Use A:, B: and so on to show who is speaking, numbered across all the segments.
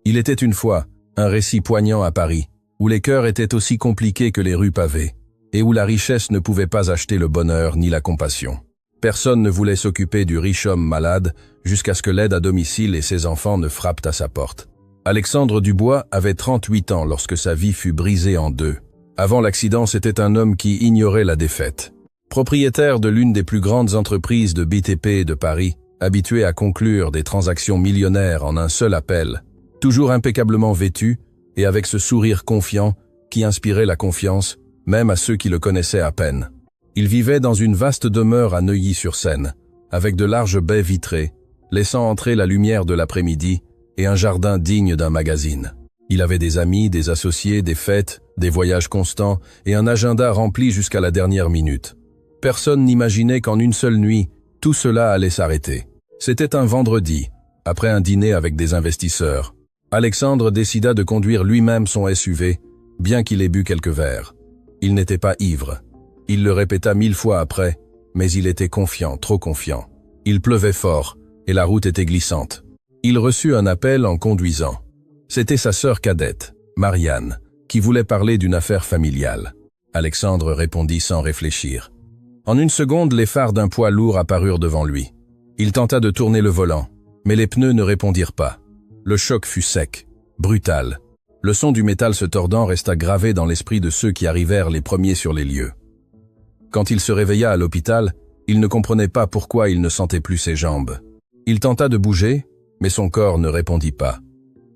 A: Il était une fois un récit poignant à Paris, où les cœurs étaient aussi compliqués que les rues pavées, et où la richesse ne pouvait pas acheter le bonheur ni la compassion. Personne ne voulait s'occuper du riche homme malade jusqu'à ce que l'aide à domicile et ses enfants ne frappent à sa porte. Alexandre Dubois avait 38 ans lorsque sa vie fut brisée en deux. Avant l'accident, c'était un homme qui ignorait la défaite. Propriétaire de l'une des plus grandes entreprises de BTP de Paris, habitué à conclure des transactions millionnaires en un seul appel, toujours impeccablement vêtu et avec ce sourire confiant qui inspirait la confiance, même à ceux qui le connaissaient à peine. Il vivait dans une vaste demeure à Neuilly-sur-Seine, avec de larges baies vitrées, laissant entrer la lumière de l'après-midi et un jardin digne d'un magazine. Il avait des amis, des associés, des fêtes, des voyages constants et un agenda rempli jusqu'à la dernière minute. Personne n'imaginait qu'en une seule nuit, tout cela allait s'arrêter. C'était un vendredi, après un dîner avec des investisseurs. Alexandre décida de conduire lui-même son SUV, bien qu'il ait bu quelques verres. Il n'était pas ivre. Il le répéta 1000 fois après, mais il était confiant, trop confiant. Il pleuvait fort, et la route était glissante. Il reçut un appel en conduisant. C'était sa sœur cadette, Marianne, qui voulait parler d'une affaire familiale. Alexandre répondit sans réfléchir. En une seconde, les phares d'un poids lourd apparurent devant lui. Il tenta de tourner le volant, mais les pneus ne répondirent pas. Le choc fut sec, brutal. Le son du métal se tordant resta gravé dans l'esprit de ceux qui arrivèrent les premiers sur les lieux. Quand il se réveilla à l'hôpital, il ne comprenait pas pourquoi il ne sentait plus ses jambes. Il tenta de bouger, mais son corps ne répondit pas.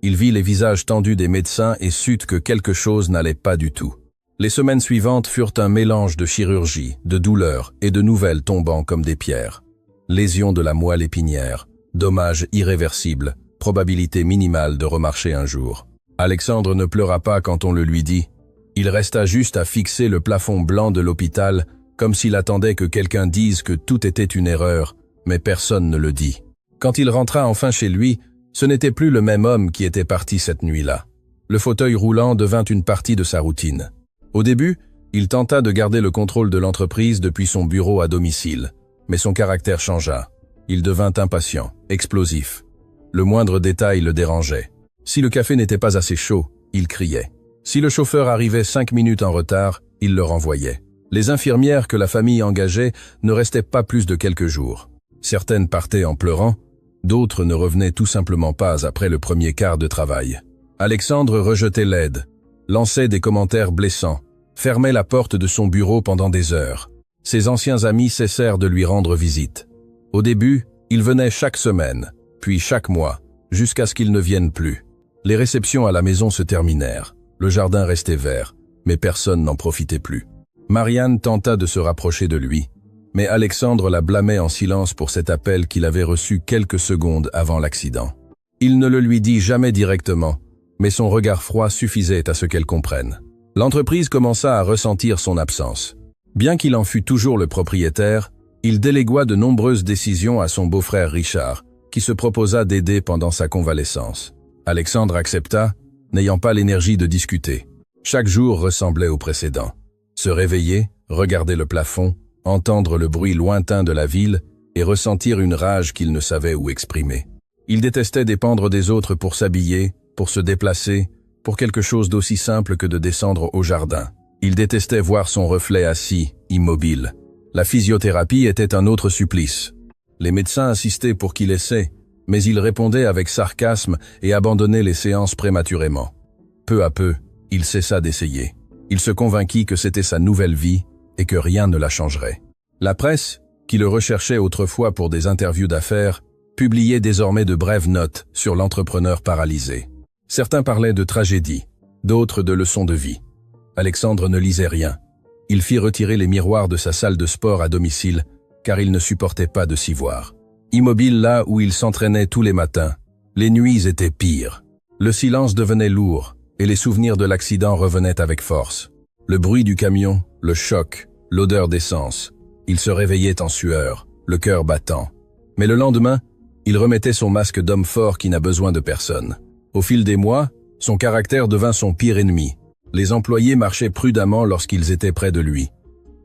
A: Il vit les visages tendus des médecins et sut que quelque chose n'allait pas du tout. Les semaines suivantes furent un mélange de chirurgie, de douleurs et de nouvelles tombant comme des pierres. Lésion de la moelle épinière, dommages irréversibles, probabilité minimale de remarcher un jour. Alexandre ne pleura pas quand on le lui dit. Il resta juste à fixer le plafond blanc de l'hôpital, comme s'il attendait que quelqu'un dise que tout était une erreur, mais personne ne le dit. Quand il rentra enfin chez lui, ce n'était plus le même homme qui était parti cette nuit-là. Le fauteuil roulant devint une partie de sa routine. Au début, il tenta de garder le contrôle de l'entreprise depuis son bureau à domicile, mais son caractère changea. Il devint impatient, explosif. Le moindre détail le dérangeait. Si le café n'était pas assez chaud, il criait. Si le chauffeur arrivait 5 minutes en retard, il le renvoyait. Les infirmières que la famille engageait ne restaient pas plus de quelques jours. Certaines partaient en pleurant, d'autres ne revenaient tout simplement pas après le premier quart de travail. Alexandre rejetait l'aide, lançait des commentaires blessants, fermait la porte de son bureau pendant des heures. Ses anciens amis cessèrent de lui rendre visite. Au début, il venait chaque semaine, puis chaque mois, jusqu'à ce qu'il ne vienne plus. Les réceptions à la maison se terminèrent. Le jardin restait vert, mais personne n'en profitait plus. Marianne tenta de se rapprocher de lui, mais Alexandre la blâmait en silence pour cet appel qu'il avait reçu quelques secondes avant l'accident. Il ne le lui dit jamais directement, mais son regard froid suffisait à ce qu'elle comprenne. L'entreprise commença à ressentir son absence. Bien qu'il en fût toujours le propriétaire, il délégua de nombreuses décisions à son beau-frère Richard, qui se proposa d'aider pendant sa convalescence. Alexandre accepta, n'ayant pas l'énergie de discuter. Chaque jour ressemblait au précédent. Se réveiller, regarder le plafond, entendre le bruit lointain de la ville et ressentir une rage qu'il ne savait où exprimer. Il détestait dépendre des autres pour s'habiller, pour se déplacer, pour quelque chose d'aussi simple que de descendre au jardin. Il détestait voir son reflet assis, immobile. La physiothérapie était un autre supplice. Les médecins insistaient pour qu'il essaie, mais il répondait avec sarcasme et abandonnait les séances prématurément. Peu à peu, il cessa d'essayer. Il se convainquit que c'était sa nouvelle vie et que rien ne la changerait. La presse, qui le recherchait autrefois pour des interviews d'affaires, publiait désormais de brèves notes sur l'entrepreneur paralysé. Certains parlaient de tragédie, d'autres de leçons de vie. Alexandre ne lisait rien. Il fit retirer les miroirs de sa salle de sport à domicile, car il ne supportait pas de s'y voir. Immobile là où il s'entraînait tous les matins, les nuits étaient pires. Le silence devenait lourd, et les souvenirs de l'accident revenaient avec force. Le bruit du camion, le choc, l'odeur d'essence. Il se réveillait en sueur, le cœur battant. Mais le lendemain, il remettait son masque d'homme fort qui n'a besoin de personne. Au fil des mois, son caractère devint son pire ennemi. Les employés marchaient prudemment lorsqu'ils étaient près de lui.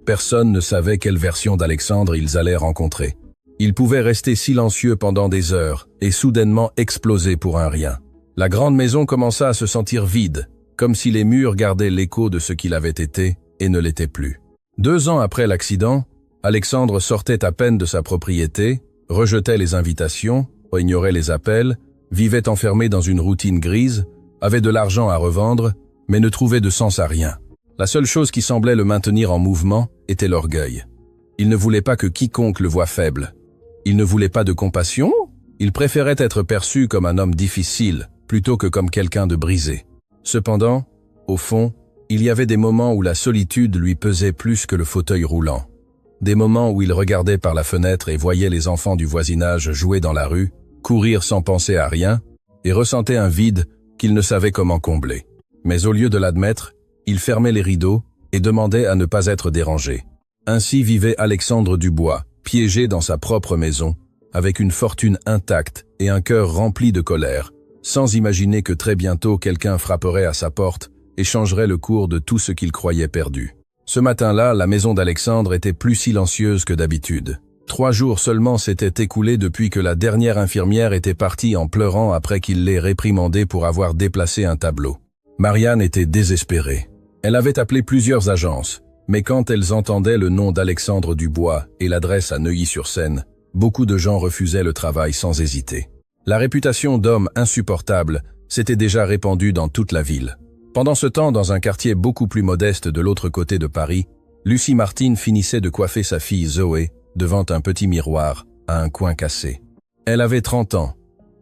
A: Personne ne savait quelle version d'Alexandre ils allaient rencontrer. Il pouvait rester silencieux pendant des heures et soudainement exploser pour un rien. La grande maison commença à se sentir vide, comme si les murs gardaient l'écho de ce qu'il avait été et ne l'étaient plus. 2 ans après l'accident, Alexandre sortait à peine de sa propriété, rejetait les invitations, ignorait les appels, vivait enfermé dans une routine grise, avait de l'argent à revendre, mais ne trouvait de sens à rien. La seule chose qui semblait le maintenir en mouvement était l'orgueil. Il ne voulait pas que quiconque le voie faible. Il ne voulait pas de compassion, il préférait être perçu comme un homme difficile plutôt que comme quelqu'un de brisé. Cependant, au fond, il y avait des moments où la solitude lui pesait plus que le fauteuil roulant. Des moments où il regardait par la fenêtre et voyait les enfants du voisinage jouer dans la rue, courir sans penser à rien, et ressentait un vide qu'il ne savait comment combler. Mais au lieu de l'admettre, il fermait les rideaux et demandait à ne pas être dérangé. Ainsi vivait Alexandre Dubois, piégé dans sa propre maison, avec une fortune intacte et un cœur rempli de colère, sans imaginer que très bientôt quelqu'un frapperait à sa porte et changerait le cours de tout ce qu'il croyait perdu. Ce matin-là, la maison d'Alexandre était plus silencieuse que d'habitude. 3 jours seulement s'étaient écoulés depuis que la dernière infirmière était partie en pleurant après qu'il l'ait réprimandée pour avoir déplacé un tableau. Marianne était désespérée. Elle avait appelé plusieurs agences, mais quand elles entendaient le nom d'Alexandre Dubois et l'adresse à Neuilly-sur-Seine, beaucoup de gens refusaient le travail sans hésiter. La réputation d'homme insupportable s'était déjà répandue dans toute la ville. Pendant ce temps, dans un quartier beaucoup plus modeste de l'autre côté de Paris, Lucie Martine finissait de coiffer sa fille Zoé devant un petit miroir à un coin cassé. Elle avait 30 ans,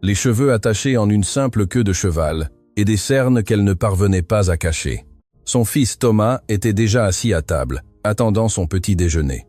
A: les cheveux attachés en une simple queue de cheval et des cernes qu'elle ne parvenait pas à cacher. Son fils Thomas était déjà assis à table, attendant son petit déjeuner.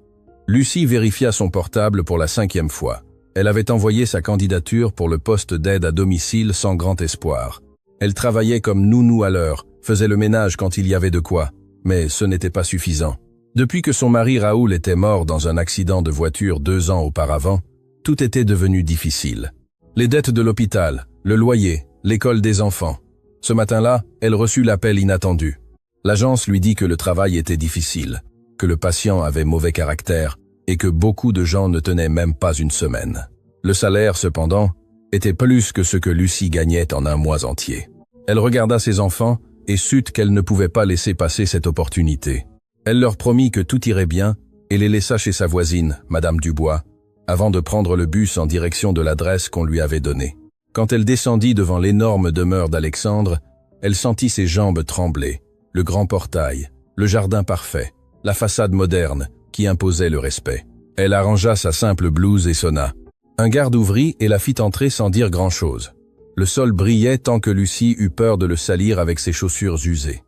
A: Lucie vérifia son portable pour la 5e fois. Elle avait envoyé sa candidature pour le poste d'aide à domicile sans grand espoir. Elle travaillait comme nounou à l'heure, faisait le ménage quand il y avait de quoi, mais ce n'était pas suffisant. Depuis que son mari Raoul était mort dans un accident de voiture 2 ans auparavant, tout était devenu difficile. Les dettes de l'hôpital, le loyer, l'école des enfants. Ce matin-là, elle reçut l'appel inattendu. L'agence lui dit que le travail était difficile, que le patient avait mauvais caractère et que beaucoup de gens ne tenaient même pas une semaine. Le salaire, cependant, était plus que ce que Lucie gagnait en un mois entier. Elle regarda ses enfants et sut qu'elle ne pouvait pas laisser passer cette opportunité. Elle leur promit que tout irait bien et les laissa chez sa voisine, Madame Dubois, avant de prendre le bus en direction de l'adresse qu'on lui avait donnée. Quand elle descendit devant l'énorme demeure d'Alexandre, elle sentit ses jambes trembler, le grand portail, le jardin parfait, la façade moderne qui imposait le respect. Elle arrangea sa simple blouse et sonna. Un garde ouvrit et la fit entrer sans dire grand-chose. Le sol brillait tant que Lucie eut peur de le salir avec ses chaussures usées.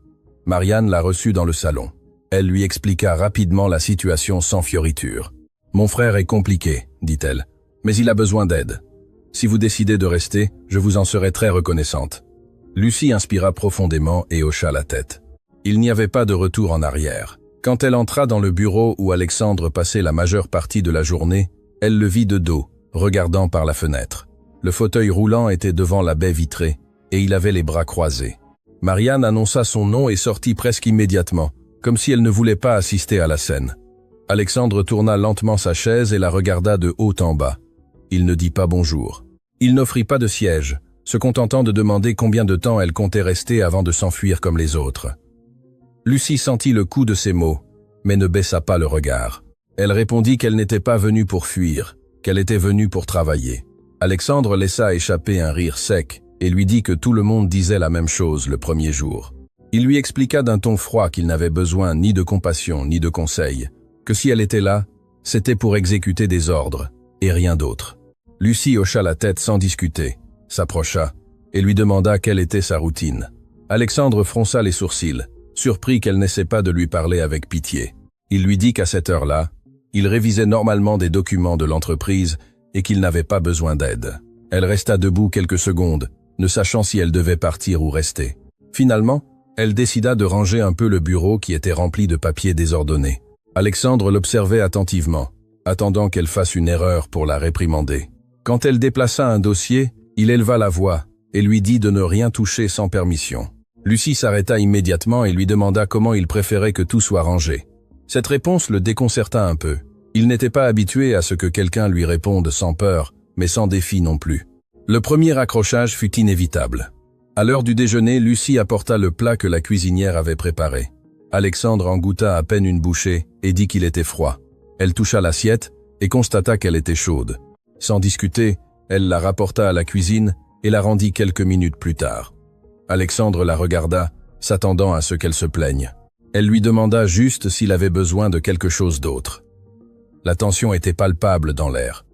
A: Marianne la reçut dans le salon. Elle lui expliqua rapidement la situation sans fioriture. « Mon frère est compliqué, dit-elle, mais il a besoin d'aide. Si vous décidez de rester, je vous en serai très reconnaissante. » Lucie inspira profondément et hocha la tête. Il n'y avait pas de retour en arrière. Quand elle entra dans le bureau où Alexandre passait la majeure partie de la journée, elle le vit de dos, regardant par la fenêtre. Le fauteuil roulant était devant la baie vitrée, et il avait les bras croisés. Marianne annonça son nom et sortit presque immédiatement, comme si elle ne voulait pas assister à la scène. Alexandre tourna lentement sa chaise et la regarda de haut en bas. Il ne dit pas bonjour. Il n'offrit pas de siège, se contentant de demander combien de temps elle comptait rester avant de s'enfuir comme les autres. Lucie sentit le coup de ces mots, mais ne baissa pas le regard. Elle répondit qu'elle n'était pas venue pour fuir, qu'elle était venue pour travailler. Alexandre laissa échapper un rire sec et lui dit que tout le monde disait la même chose le premier jour. Il lui expliqua d'un ton froid qu'il n'avait besoin ni de compassion ni de conseil, que si elle était là, c'était pour exécuter des ordres, et rien d'autre. Lucie hocha la tête sans discuter, s'approcha, et lui demanda quelle était sa routine. Alexandre fronça les sourcils, surpris qu'elle n'essaie pas de lui parler avec pitié. Il lui dit qu'à cette heure-là, il révisait normalement des documents de l'entreprise et qu'il n'avait pas besoin d'aide. Elle resta debout quelques secondes, ne sachant si elle devait partir ou rester. Finalement, elle décida de ranger un peu le bureau qui était rempli de papiers désordonnés. Alexandre l'observait attentivement, attendant qu'elle fasse une erreur pour la réprimander. Quand elle déplaça un dossier, il éleva la voix et lui dit de ne rien toucher sans permission. Lucie s'arrêta immédiatement et lui demanda comment il préférait que tout soit rangé. Cette réponse le déconcerta un peu. Il n'était pas habitué à ce que quelqu'un lui réponde sans peur, mais sans défi non plus. Le premier accrochage fut inévitable. À l'heure du déjeuner, Lucie apporta le plat que la cuisinière avait préparé. Alexandre en goûta à peine une bouchée et dit qu'il était froid. Elle toucha l'assiette et constata qu'elle était chaude. Sans discuter, elle la rapporta à la cuisine et la rendit quelques minutes plus tard. Alexandre la regarda, s'attendant à ce qu'elle se plaigne. Elle lui demanda juste s'il avait besoin de quelque chose d'autre. La tension était palpable dans l'air,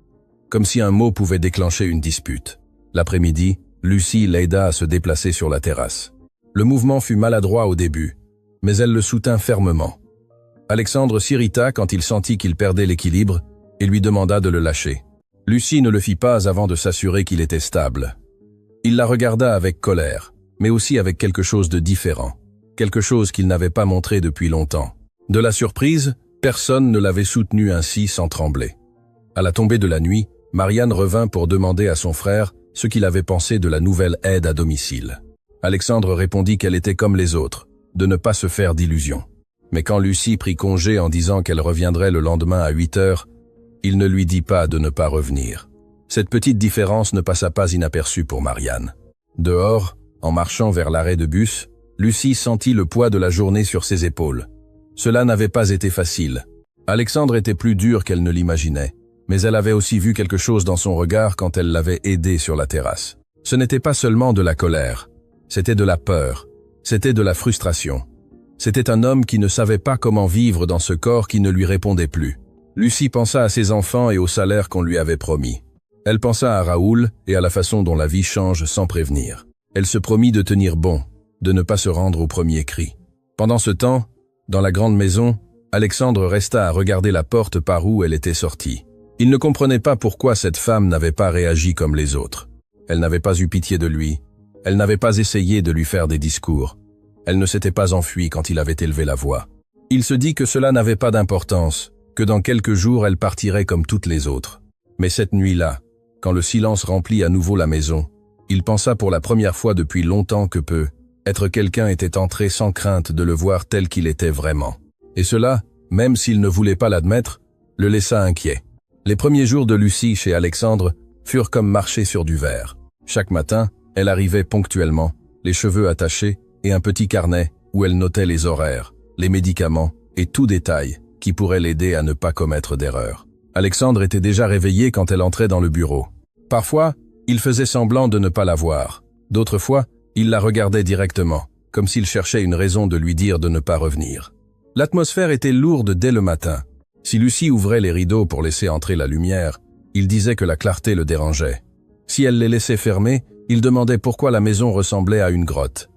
A: comme si un mot pouvait déclencher une dispute. L'après-midi, Lucie l'aida à se déplacer sur la terrasse. Le mouvement fut maladroit au début, mais elle le soutint fermement. Alexandre s'irrita quand il sentit qu'il perdait l'équilibre et lui demanda de le lâcher. Lucie ne le fit pas avant de s'assurer qu'il était stable. Il la regarda avec colère, mais aussi avec quelque chose de différent, quelque chose qu'il n'avait pas montré depuis longtemps. De la surprise, personne ne l'avait soutenu ainsi sans trembler. À la tombée de la nuit, Marianne revint pour demander à son frère ce qu'il avait pensé de la nouvelle aide à domicile. Alexandre répondit qu'elle était comme les autres, de ne pas se faire d'illusions. Mais quand Lucie prit congé en disant qu'elle reviendrait le lendemain à 8 heures, il ne lui dit pas de ne pas revenir. Cette petite différence ne passa pas inaperçue pour Marianne. Dehors, en marchant vers l'arrêt de bus, Lucie sentit le poids de la journée sur ses épaules. Cela n'avait pas été facile. Alexandre était plus dur qu'elle ne l'imaginait, mais elle avait aussi vu quelque chose dans son regard quand elle l'avait aidé sur la terrasse. Ce n'était pas seulement de la colère, c'était de la peur, c'était de la frustration. C'était un homme qui ne savait pas comment vivre dans ce corps qui ne lui répondait plus. Lucie pensa à ses enfants et au salaire qu'on lui avait promis. Elle pensa à Raoul et à la façon dont la vie change sans prévenir. Elle se promit de tenir bon, de ne pas se rendre au premier cri. Pendant ce temps, dans la grande maison, Alexandre resta à regarder la porte par où elle était sortie. Il ne comprenait pas pourquoi cette femme n'avait pas réagi comme les autres. Elle n'avait pas eu pitié de lui. Elle n'avait pas essayé de lui faire des discours. Elle ne s'était pas enfuie quand il avait élevé la voix. Il se dit que cela n'avait pas d'importance, que dans quelques jours elle partirait comme toutes les autres. Mais cette nuit-là, quand le silence remplit à nouveau la maison, il pensa pour la première fois depuis longtemps que être quelqu'un était entré sans crainte de le voir tel qu'il était vraiment. Et cela, même s'il ne voulait pas l'admettre, le laissa inquiet. Les premiers jours de Lucie chez Alexandre furent comme marcher sur du verre. Chaque matin, elle arrivait ponctuellement, les cheveux attachés et un petit carnet où elle notait les horaires, les médicaments et tout détail qui pourrait l'aider à ne pas commettre d'erreur. Alexandre était déjà réveillé quand elle entrait dans le bureau. Parfois, il faisait semblant de ne pas la voir. D'autres fois, il la regardait directement, comme s'il cherchait une raison de lui dire de ne pas revenir. L'atmosphère était lourde dès le matin. Si Lucie ouvrait les rideaux pour laisser entrer la lumière, il disait que la clarté le dérangeait. Si elle les laissait fermés, il demandait pourquoi la maison ressemblait à une grotte.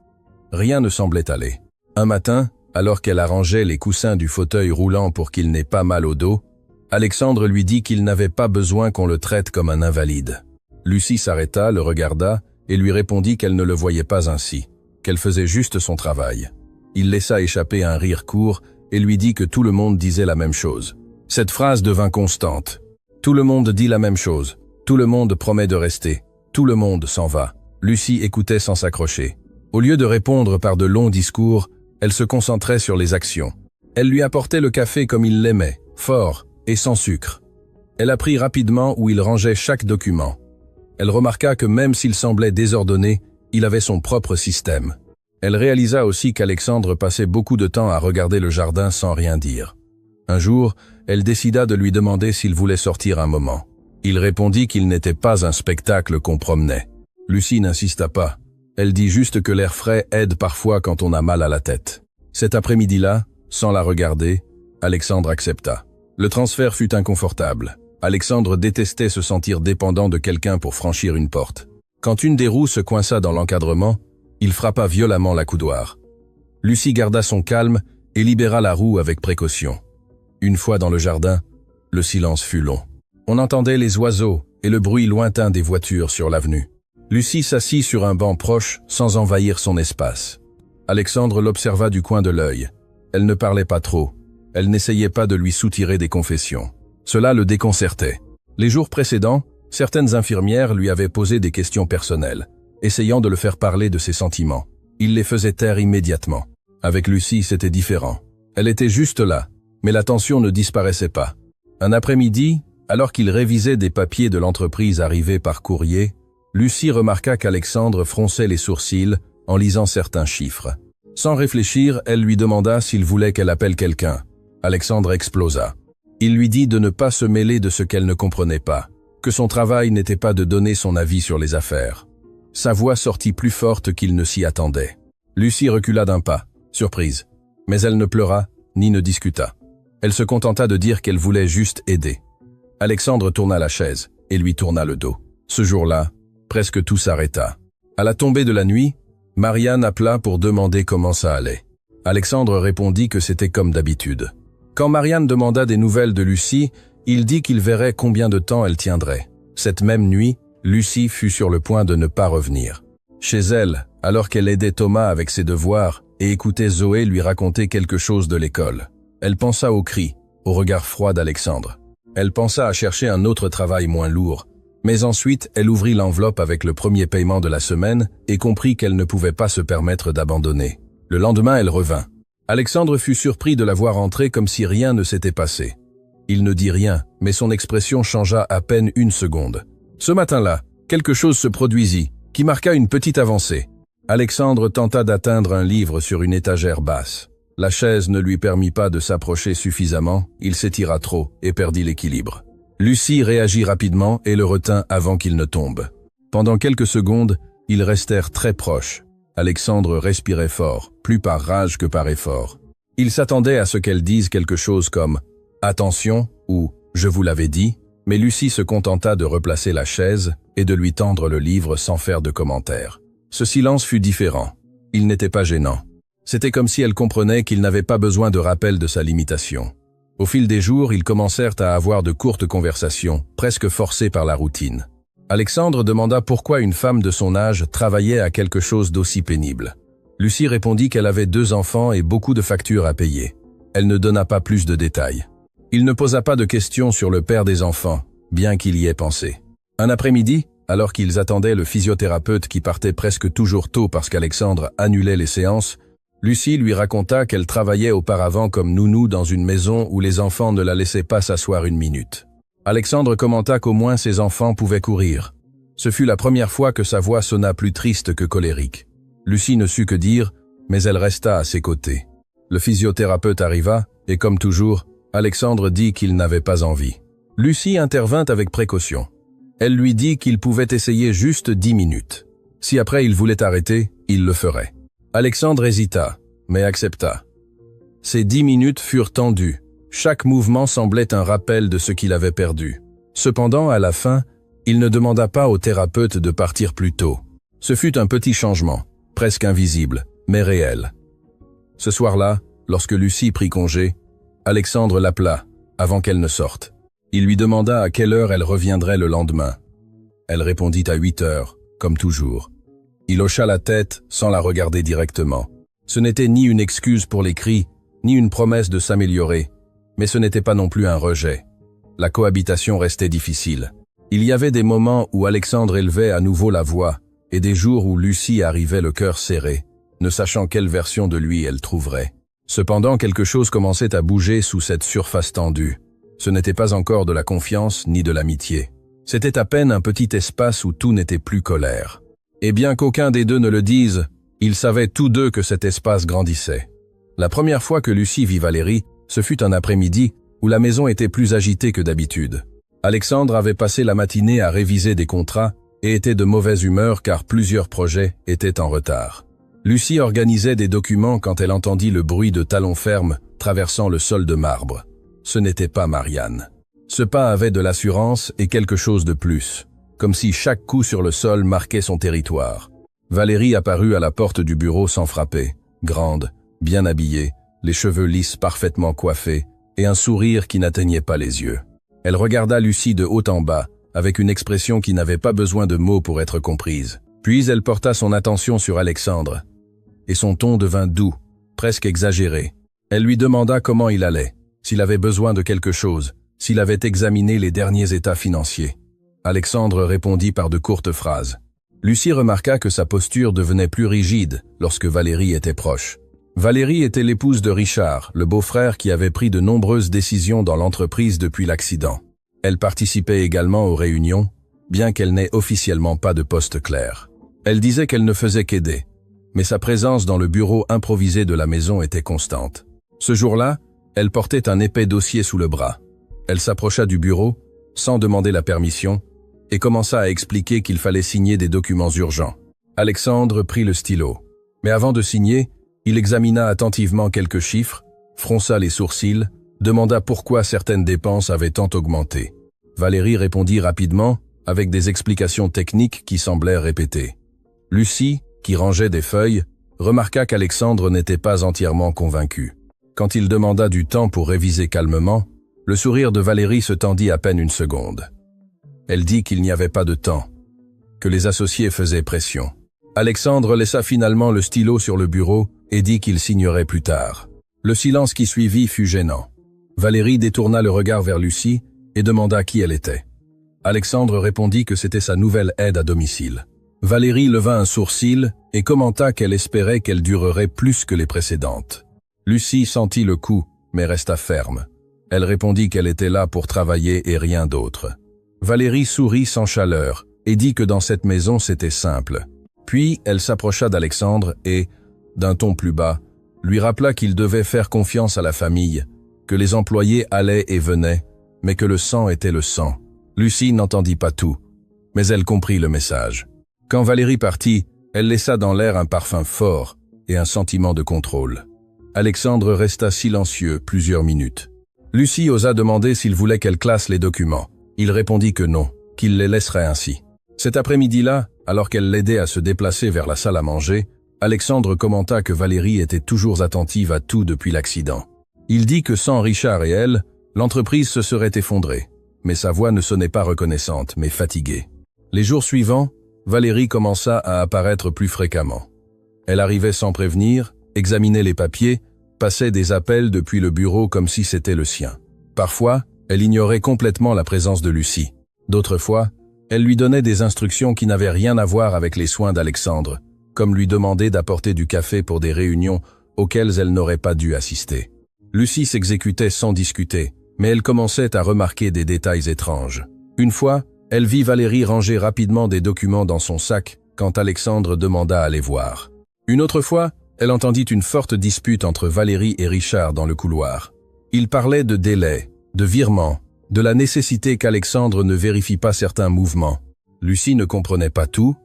A: Rien ne semblait aller. Un matin, alors qu'elle arrangeait les coussins du fauteuil roulant pour qu'il n'ait pas mal au dos, Alexandre lui dit qu'il n'avait pas besoin qu'on le traite comme un invalide. Lucie s'arrêta, le regarda et lui répondit qu'elle ne le voyait pas ainsi, qu'elle faisait juste son travail. Il laissa échapper un rire court et lui dit que tout le monde disait la même chose. Cette phrase devint constante. Tout le monde dit la même chose. Tout le monde promet de rester. Tout le monde s'en va. Lucie écoutait sans s'accrocher. Au lieu de répondre par de longs discours, elle se concentrait sur les actions. Elle lui apportait le café comme il l'aimait, fort et sans sucre. Elle apprit rapidement où il rangeait chaque document. Elle remarqua que même s'il semblait désordonné, il avait son propre système. Elle réalisa aussi qu'Alexandre passait beaucoup de temps à regarder le jardin sans rien dire. Un jour, elle décida de lui demander s'il voulait sortir un moment. Il répondit qu'il n'était pas un spectacle qu'on promenait. Lucie n'insista pas. Elle dit juste que l'air frais aide parfois quand on a mal à la tête. Cet après-midi-là, sans la regarder, Alexandre accepta. Le transfert fut inconfortable. Alexandre détestait se sentir dépendant de quelqu'un pour franchir une porte. Quand une des roues se coinça dans l'encadrement, il frappa violemment l'accoudoir. Lucie garda son calme et libéra la roue avec précaution. Une fois dans le jardin, le silence fut long. On entendait les oiseaux et le bruit lointain des voitures sur l'avenue. Lucie s'assit sur un banc proche sans envahir son espace. Alexandre l'observa du coin de l'œil. Elle ne parlait pas trop. Elle n'essayait pas de lui soutirer des confessions. Cela le déconcertait. Les jours précédents, certaines infirmières lui avaient posé des questions personnelles, essayant de le faire parler de ses sentiments. Il les faisait taire immédiatement. Avec Lucie, c'était différent. Elle était juste là, mais la tension ne disparaissait pas. Un après-midi, alors qu'il révisait des papiers de l'entreprise arrivés par courrier, Lucie remarqua qu'Alexandre fronçait les sourcils en lisant certains chiffres. Sans réfléchir, elle lui demanda s'il voulait qu'elle appelle quelqu'un. Alexandre explosa. Il lui dit de ne pas se mêler de ce qu'elle ne comprenait pas, que son travail n'était pas de donner son avis sur les affaires. Sa voix sortit plus forte qu'il ne s'y attendait. Lucie recula d'un pas, surprise. Mais elle ne pleura, ni ne discuta. Elle se contenta de dire qu'elle voulait juste aider. Alexandre tourna la chaise et lui tourna le dos. Ce jour-là, presque tout s'arrêta. À la tombée de la nuit, Marianne appela pour demander comment ça allait. Alexandre répondit que c'était comme d'habitude. Quand Marianne demanda des nouvelles de Lucie, il dit qu'il verrait combien de temps elle tiendrait. Cette même nuit, Lucie fut sur le point de ne pas revenir. Chez elle, alors qu'elle aidait Thomas avec ses devoirs et écoutait Zoé lui raconter quelque chose de l'école, elle pensa aux cris, au regard froid d'Alexandre. Elle pensa à chercher un autre travail moins lourd, mais ensuite elle ouvrit l'enveloppe avec le premier paiement de la semaine et comprit qu'elle ne pouvait pas se permettre d'abandonner. Le lendemain, elle revint. Alexandre fut surpris de la voir entrer comme si rien ne s'était passé. Il ne dit rien, mais son expression changea à peine une seconde. Ce matin-là, quelque chose se produisit, qui marqua une petite avancée. Alexandre tenta d'atteindre un livre sur une étagère basse. La chaise ne lui permit pas de s'approcher suffisamment, il s'étira trop et perdit l'équilibre. Lucie réagit rapidement et le retint avant qu'il ne tombe. Pendant quelques secondes, ils restèrent très proches. Alexandre respirait fort, plus par rage que par effort. Il s'attendait à ce qu'elle dise quelque chose comme « Attention » ou « Je vous l'avais dit », mais Lucie se contenta de replacer la chaise et de lui tendre le livre sans faire de commentaires. Ce silence fut différent. Il n'était pas gênant. C'était comme si elle comprenait qu'il n'avait pas besoin de rappel de sa limitation. Au fil des jours, ils commencèrent à avoir de courtes conversations, presque forcées par la routine. Alexandre demanda pourquoi une femme de son âge travaillait à quelque chose d'aussi pénible. Lucie répondit qu'elle avait 2 enfants et beaucoup de factures à payer. Elle ne donna pas plus de détails. Il ne posa pas de questions sur le père des enfants, bien qu'il y ait pensé. Un après-midi, alors qu'ils attendaient le physiothérapeute qui partait presque toujours tôt parce qu'Alexandre annulait les séances, Lucie lui raconta qu'elle travaillait auparavant comme nounou dans une maison où les enfants ne la laissaient pas s'asseoir une minute. Alexandre commenta qu'au moins ses enfants pouvaient courir. Ce fut la première fois que sa voix sonna plus triste que colérique. Lucie ne sut que dire, mais elle resta à ses côtés. Le physiothérapeute arriva, et comme toujours, Alexandre dit qu'il n'avait pas envie. Lucie intervint avec précaution. Elle lui dit qu'il pouvait essayer juste 10 minutes. Si après il voulait arrêter, il le ferait. Alexandre hésita, mais accepta. Ces 10 minutes furent tendues. Chaque mouvement semblait un rappel de ce qu'il avait perdu. Cependant, à la fin, il ne demanda pas au thérapeute de partir plus tôt. Ce fut un petit changement, presque invisible, mais réel. Ce soir-là, lorsque Lucie prit congé, Alexandre l'appela, avant qu'elle ne sorte. Il lui demanda à quelle heure elle reviendrait le lendemain. Elle répondit à 8 heures, comme toujours. Il hocha la tête sans la regarder directement. Ce n'était ni une excuse pour les cris, ni une promesse de s'améliorer, mais ce n'était pas non plus un rejet. La cohabitation restait difficile. Il y avait des moments où Alexandre élevait à nouveau la voix, et des jours où Lucie arrivait le cœur serré, ne sachant quelle version de lui elle trouverait. Cependant, quelque chose commençait à bouger sous cette surface tendue. Ce n'était pas encore de la confiance ni de l'amitié. C'était à peine un petit espace où tout n'était plus colère. Et bien qu'aucun des deux ne le dise, ils savaient tous deux que cet espace grandissait. La première fois que Lucie vit Valérie, ce fut un après-midi où la maison était plus agitée que d'habitude. Alexandre avait passé la matinée à réviser des contrats et était de mauvaise humeur car plusieurs projets étaient en retard. Lucie organisait des documents quand elle entendit le bruit de talons fermes traversant le sol de marbre. Ce n'était pas Marianne. Ce pas avait de l'assurance et quelque chose de plus, comme si chaque coup sur le sol marquait son territoire. Valérie apparut à la porte du bureau sans frapper, grande, bien habillée, les cheveux lisses parfaitement coiffés et un sourire qui n'atteignait pas les yeux. Elle regarda Lucie de haut en bas, avec une expression qui n'avait pas besoin de mots pour être comprise. Puis elle porta son attention sur Alexandre, et son ton devint doux, presque exagéré. Elle lui demanda comment il allait, s'il avait besoin de quelque chose, s'il avait examiné les derniers états financiers. Alexandre répondit par de courtes phrases. Lucie remarqua que sa posture devenait plus rigide lorsque Valérie était proche. Valérie était l'épouse de Richard, le beau-frère qui avait pris de nombreuses décisions dans l'entreprise depuis l'accident. Elle participait également aux réunions, bien qu'elle n'ait officiellement pas de poste clair. Elle disait qu'elle ne faisait qu'aider, mais sa présence dans le bureau improvisé de la maison était constante. Ce jour-là, elle portait un épais dossier sous le bras. Elle s'approcha du bureau, sans demander la permission, et commença à expliquer qu'il fallait signer des documents urgents. Alexandre prit le stylo. Mais avant de signer, il examina attentivement quelques chiffres, fronça les sourcils, demanda pourquoi certaines dépenses avaient tant augmenté. Valérie répondit rapidement, avec des explications techniques qui semblèrent répétées. Lucie, qui rangeait des feuilles, remarqua qu'Alexandre n'était pas entièrement convaincu. Quand il demanda du temps pour réviser calmement, le sourire de Valérie se tendit à peine une seconde. Elle dit qu'il n'y avait pas de temps, que les associés faisaient pression. Alexandre laissa finalement le stylo sur le bureau et dit qu'il signerait plus tard. Le silence qui suivit fut gênant. Valérie détourna le regard vers Lucie et demanda qui elle était. Alexandre répondit que c'était sa nouvelle aide à domicile. Valérie leva un sourcil et commenta qu'elle espérait qu'elle durerait plus que les précédentes. Lucie sentit le coup, mais resta ferme. Elle répondit qu'elle était là pour travailler et rien d'autre. Valérie sourit sans chaleur et dit que dans cette maison c'était simple. Puis elle s'approcha d'Alexandre et, d'un ton plus bas, lui rappela qu'il devait faire confiance à la famille, que les employés allaient et venaient, mais que le sang était le sang. Lucie n'entendit pas tout, mais elle comprit le message. Quand Valérie partit, elle laissa dans l'air un parfum fort et un sentiment de contrôle. Alexandre resta silencieux plusieurs minutes. Lucie osa demander s'il voulait qu'elle classe les documents. Il répondit que non, qu'il les laisserait ainsi. Cet après-midi-là, alors qu'elle l'aidait à se déplacer vers la salle à manger, Alexandre commenta que Valérie était toujours attentive à tout depuis l'accident. Il dit que sans Richard et elle, l'entreprise se serait effondrée, mais sa voix ne sonnait pas reconnaissante, mais fatiguée. Les jours suivants, Valérie commença à apparaître plus fréquemment. Elle arrivait sans prévenir, examinait les papiers, passait des appels depuis le bureau comme si c'était le sien. Parfois, elle ignorait complètement la présence de Lucie. D'autres fois, elle lui donnait des instructions qui n'avaient rien à voir avec les soins d'Alexandre, comme lui demander d'apporter du café pour des réunions auxquelles elle n'aurait pas dû assister. Lucie s'exécutait sans discuter, mais elle commençait à remarquer des détails étranges. Une fois, elle vit Valérie ranger rapidement des documents dans son sac quand Alexandre demanda à les voir. Une autre fois, elle entendit une forte dispute entre Valérie et Richard dans le couloir. Ils parlaient de délais, de virements, de la nécessité qu'Alexandre ne vérifie pas certains mouvements. Lucie ne comprenait pas tout,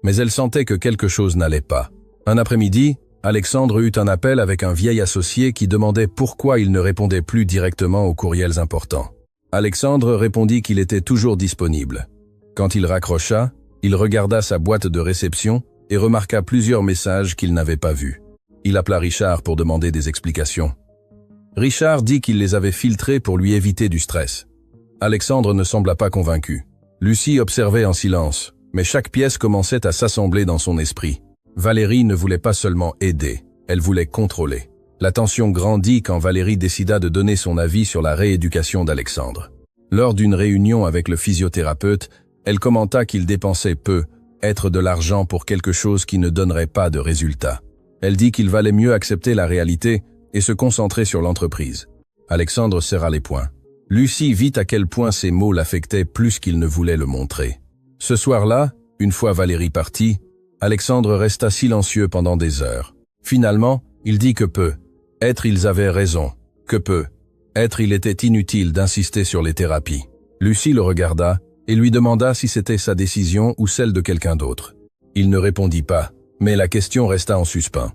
A: mais elle sentait que quelque chose n'allait pas. Un après-midi, Alexandre eut un appel avec un vieil associé qui demandait pourquoi il ne répondait plus directement aux courriels importants. Alexandre répondit qu'il était toujours disponible. Quand il raccrocha, il regarda sa boîte de réception et remarqua plusieurs messages qu'il n'avait pas vus. Il appela Richard pour demander des explications. Richard dit qu'il les avait filtrés pour lui éviter du stress. Alexandre ne sembla pas convaincu. Lucie observait en silence, mais chaque pièce commençait à s'assembler dans son esprit. Valérie ne voulait pas seulement aider, elle voulait contrôler. La tension grandit quand Valérie décida de donner son avis sur la rééducation d'Alexandre. Lors d'une réunion avec le physiothérapeute, elle commenta qu'il dépensait peu, être de l'argent pour quelque chose qui ne donnerait pas de résultat. Elle dit qu'il valait mieux accepter la réalité et se concentrer sur l'entreprise. Alexandre serra les poings. Lucie vit à quel point ces mots l'affectaient plus qu'il ne voulait le montrer. Ce soir-là, une fois Valérie partie, Alexandre resta silencieux pendant des heures. Finalement, il dit que ils avaient raison, il était inutile d'insister sur les thérapies. Lucie le regarda et lui demanda si c'était sa décision ou celle de quelqu'un d'autre. Il ne répondit pas, mais la question resta en suspens.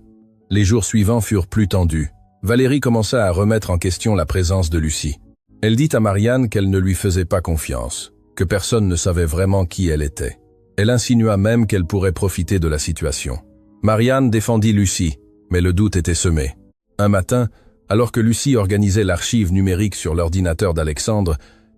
A: Les jours suivants furent plus tendus. Valérie commença à remettre en question la présence de Lucie. Elle dit à Marianne qu'elle ne lui faisait pas confiance, que personne ne savait vraiment qui elle était. Elle insinua même qu'elle pourrait profiter de la situation. Marianne défendit Lucie, mais le doute était semé. Un matin, alors que Lucie organisait l'archive numérique sur l'ordinateur d'Alexandre,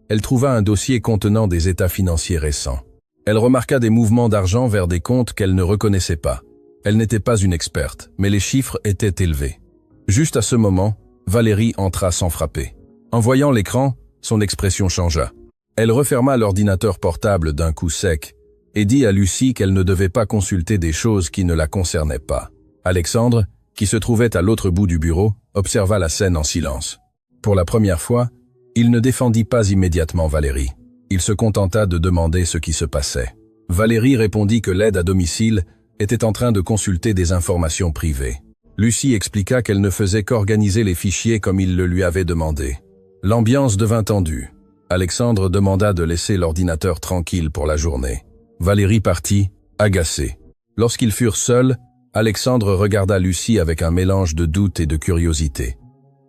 A: elle trouva un dossier contenant des états financiers récents. Elle remarqua des mouvements d'argent vers des comptes qu'elle ne reconnaissait pas. Elle n'était pas une experte, mais les chiffres étaient élevés. Juste à ce moment, Valérie entra sans frapper. En voyant l'écran, son expression changea. Elle referma l'ordinateur portable d'un coup sec et dit à Lucie qu'elle ne devait pas consulter des choses qui ne la concernaient pas. Alexandre, qui se trouvait à l'autre bout du bureau, observa la scène en silence. Pour la première fois, il ne défendit pas immédiatement Valérie. Il se contenta de demander ce qui se passait. Valérie répondit que l'aide à domicile était en train de consulter des informations privées. Lucie expliqua qu'elle ne faisait qu'organiser les fichiers comme il le lui avait demandé. L'ambiance devint tendue. Alexandre demanda de laisser l'ordinateur tranquille pour la journée. Valérie partit, agacée. Lorsqu'ils furent seuls, Alexandre regarda Lucie avec un mélange de doute et de curiosité.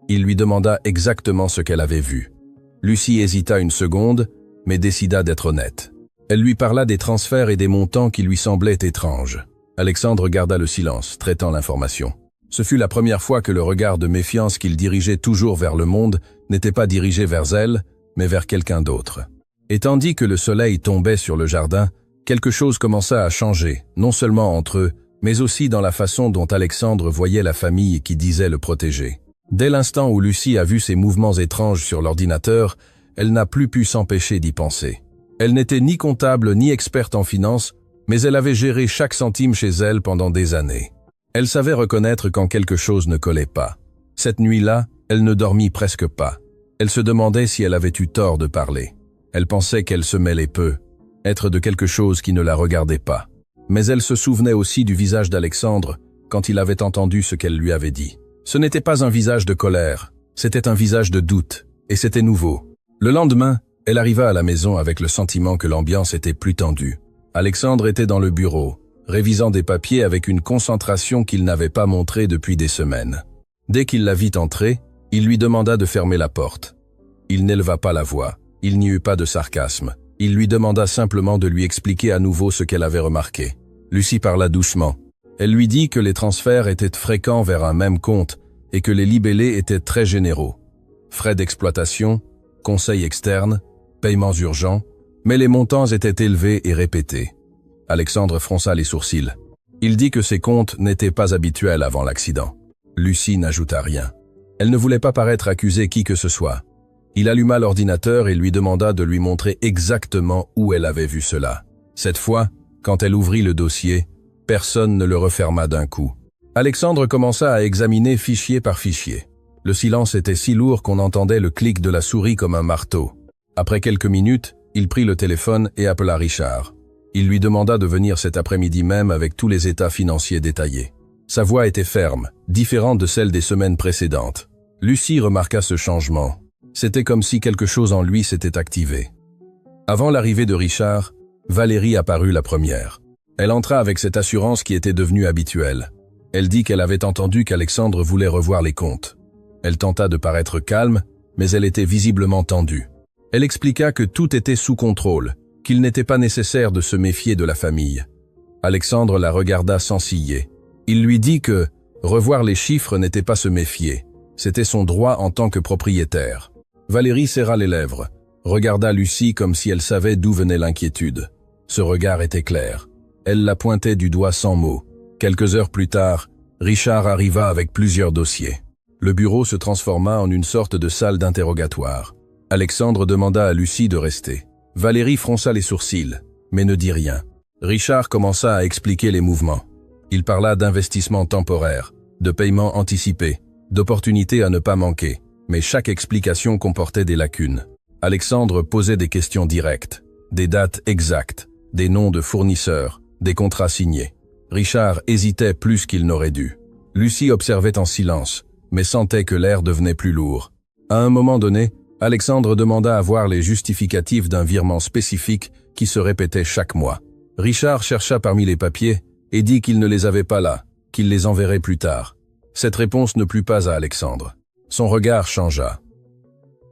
A: Il lui demanda exactement ce qu'elle avait vu. Lucie hésita une seconde, mais décida d'être honnête. Elle lui parla des transferts et des montants qui lui semblaient étranges. Alexandre garda le silence, traitant l'information. Ce fut la première fois que le regard de méfiance qu'il dirigeait toujours vers le monde n'était pas dirigé vers elle, mais vers quelqu'un d'autre. Et tandis que le soleil tombait sur le jardin, quelque chose commença à changer, non seulement entre eux, mais aussi dans la façon dont Alexandre voyait la famille qui disait le protéger. Dès l'instant où Lucie a vu ces mouvements étranges sur l'ordinateur, elle n'a plus pu s'empêcher d'y penser. Elle n'était ni comptable ni experte en finance, mais elle avait géré chaque centime chez elle pendant des années. Elle savait reconnaître quand quelque chose ne collait pas. Cette nuit-là, elle ne dormit presque pas. Elle se demandait si elle avait eu tort de parler. Elle pensait qu'elle se mêlait peu, être de quelque chose qui ne la regardait pas. Mais elle se souvenait aussi du visage d'Alexandre quand il avait entendu ce qu'elle lui avait dit. Ce n'était pas un visage de colère, c'était un visage de doute, et c'était nouveau. Le lendemain, elle arriva à la maison avec le sentiment que l'ambiance était plus tendue. Alexandre était dans le bureau, révisant des papiers avec une concentration qu'il n'avait pas montrée depuis des semaines. Dès qu'il la vit entrer, il lui demanda de fermer la porte. Il n'éleva pas la voix, il n'y eut pas de sarcasme. Il lui demanda simplement de lui expliquer à nouveau ce qu'elle avait remarqué. Lucie parla doucement. Elle lui dit que les transferts étaient fréquents vers un même compte et que les libellés étaient très généraux. Frais d'exploitation, conseils externes, paiements urgents, mais les montants étaient élevés et répétés. Alexandre fronça les sourcils. Il dit que ces comptes n'étaient pas habituels avant l'accident. Lucie n'ajouta rien. Elle ne voulait pas paraître accuser qui que ce soit. Il alluma l'ordinateur et lui demanda de lui montrer exactement où elle avait vu cela. Cette fois, quand elle ouvrit le dossier, personne ne le referma d'un coup. Alexandre commença à examiner fichier par fichier. Le silence était si lourd qu'on entendait le clic de la souris comme un marteau. Après quelques minutes, il prit le téléphone et appela Richard. Il lui demanda de venir cet après-midi même avec tous les états financiers détaillés. Sa voix était ferme, différente de celle des semaines précédentes. Lucie remarqua ce changement. C'était comme si quelque chose en lui s'était activé. Avant l'arrivée de Richard, Valérie apparut la première. Elle entra avec cette assurance qui était devenue habituelle. Elle dit qu'elle avait entendu qu'Alexandre voulait revoir les comptes. Elle tenta de paraître calme, mais elle était visiblement tendue. Elle expliqua que tout était sous contrôle, qu'il n'était pas nécessaire de se méfier de la famille. Alexandre la regarda sans ciller. Il lui dit que revoir les chiffres n'était pas se méfier, c'était son droit en tant que propriétaire. Valérie serra les lèvres, regarda Lucie comme si elle savait d'où venait l'inquiétude. Ce regard était clair. Elle la pointait du doigt sans mots. Quelques heures plus tard, Richard arriva avec plusieurs dossiers. Le bureau se transforma en une sorte de salle d'interrogatoire. Alexandre demanda à Lucie de rester. Valérie fronça les sourcils, mais ne dit rien. Richard commença à expliquer les mouvements. Il parla d'investissement temporaire, de paiement anticipé, d'opportunités à ne pas manquer, mais chaque explication comportait des lacunes. Alexandre posait des questions directes, des dates exactes, des noms de fournisseurs, des contrats signés. Richard hésitait plus qu'il n'aurait dû. Lucie observait en silence, mais sentait que l'air devenait plus lourd. À un moment donné, Alexandre demanda à voir les justificatifs d'un virement spécifique qui se répétait chaque mois. Richard chercha parmi les papiers et dit qu'il ne les avait pas là, qu'il les enverrait plus tard. Cette réponse ne plut pas à Alexandre. Son regard changea.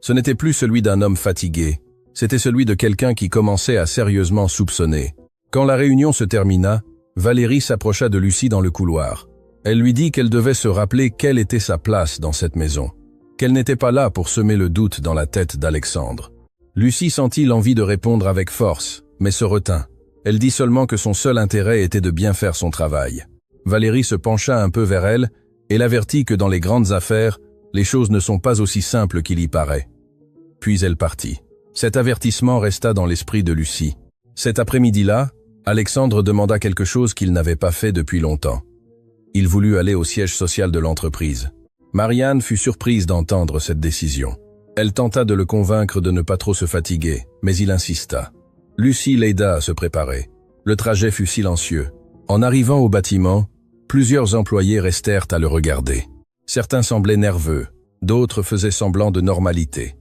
A: Ce n'était plus celui d'un homme fatigué, c'était celui de quelqu'un qui commençait à sérieusement soupçonner. Quand la réunion se termina, Valérie s'approcha de Lucie dans le couloir. Elle lui dit qu'elle devait se rappeler quelle était sa place dans cette maison, qu'elle n'était pas là pour semer le doute dans la tête d'Alexandre. Lucie sentit l'envie de répondre avec force, mais se retint. Elle dit seulement que son seul intérêt était de bien faire son travail. Valérie se pencha un peu vers elle et l'avertit que dans les grandes affaires, les choses ne sont pas aussi simples qu'il y paraît. Puis elle partit. Cet avertissement resta dans l'esprit de Lucie. Cet après-midi-là, Alexandre demanda quelque chose qu'il n'avait pas fait depuis longtemps. Il voulut aller au siège social de l'entreprise. Marianne fut surprise d'entendre cette décision. Elle tenta de le convaincre de ne pas trop se fatiguer, mais il insista. Lucie l'aida à se préparer. Le trajet fut silencieux. En arrivant au bâtiment, plusieurs employés restèrent à le regarder. Certains semblaient nerveux, d'autres faisaient semblant de normalité.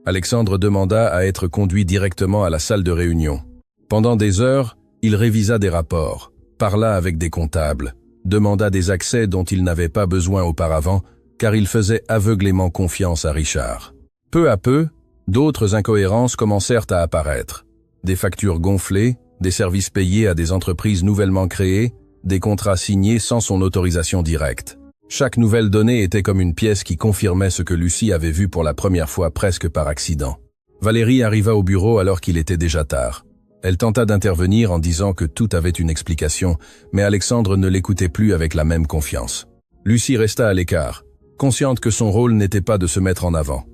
A: Alexandre demanda à être conduit directement à la salle de réunion. Pendant des heures, il révisa des rapports, parla avec des comptables, demanda des accès dont il n'avait pas besoin auparavant, car il faisait aveuglément confiance à Richard. Peu à peu, d'autres incohérences commencèrent à apparaître. Des factures gonflées, des services payés à des entreprises nouvellement créées, des contrats signés sans son autorisation directe. Chaque nouvelle donnée était comme une pièce qui confirmait ce que Lucie avait vu pour la première fois presque par accident. Valérie arriva au bureau alors qu'il était déjà tard. Elle tenta d'intervenir en disant que tout avait une explication, mais Alexandre ne l'écoutait plus avec la même confiance. Lucie resta à l'écart, consciente que son rôle n'était pas de se mettre en avant.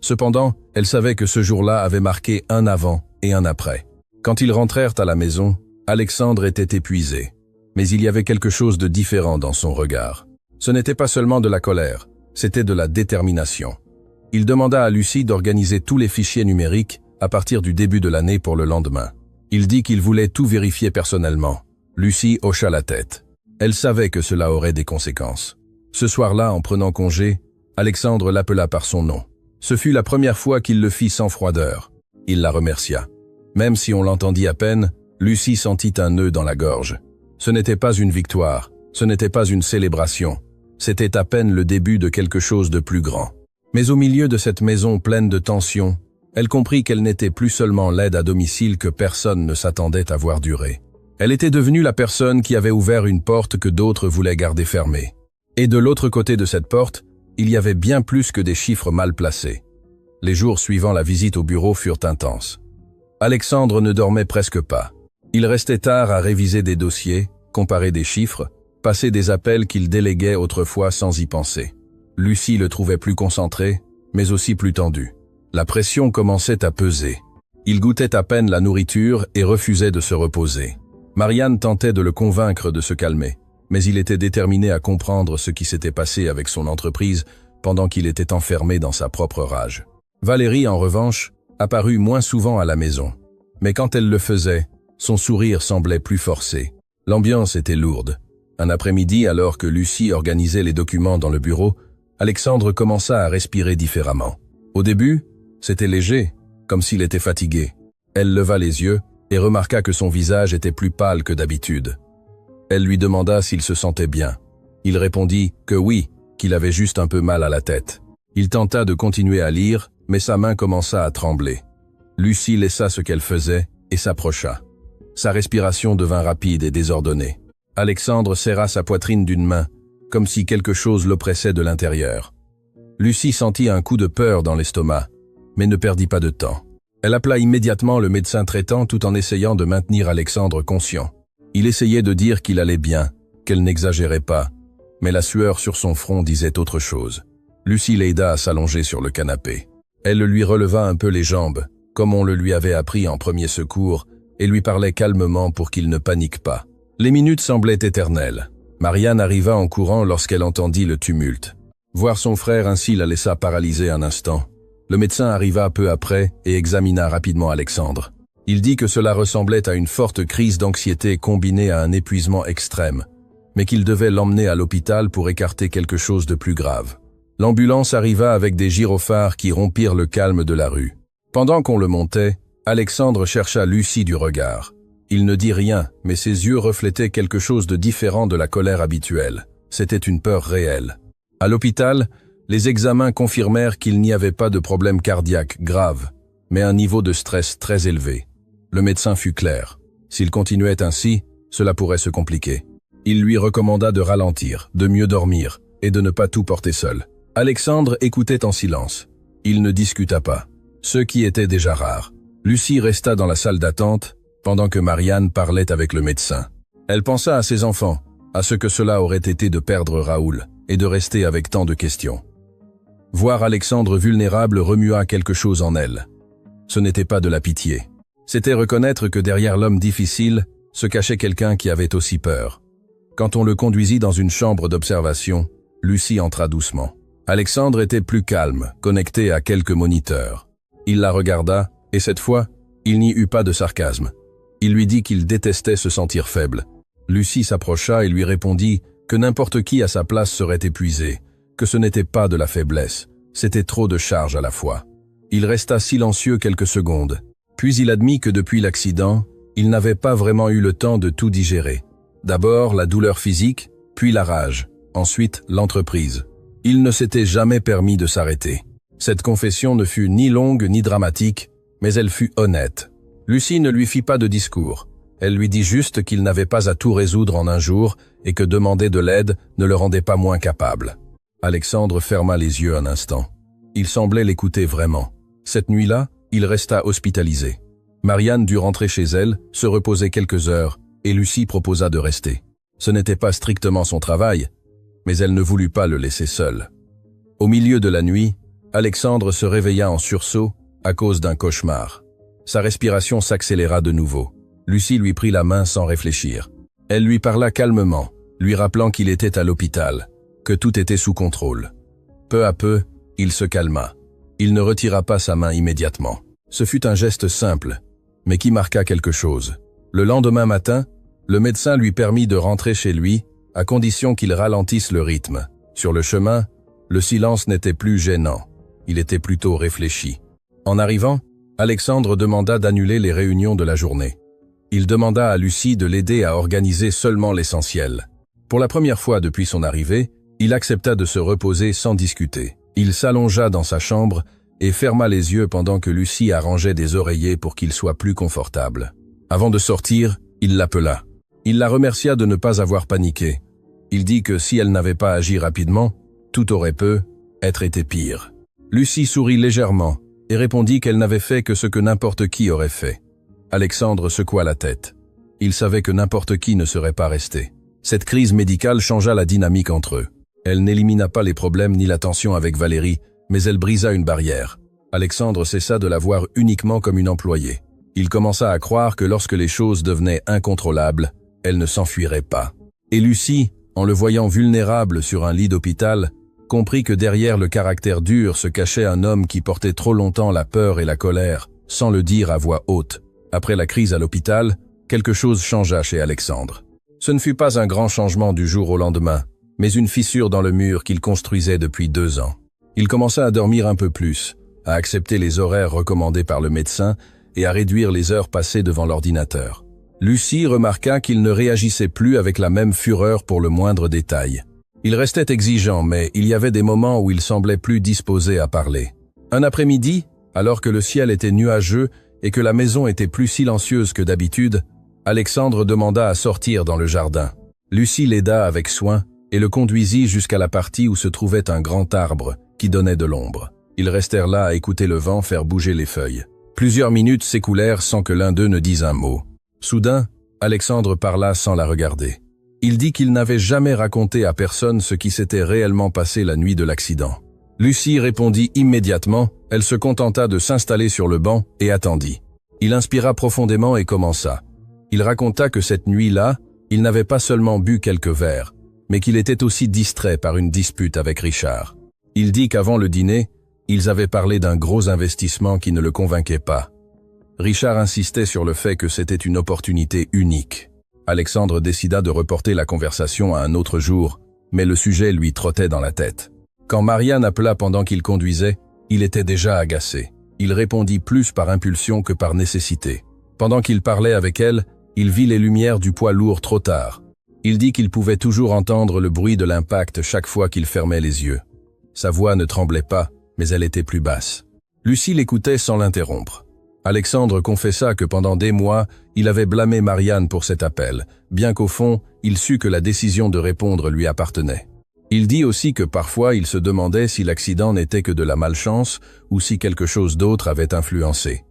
A: Cependant, elle savait que ce jour-là avait marqué un avant et un après. Quand ils rentrèrent à la maison, Alexandre était épuisé. Mais il y avait quelque chose de différent dans son regard. Ce n'était pas seulement de la colère, c'était de la détermination. Il demanda à Lucie d'organiser tous les fichiers numériques à partir du début de l'année pour le lendemain. Il dit qu'il voulait tout vérifier personnellement. Lucie hocha la tête. Elle savait que cela aurait des conséquences. Ce soir-là, en prenant congé, Alexandre l'appela par son nom. Ce fut la première fois qu'il le fit sans froideur. Il la remercia. Même si on l'entendit à peine, Lucie sentit un nœud dans la gorge. Ce n'était pas une victoire, ce n'était pas une célébration. C'était à peine le début de quelque chose de plus grand. Mais au milieu de cette maison pleine de tensions, elle comprit qu'elle n'était plus seulement l'aide à domicile que personne ne s'attendait à voir durer. Elle était devenue la personne qui avait ouvert une porte que d'autres voulaient garder fermée. Et de l'autre côté de cette porte, il y avait bien plus que des chiffres mal placés. Les jours suivant la visite au bureau furent intenses. Alexandre ne dormait presque pas. Il restait tard à réviser des dossiers, comparer des chiffres, passer des appels qu'il déléguait autrefois sans y penser. Lucie le trouvait plus concentré, mais aussi plus tendu. La pression commençait à peser. Il goûtait à peine la nourriture et refusait de se reposer. Marianne tentait de le convaincre de se calmer, mais il était déterminé à comprendre ce qui s'était passé avec son entreprise pendant qu'il était enfermé dans sa propre rage. Valérie, en revanche, apparut moins souvent à la maison. Mais quand elle le faisait, son sourire semblait plus forcé. L'ambiance était lourde. Un après-midi, alors que Lucie organisait les documents dans le bureau, Alexandre commença à respirer différemment. Au début, c'était léger, comme s'il était fatigué. Elle leva les yeux et remarqua que son visage était plus pâle que d'habitude. Elle lui demanda s'il se sentait bien. Il répondit que oui, qu'il avait juste un peu mal à la tête. Il tenta de continuer à lire, mais sa main commença à trembler. Lucie laissa ce qu'elle faisait et s'approcha. Sa respiration devint rapide et désordonnée. Alexandre serra sa poitrine d'une main, comme si quelque chose l'oppressait de l'intérieur. Lucie sentit un coup de peur dans l'estomac, mais ne perdit pas de temps. Elle appela immédiatement le médecin traitant tout en essayant de maintenir Alexandre conscient. Il essayait de dire qu'il allait bien, qu'elle n'exagérait pas, mais la sueur sur son front disait autre chose. Lucie l'aida à s'allonger sur le canapé. Elle lui releva un peu les jambes, comme on le lui avait appris en premier secours, et lui parlait calmement pour qu'il ne panique pas. Les minutes semblaient éternelles. Marianne arriva en courant lorsqu'elle entendit le tumulte. Voir son frère ainsi la laissa paralysée un instant. Le médecin arriva peu après et examina rapidement Alexandre. Il dit que cela ressemblait à une forte crise d'anxiété combinée à un épuisement extrême, mais qu'il devait l'emmener à l'hôpital pour écarter quelque chose de plus grave. L'ambulance arriva avec des gyrophares qui rompirent le calme de la rue. Pendant qu'on le montait, Alexandre chercha Lucie du regard. Il ne dit rien, mais ses yeux reflétaient quelque chose de différent de la colère habituelle. C'était une peur réelle. À l'hôpital, les examens confirmèrent qu'il n'y avait pas de problème cardiaque grave, mais un niveau de stress très élevé. Le médecin fut clair. S'il continuait ainsi, cela pourrait se compliquer. Il lui recommanda de ralentir, de mieux dormir et de ne pas tout porter seul. Alexandre écoutait en silence. Il ne discuta pas, ce qui était déjà rare. Lucie resta dans la salle d'attente pendant que Marianne parlait avec le médecin. Elle pensa à ses enfants, à ce que cela aurait été de perdre Raoul et de rester avec tant de questions. Voir Alexandre vulnérable remua quelque chose en elle. Ce n'était pas de la pitié. C'était reconnaître que derrière l'homme difficile se cachait quelqu'un qui avait aussi peur. Quand on le conduisit dans une chambre d'observation, Lucie entra doucement. Alexandre était plus calme, connecté à quelques moniteurs. Il la regarda, et cette fois, il n'y eut pas de sarcasme. Il lui dit qu'il détestait se sentir faible. Lucie s'approcha et lui répondit que n'importe qui à sa place serait épuisé, que ce n'était pas de la faiblesse, c'était trop de charge à la fois. Il resta silencieux quelques secondes, puis il admit que depuis l'accident, il n'avait pas vraiment eu le temps de tout digérer. D'abord la douleur physique, puis la rage, ensuite l'entreprise. Il ne s'était jamais permis de s'arrêter. Cette confession ne fut ni longue ni dramatique, mais elle fut honnête. Lucie ne lui fit pas de discours. Elle lui dit juste qu'il n'avait pas à tout résoudre en un jour et que demander de l'aide ne le rendait pas moins capable. Alexandre ferma les yeux un instant. Il semblait l'écouter vraiment. Cette nuit-là, il resta hospitalisé. Marianne dut rentrer chez elle, se reposer quelques heures, et Lucie proposa de rester. Ce n'était pas strictement son travail, mais elle ne voulut pas le laisser seul. Au milieu de la nuit, Alexandre se réveilla en sursaut à cause d'un cauchemar. Sa respiration s'accéléra de nouveau. Lucie lui prit la main sans réfléchir. Elle lui parla calmement, lui rappelant qu'il était à l'hôpital, que tout était sous contrôle. Peu à peu, il se calma. Il ne retira pas sa main immédiatement. Ce fut un geste simple, mais qui marqua quelque chose. Le lendemain matin, le médecin lui permit de rentrer chez lui, à condition qu'il ralentisse le rythme. Sur le chemin, le silence n'était plus gênant. Il était plutôt réfléchi. En arrivant, Alexandre demanda d'annuler les réunions de la journée. Il demanda à Lucie de l'aider à organiser seulement l'essentiel. Pour la première fois depuis son arrivée, il accepta de se reposer sans discuter. Il s'allongea dans sa chambre et ferma les yeux pendant que Lucie arrangeait des oreillers pour qu'il soit plus confortable. Avant de sortir, il l'appela. Il la remercia de ne pas avoir paniqué. Il dit que si elle n'avait pas agi rapidement, tout aurait pu être été pire. Lucie sourit légèrement et répondit qu'elle n'avait fait que ce que n'importe qui aurait fait. Alexandre secoua la tête. Il savait que n'importe qui ne serait pas resté. Cette crise médicale changea la dynamique entre eux. Elle n'élimina pas les problèmes ni la tension avec Valérie, mais elle brisa une barrière. Alexandre cessa de la voir uniquement comme une employée. Il commença à croire que lorsque les choses devenaient incontrôlables, elle ne s'enfuirait pas. Et Lucie, en le voyant vulnérable sur un lit d'hôpital, comprit que derrière le caractère dur se cachait un homme qui portait trop longtemps la peur et la colère, sans le dire à voix haute. Après la crise à l'hôpital, quelque chose changea chez Alexandre. Ce ne fut pas un grand changement du jour au lendemain, mais une fissure dans le mur qu'il construisait depuis 2 ans. Il commença à dormir un peu plus, à accepter les horaires recommandés par le médecin et à réduire les heures passées devant l'ordinateur. Lucie remarqua qu'il ne réagissait plus avec la même fureur pour le moindre détail. Il restait exigeant, mais il y avait des moments où il semblait plus disposé à parler. Un après-midi, alors que le ciel était nuageux et que la maison était plus silencieuse que d'habitude, Alexandre demanda à sortir dans le jardin. Lucie l'aida avec soin et le conduisit jusqu'à la partie où se trouvait un grand arbre qui donnait de l'ombre. Ils restèrent là à écouter le vent faire bouger les feuilles. Plusieurs minutes s'écoulèrent sans que l'un d'eux ne dise un mot. Soudain, Alexandre parla sans la regarder. Il dit qu'il n'avait jamais raconté à personne ce qui s'était réellement passé la nuit de l'accident. Lucie répondit immédiatement, elle se contenta de s'installer sur le banc et attendit. Il inspira profondément et commença. Il raconta que cette nuit-là, il n'avait pas seulement bu quelques verres, mais qu'il était aussi distrait par une dispute avec Richard. Il dit qu'avant le dîner, ils avaient parlé d'un gros investissement qui ne le convainquait pas. Richard insistait sur le fait que c'était une opportunité unique. Alexandre décida de reporter la conversation à un autre jour, mais le sujet lui trottait dans la tête. Quand Marianne appela pendant qu'il conduisait, il était déjà agacé. Il répondit plus par impulsion que par nécessité. Pendant qu'il parlait avec elle, il vit les lumières du poids lourd trop tard. Il dit qu'il pouvait toujours entendre le bruit de l'impact chaque fois qu'il fermait les yeux. Sa voix ne tremblait pas, mais elle était plus basse. Lucie l'écoutait sans l'interrompre. Alexandre confessa que pendant des mois, il avait blâmé Marianne pour cet appel, bien qu'au fond, il sut que la décision de répondre lui appartenait. Il dit aussi que parfois il se demandait si l'accident n'était que de la malchance ou si quelque chose d'autre avait influencé.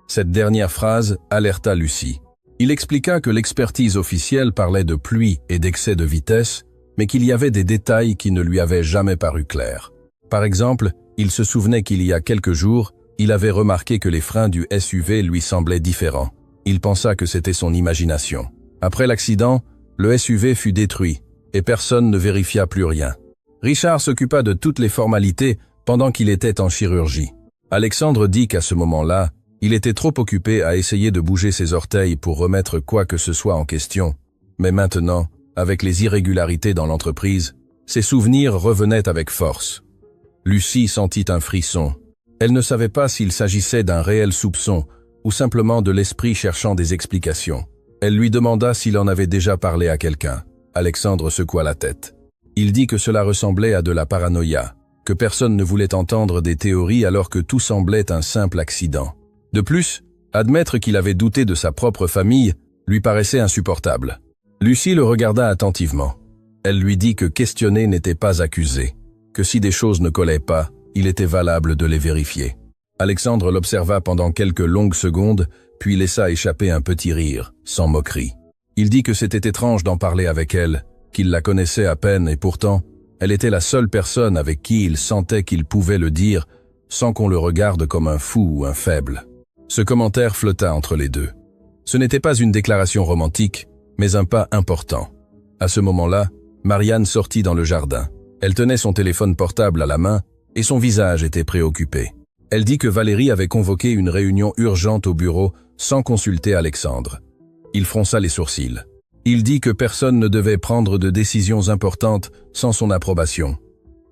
A: Cette dernière phrase alerta Lucie. Il expliqua que l'expertise officielle parlait de pluie et d'excès de vitesse, mais qu'il y avait des détails qui ne lui avaient jamais paru clairs. Par exemple, il se souvenait qu'il y a quelques jours, il avait remarqué que les freins du SUV lui semblaient différents. Il pensa que c'était son imagination. Après l'accident, le SUV fut détruit et personne ne vérifia plus rien. Richard s'occupa de toutes les formalités pendant qu'il était en chirurgie. Alexandre dit qu'à ce moment-là, il était trop occupé à essayer de bouger ses orteils pour remettre quoi que ce soit en question. Mais maintenant, avec les irrégularités dans l'entreprise, ses souvenirs revenaient avec force. Lucie sentit un frisson. Elle ne savait pas s'il s'agissait d'un réel soupçon ou simplement de l'esprit cherchant des explications. Elle lui demanda s'il en avait déjà parlé à quelqu'un. Alexandre secoua la tête. Il dit que cela ressemblait à de la paranoïa, que personne ne voulait entendre des théories alors que tout semblait un simple accident. De plus, admettre qu'il avait douté de sa propre famille lui paraissait insupportable. Lucie le regarda attentivement. Elle lui dit que questionner n'était pas accuser, que si des choses ne collaient pas, il était valable de les vérifier. Alexandre l'observa pendant quelques longues secondes, puis laissa échapper un petit rire, sans moquerie. Il dit que c'était étrange d'en parler avec elle, qu'il la connaissait à peine et pourtant, elle était la seule personne avec qui il sentait qu'il pouvait le dire sans qu'on le regarde comme un fou ou un faible. Ce commentaire flotta entre les deux. Ce n'était pas une déclaration romantique, mais un pas important. À ce moment-là, Marianne sortit dans le jardin. Elle tenait son téléphone portable à la main et son visage était préoccupé. Elle dit que Valérie avait convoqué une réunion urgente au bureau sans consulter Alexandre. Il fronça les sourcils. Il dit que personne ne devait prendre de décisions importantes sans son approbation.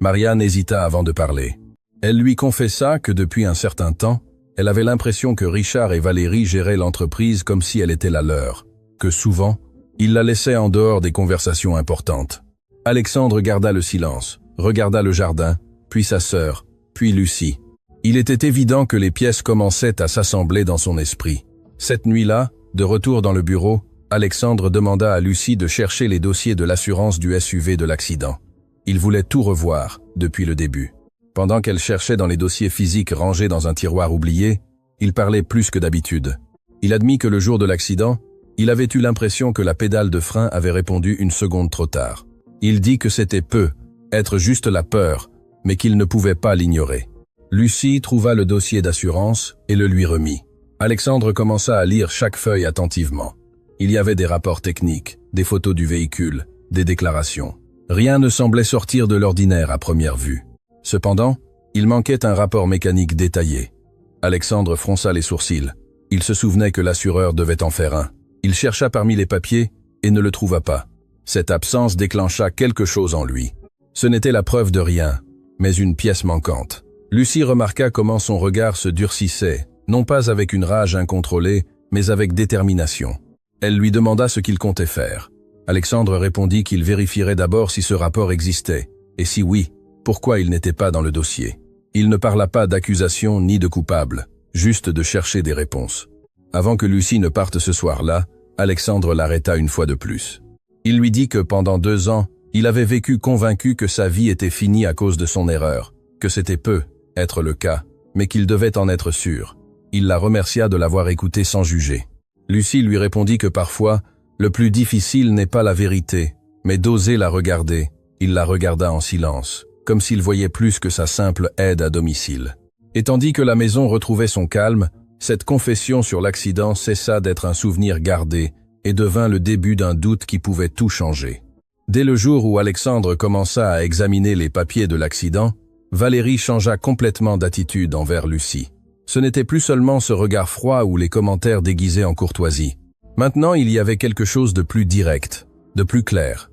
A: Marianne hésita avant de parler. Elle lui confessa que depuis un certain temps, elle avait l'impression que Richard et Valérie géraient l'entreprise comme si elle était la leur, que souvent, ils la laissaient en dehors des conversations importantes. Alexandre garda le silence, regarda le jardin, puis sa sœur, puis Lucie. Il était évident que les pièces commençaient à s'assembler dans son esprit. Cette nuit-là, de retour dans le bureau, Alexandre demanda à Lucie de chercher les dossiers de l'assurance du SUV de l'accident. Il voulait tout revoir, depuis le début. Pendant qu'elle cherchait dans les dossiers physiques rangés dans un tiroir oublié, il parlait plus que d'habitude. Il admit que le jour de l'accident, il avait eu l'impression que la pédale de frein avait répondu une seconde trop tard. Il dit que c'était peu, être juste la peur, mais qu'il ne pouvait pas l'ignorer. Lucie trouva le dossier d'assurance et le lui remit. Alexandre commença à lire chaque feuille attentivement. Il y avait des rapports techniques, des photos du véhicule, des déclarations. Rien ne semblait sortir de l'ordinaire à première vue. Cependant, il manquait un rapport mécanique détaillé. Alexandre fronça les sourcils. Il se souvenait que l'assureur devait en faire un. Il chercha parmi les papiers et ne le trouva pas. Cette absence déclencha quelque chose en lui. Ce n'était la preuve de rien, mais une pièce manquante. Lucie remarqua comment son regard se durcissait, non pas avec une rage incontrôlée, mais avec détermination. Elle lui demanda ce qu'il comptait faire. Alexandre répondit qu'il vérifierait d'abord si ce rapport existait, et si oui, pourquoi il n'était pas dans le dossier. Il ne parla pas d'accusation ni de coupable, juste de chercher des réponses. Avant que Lucie ne parte ce soir-là, Alexandre l'arrêta une fois de plus. Il lui dit que pendant 2 ans, il avait vécu convaincu que sa vie était finie à cause de son erreur, que c'était peu être le cas, mais qu'il devait en être sûr. Il la remercia de l'avoir écouté sans juger. Lucie lui répondit que parfois, le plus difficile n'est pas la vérité, mais d'oser la regarder. Il la regarda en silence, comme s'il voyait plus que sa simple aide à domicile. Et tandis que la maison retrouvait son calme, cette confession sur l'accident cessa d'être un souvenir gardé et devint le début d'un doute qui pouvait tout changer. Dès le jour où Alexandre commença à examiner les papiers de l'accident, Valérie changea complètement d'attitude envers Lucie. Ce n'était plus seulement ce regard froid ou les commentaires déguisés en courtoisie. Maintenant, il y avait quelque chose de plus direct, de plus clair.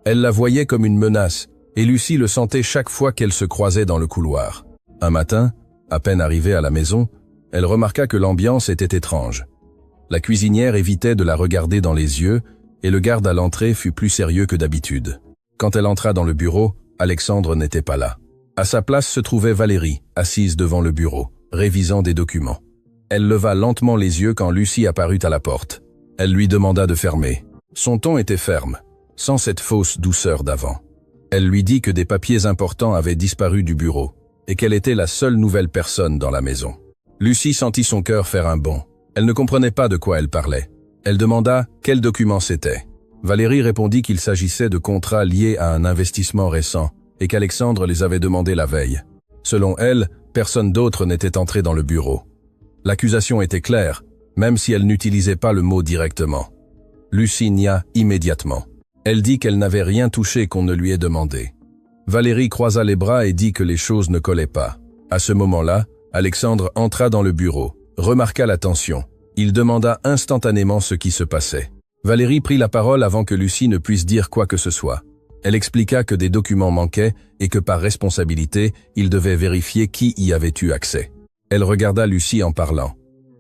A: Elle la voyait comme une menace, et Lucie le sentait chaque fois qu'elle se croisait dans le couloir. Un matin, à peine arrivée à la maison, elle remarqua que l'ambiance était étrange. La cuisinière évitait de la regarder dans les yeux, et le garde à l'entrée fut plus sérieux que d'habitude. Quand elle entra dans le bureau, Alexandre n'était pas là. À sa place se trouvait Valérie, assise devant le bureau, révisant des documents. Elle leva lentement les yeux quand Lucie apparut à la porte. Elle lui demanda de fermer. Son ton était ferme, sans cette fausse douceur d'avant. Elle lui dit que des papiers importants avaient disparu du bureau, et qu'elle était la seule nouvelle personne dans la maison. Lucie sentit son cœur faire un bond. Elle ne comprenait pas de quoi elle parlait. Elle demanda quels documents c'était. Valérie répondit qu'il s'agissait de contrats liés à un investissement récent, et qu'Alexandre les avait demandés la veille. Selon elle, personne d'autre n'était entré dans le bureau. L'accusation était claire, même si elle n'utilisait pas le mot directement. Lucie nia immédiatement. Elle dit qu'elle n'avait rien touché qu'on ne lui ait demandé. Valérie croisa les bras et dit que les choses ne collaient pas. À ce moment-là, Alexandre entra dans le bureau, remarqua la tension. Il demanda instantanément ce qui se passait. Valérie prit la parole avant que Lucie ne puisse dire quoi que ce soit. Elle expliqua que des documents manquaient et que par responsabilité, il devait vérifier qui y avait eu accès. Elle regarda Lucie en parlant.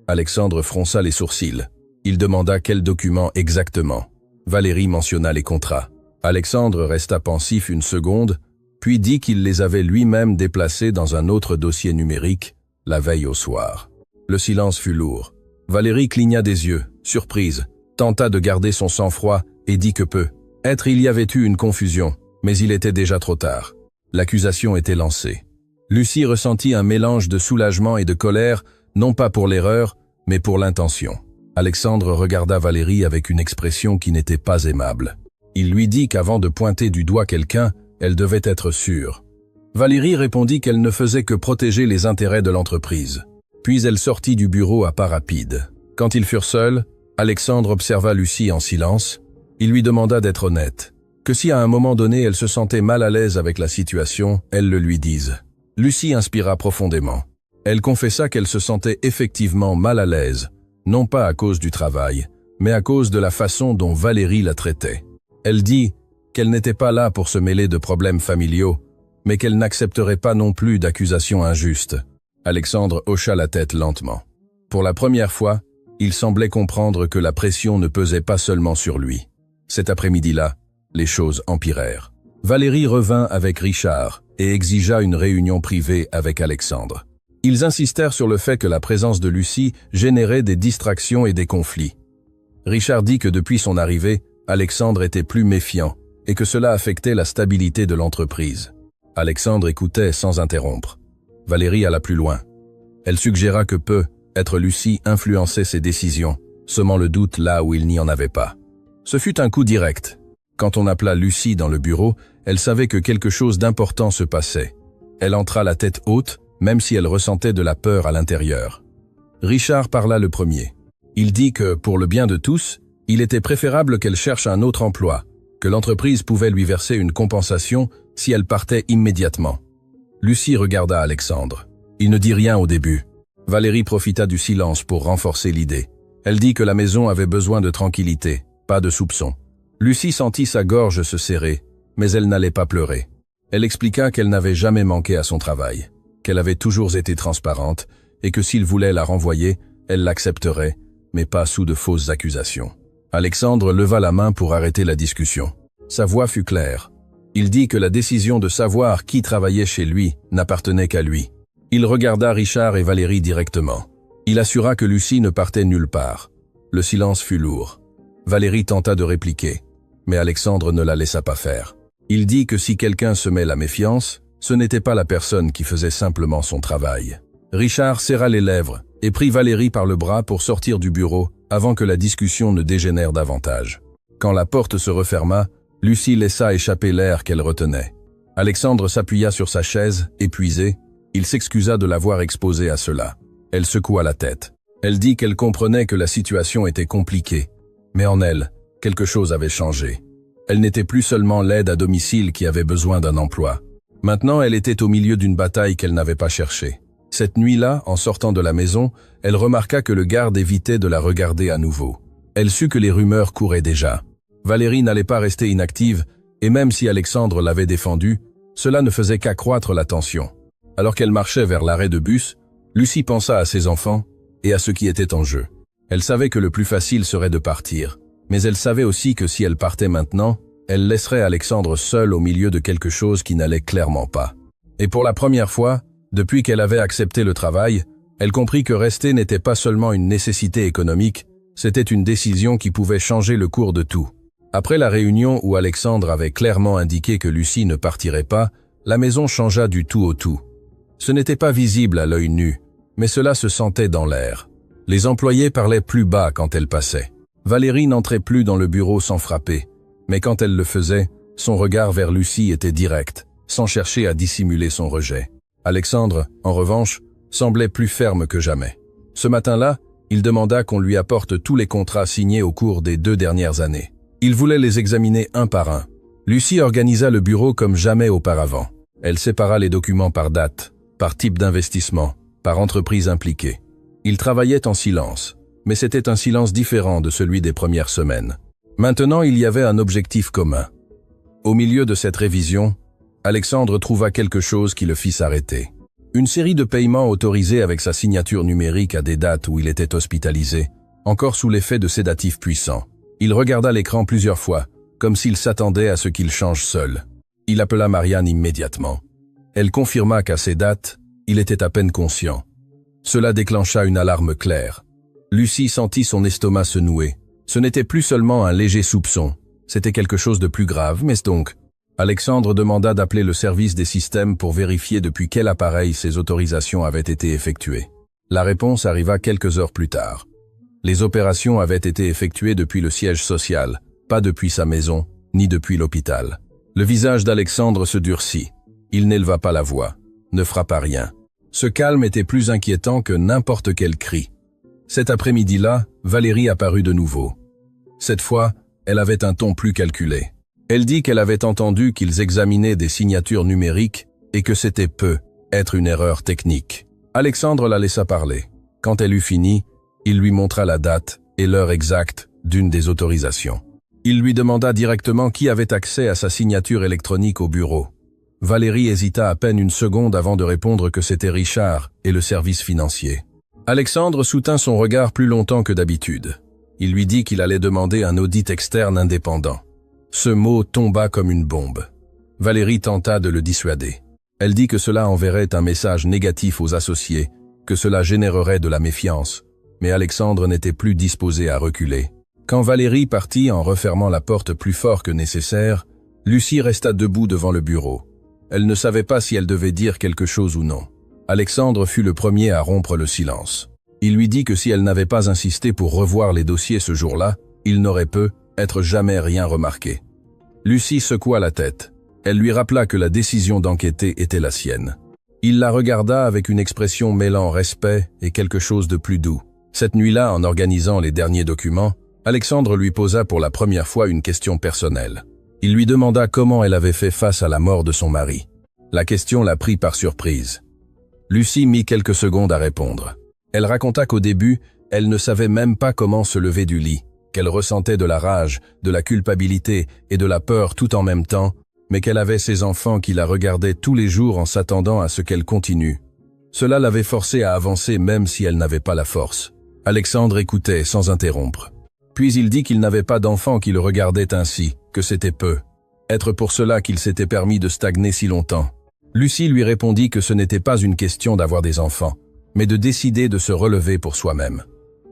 A: Alexandre fronça les sourcils. Il demanda quels documents exactement. Valérie mentionna les contrats. Alexandre resta pensif une seconde, puis dit qu'il les avait lui-même déplacés dans un autre dossier numérique, la veille au soir. Le silence fut lourd. Valérie cligna des yeux, surprise, tenta de garder son sang-froid et dit que peut-être il y avait eu une confusion, mais il était déjà trop tard. L'accusation était lancée. Lucie ressentit un mélange de soulagement et de colère, non pas pour l'erreur, mais pour l'intention. Alexandre regarda Valérie avec une expression qui n'était pas aimable. Il lui dit qu'avant de pointer du doigt quelqu'un, elle devait être sûre. Valérie répondit qu'elle ne faisait que protéger les intérêts de l'entreprise. Puis elle sortit du bureau à pas rapides. Quand ils furent seuls, Alexandre observa Lucie en silence. Il lui demanda d'être honnête, que si à un moment donné elle se sentait mal à l'aise avec la situation, elle le lui dise. Lucie inspira profondément. Elle confessa qu'elle se sentait effectivement mal à l'aise, non pas à cause du travail, mais à cause de la façon dont Valérie la traitait. Elle dit qu'elle n'était pas là pour se mêler de problèmes familiaux, mais qu'elle n'accepterait pas non plus d'accusations injustes. Alexandre hocha la tête lentement. Pour la première fois, il semblait comprendre que la pression ne pesait pas seulement sur lui. Cet après-midi-là, les choses empirèrent. Valérie revint avec Richard et exigea une réunion privée avec Alexandre. Ils insistèrent sur le fait que la présence de Lucie générait des distractions et des conflits. Richard dit que depuis son arrivée, Alexandre était plus méfiant et que cela affectait la stabilité de l'entreprise. Alexandre écoutait sans interrompre. Valérie alla plus loin. Elle suggéra que peut-être Lucie influençait ses décisions, semant le doute là où il n'y en avait pas. Ce fut un coup direct. Quand on appela Lucie dans le bureau, elle savait que quelque chose d'important se passait. Elle entra la tête haute, même si elle ressentait de la peur à l'intérieur. Richard parla le premier. Il dit que, pour le bien de tous, il était préférable qu'elle cherche un autre emploi, que l'entreprise pouvait lui verser une compensation si elle partait immédiatement. Lucie regarda Alexandre. Il ne dit rien au début. Valérie profita du silence pour renforcer l'idée. Elle dit que la maison avait besoin de tranquillité, pas de soupçons. Lucie sentit sa gorge se serrer, mais elle n'allait pas pleurer. Elle expliqua qu'elle n'avait jamais manqué à son travail, qu'elle avait toujours été transparente et que s'il voulait la renvoyer, elle l'accepterait, mais pas sous de fausses accusations. Alexandre leva la main pour arrêter la discussion. Sa voix fut claire. Il dit que la décision de savoir qui travaillait chez lui n'appartenait qu'à lui. Il regarda Richard et Valérie directement. Il assura que Lucie ne partait nulle part. Le silence fut lourd. Valérie tenta de répliquer, mais Alexandre ne la laissa pas faire. Il dit que si quelqu'un semait la méfiance, ce n'était pas la personne qui faisait simplement son travail. Richard serra les lèvres et prit Valérie par le bras pour sortir du bureau avant que la discussion ne dégénère davantage. Quand la porte se referma, Lucie laissa échapper l'air qu'elle retenait. Alexandre s'appuya sur sa chaise, épuisé. Il s'excusa de l'avoir exposée à cela. Elle secoua la tête. Elle dit qu'elle comprenait que la situation était compliquée, mais en elle, quelque chose avait changé. Elle n'était plus seulement l'aide à domicile qui avait besoin d'un emploi. Maintenant, elle était au milieu d'une bataille qu'elle n'avait pas cherchée. Cette nuit-là, en sortant de la maison, elle remarqua que le garde évitait de la regarder à nouveau. Elle sut que les rumeurs couraient déjà. Valérie n'allait pas rester inactive, et même si Alexandre l'avait défendue, cela ne faisait qu'accroître la tension. Alors qu'elle marchait vers l'arrêt de bus, Lucie pensa à ses enfants et à ce qui était en jeu. Elle savait que le plus facile serait de partir, mais elle savait aussi que si elle partait maintenant, elle laisserait Alexandre seul au milieu de quelque chose qui n'allait clairement pas. Et pour la première fois, depuis qu'elle avait accepté le travail, elle comprit que rester n'était pas seulement une nécessité économique, c'était une décision qui pouvait changer le cours de tout. Après la réunion où Alexandre avait clairement indiqué que Lucie ne partirait pas, la maison changea du tout au tout. Ce n'était pas visible à l'œil nu, mais cela se sentait dans l'air. Les employés parlaient plus bas quand elle passait. Valérie n'entrait plus dans le bureau sans frapper, mais quand elle le faisait, son regard vers Lucie était direct, sans chercher à dissimuler son rejet. Alexandre, en revanche, semblait plus ferme que jamais. Ce matin-là, il demanda qu'on lui apporte tous les contrats signés au cours des 2 dernières années. Il voulait les examiner un par un. Lucie organisa le bureau comme jamais auparavant. Elle sépara les documents par date, par type d'investissement, par entreprise impliquée. Ils travaillaient en silence, mais c'était un silence différent de celui des premières semaines. Maintenant, il y avait un objectif commun. Au milieu de cette révision, Alexandre trouva quelque chose qui le fit s'arrêter. Une série de paiements autorisés avec sa signature numérique à des dates où il était hospitalisé, encore sous l'effet de sédatifs puissants. Il regarda l'écran plusieurs fois, comme s'il s'attendait à ce qu'il change seul. Il appela Marianne immédiatement. Elle confirma qu'à ces dates, il était à peine conscient. Cela déclencha une alarme claire. Lucie sentit son estomac se nouer. Ce n'était plus seulement un léger soupçon, c'était quelque chose de plus grave, mais donc, Alexandre demanda d'appeler le service des systèmes pour vérifier depuis quel appareil ces autorisations avaient été effectuées. La réponse arriva quelques heures plus tard. Les opérations avaient été effectuées depuis le siège social, pas depuis sa maison, ni depuis l'hôpital. Le visage d'Alexandre se durcit. Il n'éleva pas la voix, ne frappa rien. Ce calme était plus inquiétant que n'importe quel cri. Cet après-midi-là, Valérie apparut de nouveau. Cette fois, elle avait un ton plus calculé. Elle dit qu'elle avait entendu qu'ils examinaient des signatures numériques et que c'était être une erreur technique. Alexandre la laissa parler. Quand elle eut fini, il lui montra la date et l'heure exacte d'une des autorisations. Il lui demanda directement qui avait accès à sa signature électronique au bureau. Valérie hésita à peine une seconde avant de répondre que c'était Richard et le service financier. Alexandre soutint son regard plus longtemps que d'habitude. Il lui dit qu'il allait demander un audit externe indépendant. Ce mot tomba comme une bombe. Valérie tenta de le dissuader. Elle dit que cela enverrait un message négatif aux associés, que cela générerait de la méfiance. Mais Alexandre n'était plus disposé à reculer. Quand Valérie partit en refermant la porte plus fort que nécessaire, Lucie resta debout devant le bureau. Elle ne savait pas si elle devait dire quelque chose ou non. Alexandre fut le premier à rompre le silence. Il lui dit que si elle n'avait pas insisté pour revoir les dossiers ce jour-là, il n'aurait peut-être jamais rien remarqué. Lucie secoua la tête. Elle lui rappela que la décision d'enquêter était la sienne. Il la regarda avec une expression mêlant respect et quelque chose de plus doux. Cette nuit-là, en organisant les derniers documents, Alexandre lui posa pour la première fois une question personnelle. Il lui demanda comment elle avait fait face à la mort de son mari. La question la prit par surprise. Lucie mit quelques secondes à répondre. Elle raconta qu'au début, elle ne savait même pas comment se lever du lit, qu'elle ressentait de la rage, de la culpabilité et de la peur tout en même temps, mais qu'elle avait ses enfants qui la regardaient tous les jours en s'attendant à ce qu'elle continue. Cela l'avait forcée à avancer même si elle n'avait pas la force. Alexandre écoutait sans interrompre. Puis il dit qu'il n'avait pas d'enfants qui le regardaient ainsi, que c'était être pour cela qu'il s'était permis de stagner si longtemps. Lucie lui répondit que ce n'était pas une question d'avoir des enfants, mais de décider de se relever pour soi-même.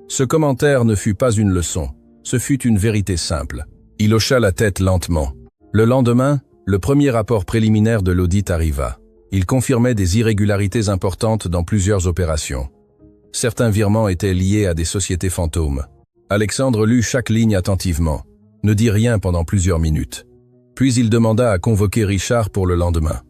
A: Ce commentaire ne fut pas une leçon, ce fut une vérité simple. Il hocha la tête lentement. Le lendemain, le premier rapport préliminaire de l'audit arriva. Il confirmait des irrégularités importantes dans plusieurs opérations. Certains virements étaient liés à des sociétés fantômes. Alexandre lut chaque ligne attentivement, ne dit rien pendant plusieurs minutes. Puis il demanda à convoquer Richard pour le lendemain.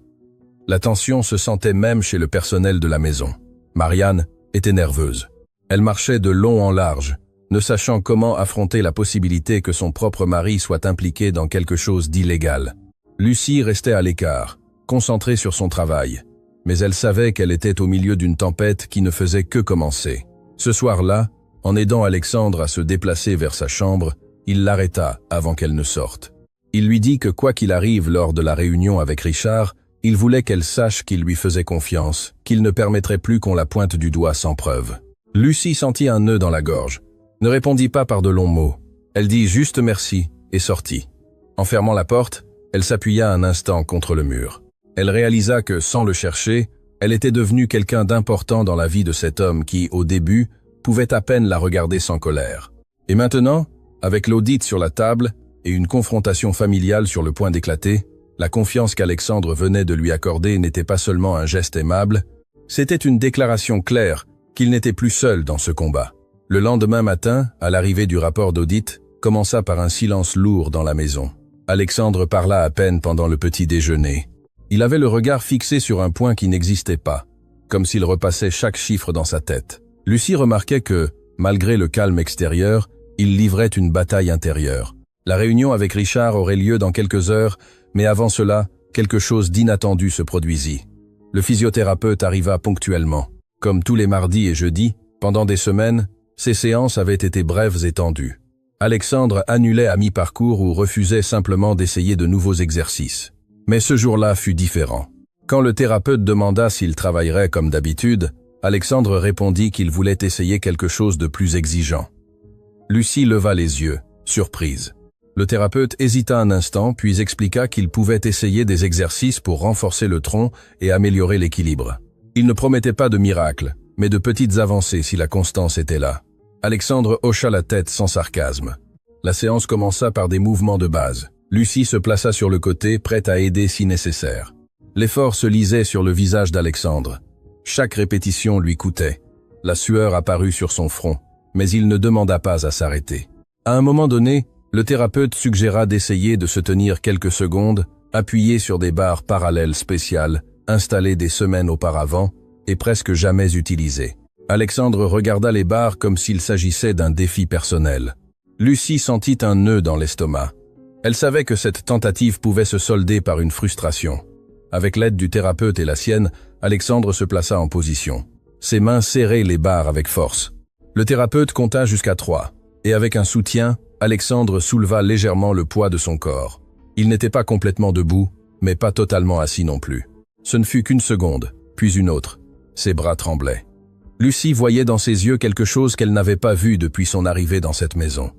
A: La tension se sentait même chez le personnel de la maison. Marianne était nerveuse. Elle marchait de long en large, ne sachant comment affronter la possibilité que son propre mari soit impliqué dans quelque chose d'illégal. Lucie restait à l'écart, concentrée sur son travail. Mais elle savait qu'elle était au milieu d'une tempête qui ne faisait que commencer. Ce soir-là, en aidant Alexandre à se déplacer vers sa chambre, il l'arrêta avant qu'elle ne sorte. Il lui dit que quoi qu'il arrive lors de la réunion avec Richard, il voulait qu'elle sache qu'il lui faisait confiance, qu'il ne permettrait plus qu'on la pointe du doigt sans preuve. Lucie sentit un nœud dans la gorge, ne répondit pas par de longs mots. Elle dit juste merci et sortit. En fermant la porte, elle s'appuya un instant contre le mur. Elle réalisa que, sans le chercher, elle était devenue quelqu'un d'important dans la vie de cet homme qui, au début, pouvait à peine la regarder sans colère. Et maintenant, avec l'audit sur la table et une confrontation familiale sur le point d'éclater, la confiance qu'Alexandre venait de lui accorder n'était pas seulement un geste aimable, c'était une déclaration claire qu'il n'était plus seul dans ce combat. Le lendemain matin, à l'arrivée du rapport d'audit, commença par un silence lourd dans la maison. Alexandre parla à peine pendant le petit déjeuner. Il avait le regard fixé sur un point qui n'existait pas, comme s'il repassait chaque chiffre dans sa tête. Lucie remarquait que, malgré le calme extérieur, il livrait une bataille intérieure. La réunion avec Richard aurait lieu dans quelques heures, Mais avant cela, quelque chose d'inattendu se produisit. Le physiothérapeute arriva ponctuellement. Comme tous les mardis et jeudis, pendant des semaines, ces séances avaient été brèves et tendues. Alexandre annulait à mi-parcours ou refusait simplement d'essayer de nouveaux exercices. Mais ce jour-là fut différent. Quand le thérapeute demanda s'il travaillerait comme d'habitude, Alexandre répondit qu'il voulait essayer quelque chose de plus exigeant. Lucie leva les yeux, surprise. Le thérapeute hésita un instant puis expliqua qu'il pouvait essayer des exercices pour renforcer le tronc et améliorer l'équilibre. Il ne promettait pas de miracle, mais de petites avancées si la constance était là. Alexandre hocha la tête sans sarcasme. La séance commença par des mouvements de base. Lucie se plaça sur le côté, prête à aider si nécessaire. L'effort se lisait sur le visage d'Alexandre. Chaque répétition lui coûtait. La sueur apparut sur son front, mais il ne demanda pas à s'arrêter. À un moment donné, le thérapeute suggéra d'essayer de se tenir quelques secondes, appuyé sur des barres parallèles spéciales, installées des semaines auparavant et presque jamais utilisées. Alexandre regarda les barres comme s'il s'agissait d'un défi personnel. Lucie sentit un nœud dans l'estomac. Elle savait que cette tentative pouvait se solder par une frustration. Avec l'aide du thérapeute et la sienne, Alexandre se plaça en position. Ses mains serraient les barres avec force. Le thérapeute compta jusqu'à 3, et avec un soutien, Alexandre souleva légèrement le poids de son corps. Il n'était pas complètement debout, mais pas totalement assis non plus. Ce ne fut qu'une seconde, puis une autre. Ses bras tremblaient. Lucie voyait dans ses yeux quelque chose qu'elle n'avait pas vu depuis son arrivée dans cette maison.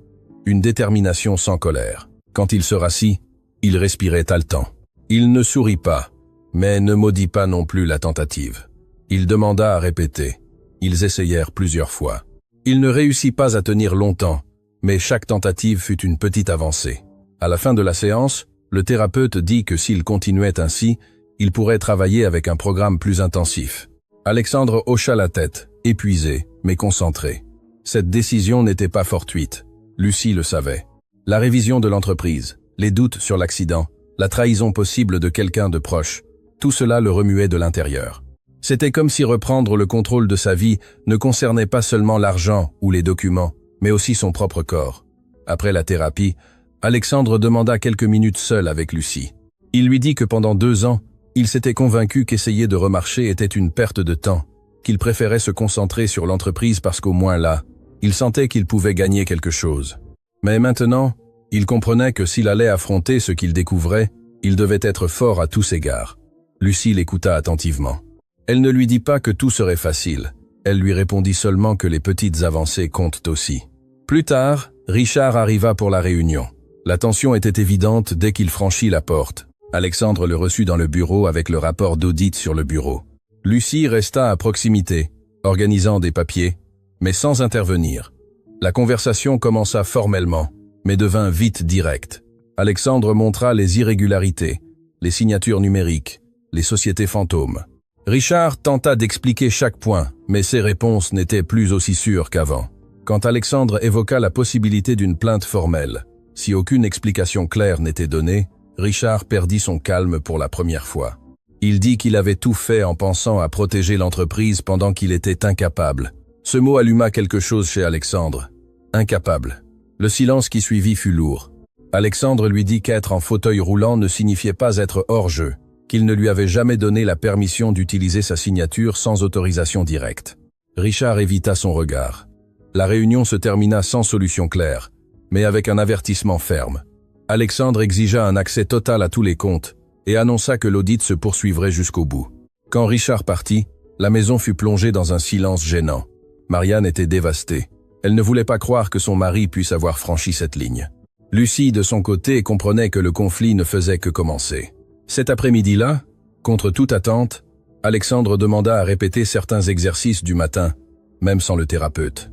A: Une détermination sans colère. Quand il se rassit, il respirait haletant. Il ne sourit pas, mais ne maudit pas non plus la tentative. Il demanda à répéter. Ils essayèrent plusieurs fois. Il ne réussit pas à tenir longtemps, mais chaque tentative fut une petite avancée. À la fin de la séance, le thérapeute dit que s'il continuait ainsi, il pourrait travailler avec un programme plus intensif. Alexandre hocha la tête, épuisé, mais concentré. Cette décision n'était pas fortuite. Lucie le savait. La révision de l'entreprise, les doutes sur l'accident, la trahison possible de quelqu'un de proche, tout cela le remuait de l'intérieur. C'était comme si reprendre le contrôle de sa vie ne concernait pas seulement l'argent ou les documents, mais aussi son propre corps. Après la thérapie, Alexandre demanda quelques minutes seul avec Lucie. Il lui dit que pendant 2 ans, il s'était convaincu qu'essayer de remarcher était une perte de temps, qu'il préférait se concentrer sur l'entreprise parce qu'au moins là, il sentait qu'il pouvait gagner quelque chose. Mais maintenant, il comprenait que s'il allait affronter ce qu'il découvrait, il devait être fort à tous égards. Lucie l'écouta attentivement. Elle ne lui dit pas que tout serait facile. Elle lui répondit seulement que les petites avancées comptent aussi. Plus tard, Richard arriva pour la réunion. La tension était évidente dès qu'il franchit la porte. Alexandre le reçut dans le bureau avec le rapport d'audit sur le bureau. Lucie resta à proximité, organisant des papiers, mais sans intervenir. La conversation commença formellement, mais devint vite directe. Alexandre montra les irrégularités, les signatures numériques, les sociétés fantômes. Richard tenta d'expliquer chaque point, mais ses réponses n'étaient plus aussi sûres qu'avant. Quand Alexandre évoqua la possibilité d'une plainte formelle, si aucune explication claire n'était donnée, Richard perdit son calme pour la première fois. Il dit qu'il avait tout fait en pensant à protéger l'entreprise pendant qu'il était incapable. Ce mot alluma quelque chose chez Alexandre. Incapable. Le silence qui suivit fut lourd. Alexandre lui dit qu'être en fauteuil roulant ne signifiait pas être hors jeu, qu'il ne lui avait jamais donné la permission d'utiliser sa signature sans autorisation directe. Richard évita son regard. La réunion se termina sans solution claire, mais avec un avertissement ferme. Alexandre exigea un accès total à tous les comptes et annonça que l'audit se poursuivrait jusqu'au bout. Quand Richard partit, la maison fut plongée dans un silence gênant. Marianne était dévastée. Elle ne voulait pas croire que son mari puisse avoir franchi cette ligne. Lucie, de son côté, comprenait que le conflit ne faisait que commencer. Cet après-midi-là, contre toute attente, Alexandre demanda à répéter certains exercices du matin, même sans le thérapeute.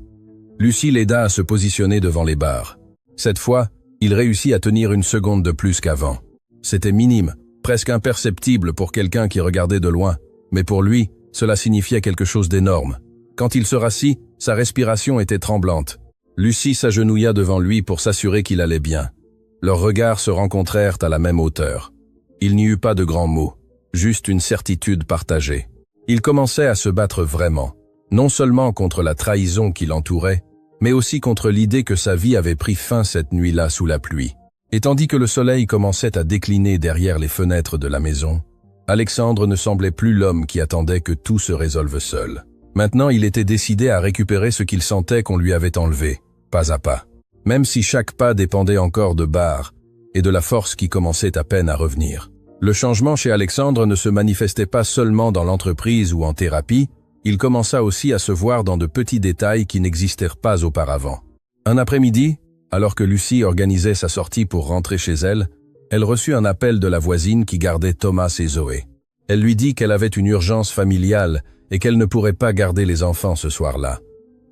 A: Lucie l'aida à se positionner devant les barres. Cette fois, il réussit à tenir une seconde de plus qu'avant. C'était minime, presque imperceptible pour quelqu'un qui regardait de loin, mais pour lui, cela signifiait quelque chose d'énorme. Quand il se rassit, sa respiration était tremblante. Lucie s'agenouilla devant lui pour s'assurer qu'il allait bien. Leurs regards se rencontrèrent à la même hauteur. Il n'y eut pas de grands mots, juste une certitude partagée. Il commençait à se battre vraiment, non seulement contre la trahison qui l'entourait, mais aussi contre l'idée que sa vie avait pris fin cette nuit-là sous la pluie. Et tandis que le soleil commençait à décliner derrière les fenêtres de la maison, Alexandre ne semblait plus l'homme qui attendait que tout se résolve seul. Maintenant, il était décidé à récupérer ce qu'il sentait qu'on lui avait enlevé, pas à pas. Même si chaque pas dépendait encore de Bar et de la force qui commençait à peine à revenir. Le changement chez Alexandre ne se manifestait pas seulement dans l'entreprise ou en thérapie, il commença aussi à se voir dans de petits détails qui n'existèrent pas auparavant. Un après-midi, alors que Lucie organisait sa sortie pour rentrer chez elle, elle reçut un appel de la voisine qui gardait Thomas et Zoé. Elle lui dit qu'elle avait une urgence familiale et qu'elle ne pourrait pas garder les enfants ce soir-là.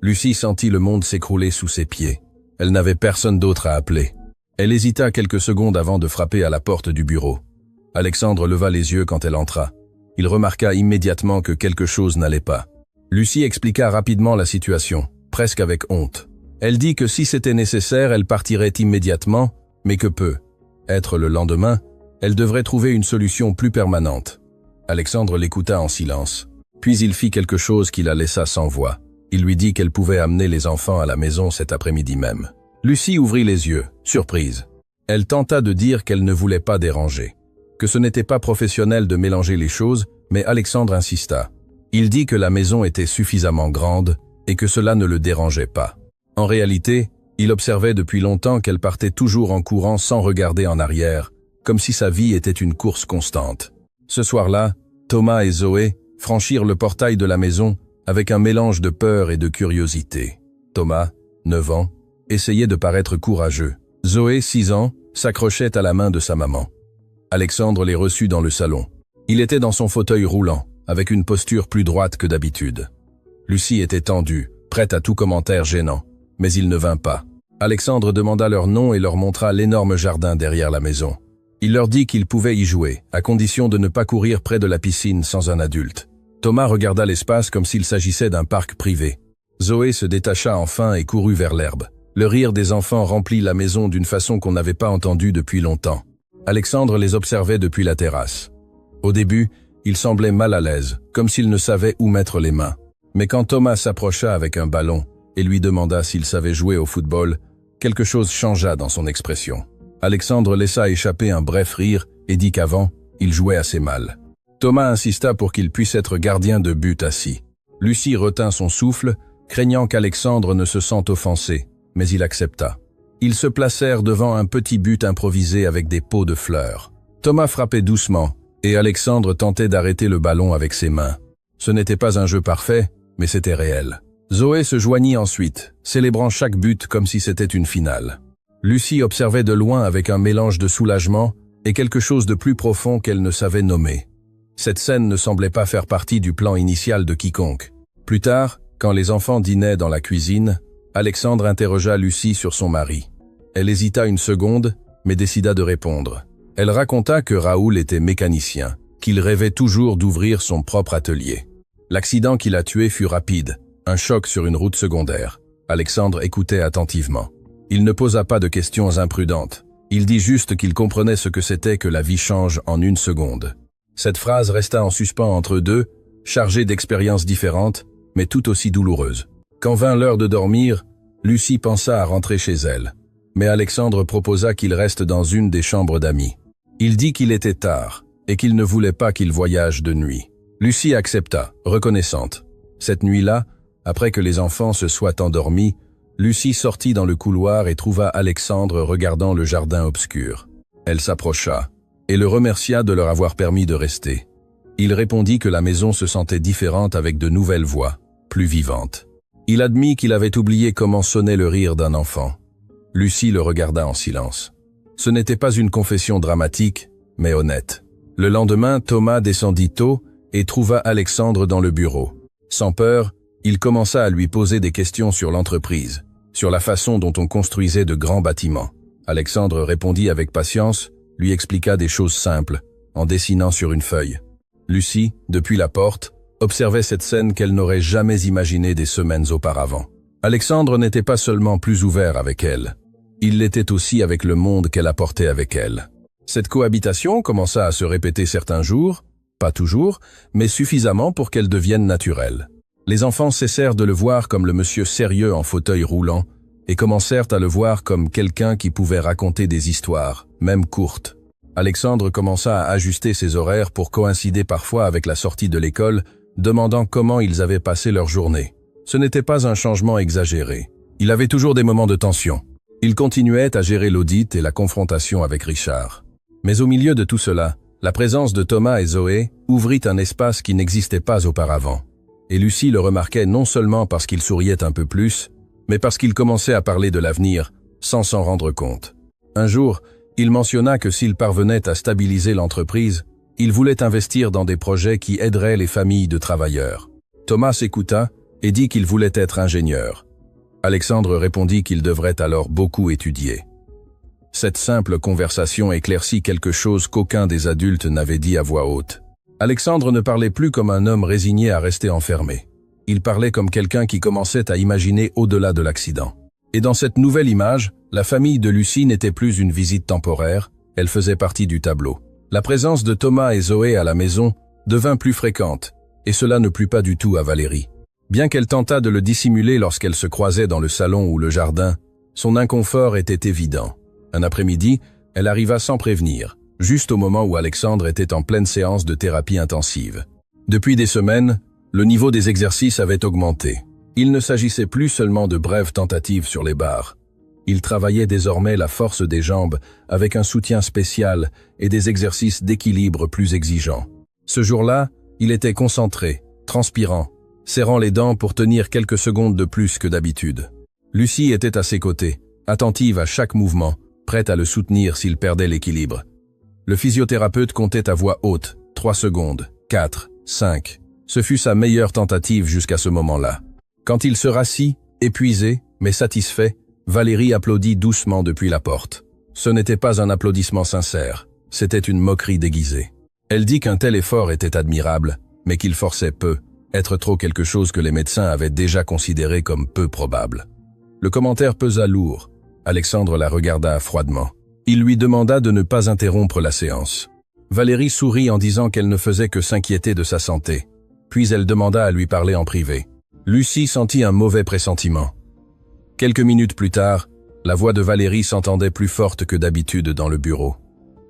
A: Lucie sentit le monde s'écrouler sous ses pieds. Elle n'avait personne d'autre à appeler. Elle hésita quelques secondes avant de frapper à la porte du bureau. Alexandre leva les yeux quand elle entra. Il remarqua immédiatement que quelque chose n'allait pas. Lucie expliqua rapidement la situation, presque avec honte. Elle dit que si c'était nécessaire, elle partirait immédiatement, mais que peut-être le lendemain, elle devrait trouver une solution plus permanente. Alexandre l'écouta en silence. Puis il fit quelque chose qui la laissa sans voix. Il lui dit qu'elle pouvait amener les enfants à la maison cet après-midi même. Lucie ouvrit les yeux, surprise. Elle tenta de dire qu'elle ne voulait pas déranger, que ce n'était pas professionnel de mélanger les choses, mais Alexandre insista. Il dit que la maison était suffisamment grande et que cela ne le dérangeait pas. En réalité, il observait depuis longtemps qu'elle partait toujours en courant sans regarder en arrière, comme si sa vie était une course constante. Ce soir-là, Thomas et Zoé franchirent le portail de la maison avec un mélange de peur et de curiosité. Thomas, 9 ans, essayait de paraître courageux. Zoé, 6 ans, s'accrochait à la main de sa maman. Alexandre les reçut dans le salon. Il était dans son fauteuil roulant, avec une posture plus droite que d'habitude. Lucie était tendue, prête à tout commentaire gênant, mais il ne vint pas. Alexandre demanda leur nom et leur montra l'énorme jardin derrière la maison. Il leur dit qu'ils pouvaient y jouer, à condition de ne pas courir près de la piscine sans un adulte. Thomas regarda l'espace comme s'il s'agissait d'un parc privé. Zoé se détacha enfin et courut vers l'herbe. Le rire des enfants remplit la maison d'une façon qu'on n'avait pas entendue depuis longtemps. Alexandre les observait depuis la terrasse. Au début, il semblait mal à l'aise, comme s'il ne savait où mettre les mains. Mais quand Thomas s'approcha avec un ballon et lui demanda s'il savait jouer au football, quelque chose changea dans son expression. Alexandre laissa échapper un bref rire et dit qu'avant, il jouait assez mal. Thomas insista pour qu'il puisse être gardien de but assis. Lucie retint son souffle, craignant qu'Alexandre ne se sente offensé, mais il accepta. Ils se placèrent devant un petit but improvisé avec des pots de fleurs. Thomas frappait doucement, et Alexandre tentait d'arrêter le ballon avec ses mains. Ce n'était pas un jeu parfait, mais c'était réel. Zoé se joignit ensuite, célébrant chaque but comme si c'était une finale. Lucie observait de loin avec un mélange de soulagement et quelque chose de plus profond qu'elle ne savait nommer. Cette scène ne semblait pas faire partie du plan initial de quiconque. Plus tard, quand les enfants dînaient dans la cuisine, Alexandre interrogea Lucie sur son mari. Elle hésita une seconde, mais décida de répondre. Elle raconta que Raoul était mécanicien, qu'il rêvait toujours d'ouvrir son propre atelier. L'accident qui l'a tué fut rapide, un choc sur une route secondaire. Alexandre écoutait attentivement. Il ne posa pas de questions imprudentes. Il dit juste qu'il comprenait ce que c'était que la vie change en une seconde. Cette phrase resta en suspens entre eux deux, chargée d'expériences différentes, mais tout aussi douloureuses. Quand vint l'heure de dormir, Lucie pensa à rentrer chez elle. Mais Alexandre proposa qu'il reste dans une des chambres d'amis. Il dit qu'il était tard, et qu'il ne voulait pas qu'il voyage de nuit. Lucie accepta, reconnaissante. Cette nuit-là, après que les enfants se soient endormis, Lucie sortit dans le couloir et trouva Alexandre regardant le jardin obscur. Elle s'approcha et le remercia de leur avoir permis de rester. Il répondit que la maison se sentait différente avec de nouvelles voix, plus vivantes. Il admit qu'il avait oublié comment sonnait le rire d'un enfant. Lucie le regarda en silence. Ce n'était pas une confession dramatique, mais honnête. Le lendemain, Thomas descendit tôt et trouva Alexandre dans le bureau. Sans peur, il commença à lui poser des questions sur l'entreprise, sur la façon dont on construisait de grands bâtiments. Alexandre répondit avec patience, lui expliqua des choses simples, en dessinant sur une feuille. Lucie, depuis la porte, observait cette scène qu'elle n'aurait jamais imaginée des semaines auparavant. Alexandre n'était pas seulement plus ouvert avec elle, il l'était aussi avec le monde qu'elle apportait avec elle. Cette cohabitation commença à se répéter certains jours, pas toujours, mais suffisamment pour qu'elle devienne naturelle. Les enfants cessèrent de le voir comme le monsieur sérieux en fauteuil roulant, et commencèrent à le voir comme quelqu'un qui pouvait raconter des histoires, même courtes. Alexandre commença à ajuster ses horaires pour coïncider parfois avec la sortie de l'école, demandant comment ils avaient passé leur journée. Ce n'était pas un changement exagéré. Il avait toujours des moments de tension. Il continuait à gérer l'audit et la confrontation avec Richard. Mais au milieu de tout cela, la présence de Thomas et Zoé ouvrit un espace qui n'existait pas auparavant. Et Lucie le remarquait non seulement parce qu'il souriait un peu plus, mais parce qu'il commençait à parler de l'avenir, sans s'en rendre compte. Un jour, il mentionna que s'il parvenait à stabiliser l'entreprise, il voulait investir dans des projets qui aideraient les familles de travailleurs. Thomas écouta et dit qu'il voulait être ingénieur. Alexandre répondit qu'il devrait alors beaucoup étudier. Cette simple conversation éclaircit quelque chose qu'aucun des adultes n'avait dit à voix haute. Alexandre ne parlait plus comme un homme résigné à rester enfermé. Il parlait comme quelqu'un qui commençait à imaginer au-delà de l'accident. Et dans cette nouvelle image, la famille de Lucie n'était plus une visite temporaire, elle faisait partie du tableau. La présence de Thomas et Zoé à la maison devint plus fréquente, et cela ne plut pas du tout à Valérie. Bien qu'elle tentât de le dissimuler lorsqu'elle se croisait dans le salon ou le jardin, son inconfort était évident. Un après-midi, elle arriva sans prévenir, juste au moment où Alexandre était en pleine séance de thérapie intensive. Depuis des semaines, le niveau des exercices avait augmenté. Il ne s'agissait plus seulement de brèves tentatives sur les barres. Il travaillait désormais la force des jambes avec un soutien spécial et des exercices d'équilibre plus exigeants. Ce jour-là, il était concentré, transpirant, serrant les dents pour tenir quelques secondes de plus que d'habitude. Lucie était à ses côtés, attentive à chaque mouvement, prête à le soutenir s'il perdait l'équilibre. Le physiothérapeute comptait à voix haute, 3 secondes, 4, 5. Ce fut sa meilleure tentative jusqu'à ce moment-là. Quand il se rassit, épuisé, mais satisfait, Valérie applaudit doucement depuis la porte. Ce n'était pas un applaudissement sincère, c'était une moquerie déguisée. Elle dit qu'un tel effort était admirable, mais qu'il forçait peu, être trop quelque chose que les médecins avaient déjà considéré comme peu probable. Le commentaire pesa lourd. Alexandre la regarda froidement. Il lui demanda de ne pas interrompre la séance. Valérie sourit en disant qu'elle ne faisait que s'inquiéter de sa santé. Puis elle demanda à lui parler en privé. Lucie sentit un mauvais pressentiment. Quelques minutes plus tard, la voix de Valérie s'entendait plus forte que d'habitude dans le bureau.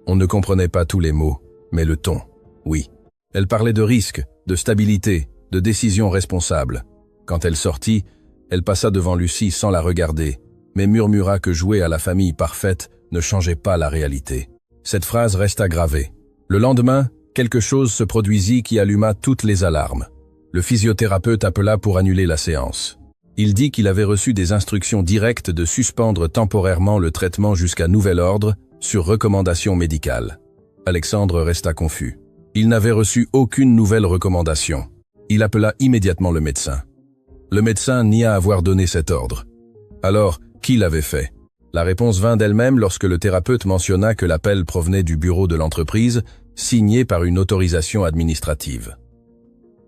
A: On ne comprenait pas tous les mots, mais le ton, oui. Elle parlait de risque, de stabilité, de décisions responsables. Quand elle sortit, elle passa devant Lucie sans la regarder, mais murmura que jouer à la famille parfaite ne changeait pas la réalité. Cette phrase resta gravée. Le lendemain, quelque chose se produisit qui alluma toutes les alarmes. Le physiothérapeute appela pour annuler la séance. Il dit qu'il avait reçu des instructions directes de suspendre temporairement le traitement jusqu'à nouvel ordre, sur recommandation médicale. Alexandre resta confus. Il n'avait reçu aucune nouvelle recommandation. Il appela immédiatement le médecin. Le médecin nia avoir donné cet ordre. Alors, qui l'avait fait? La réponse vint d'elle-même lorsque le thérapeute mentionna que l'appel provenait du bureau de l'entreprise, signé par une autorisation administrative.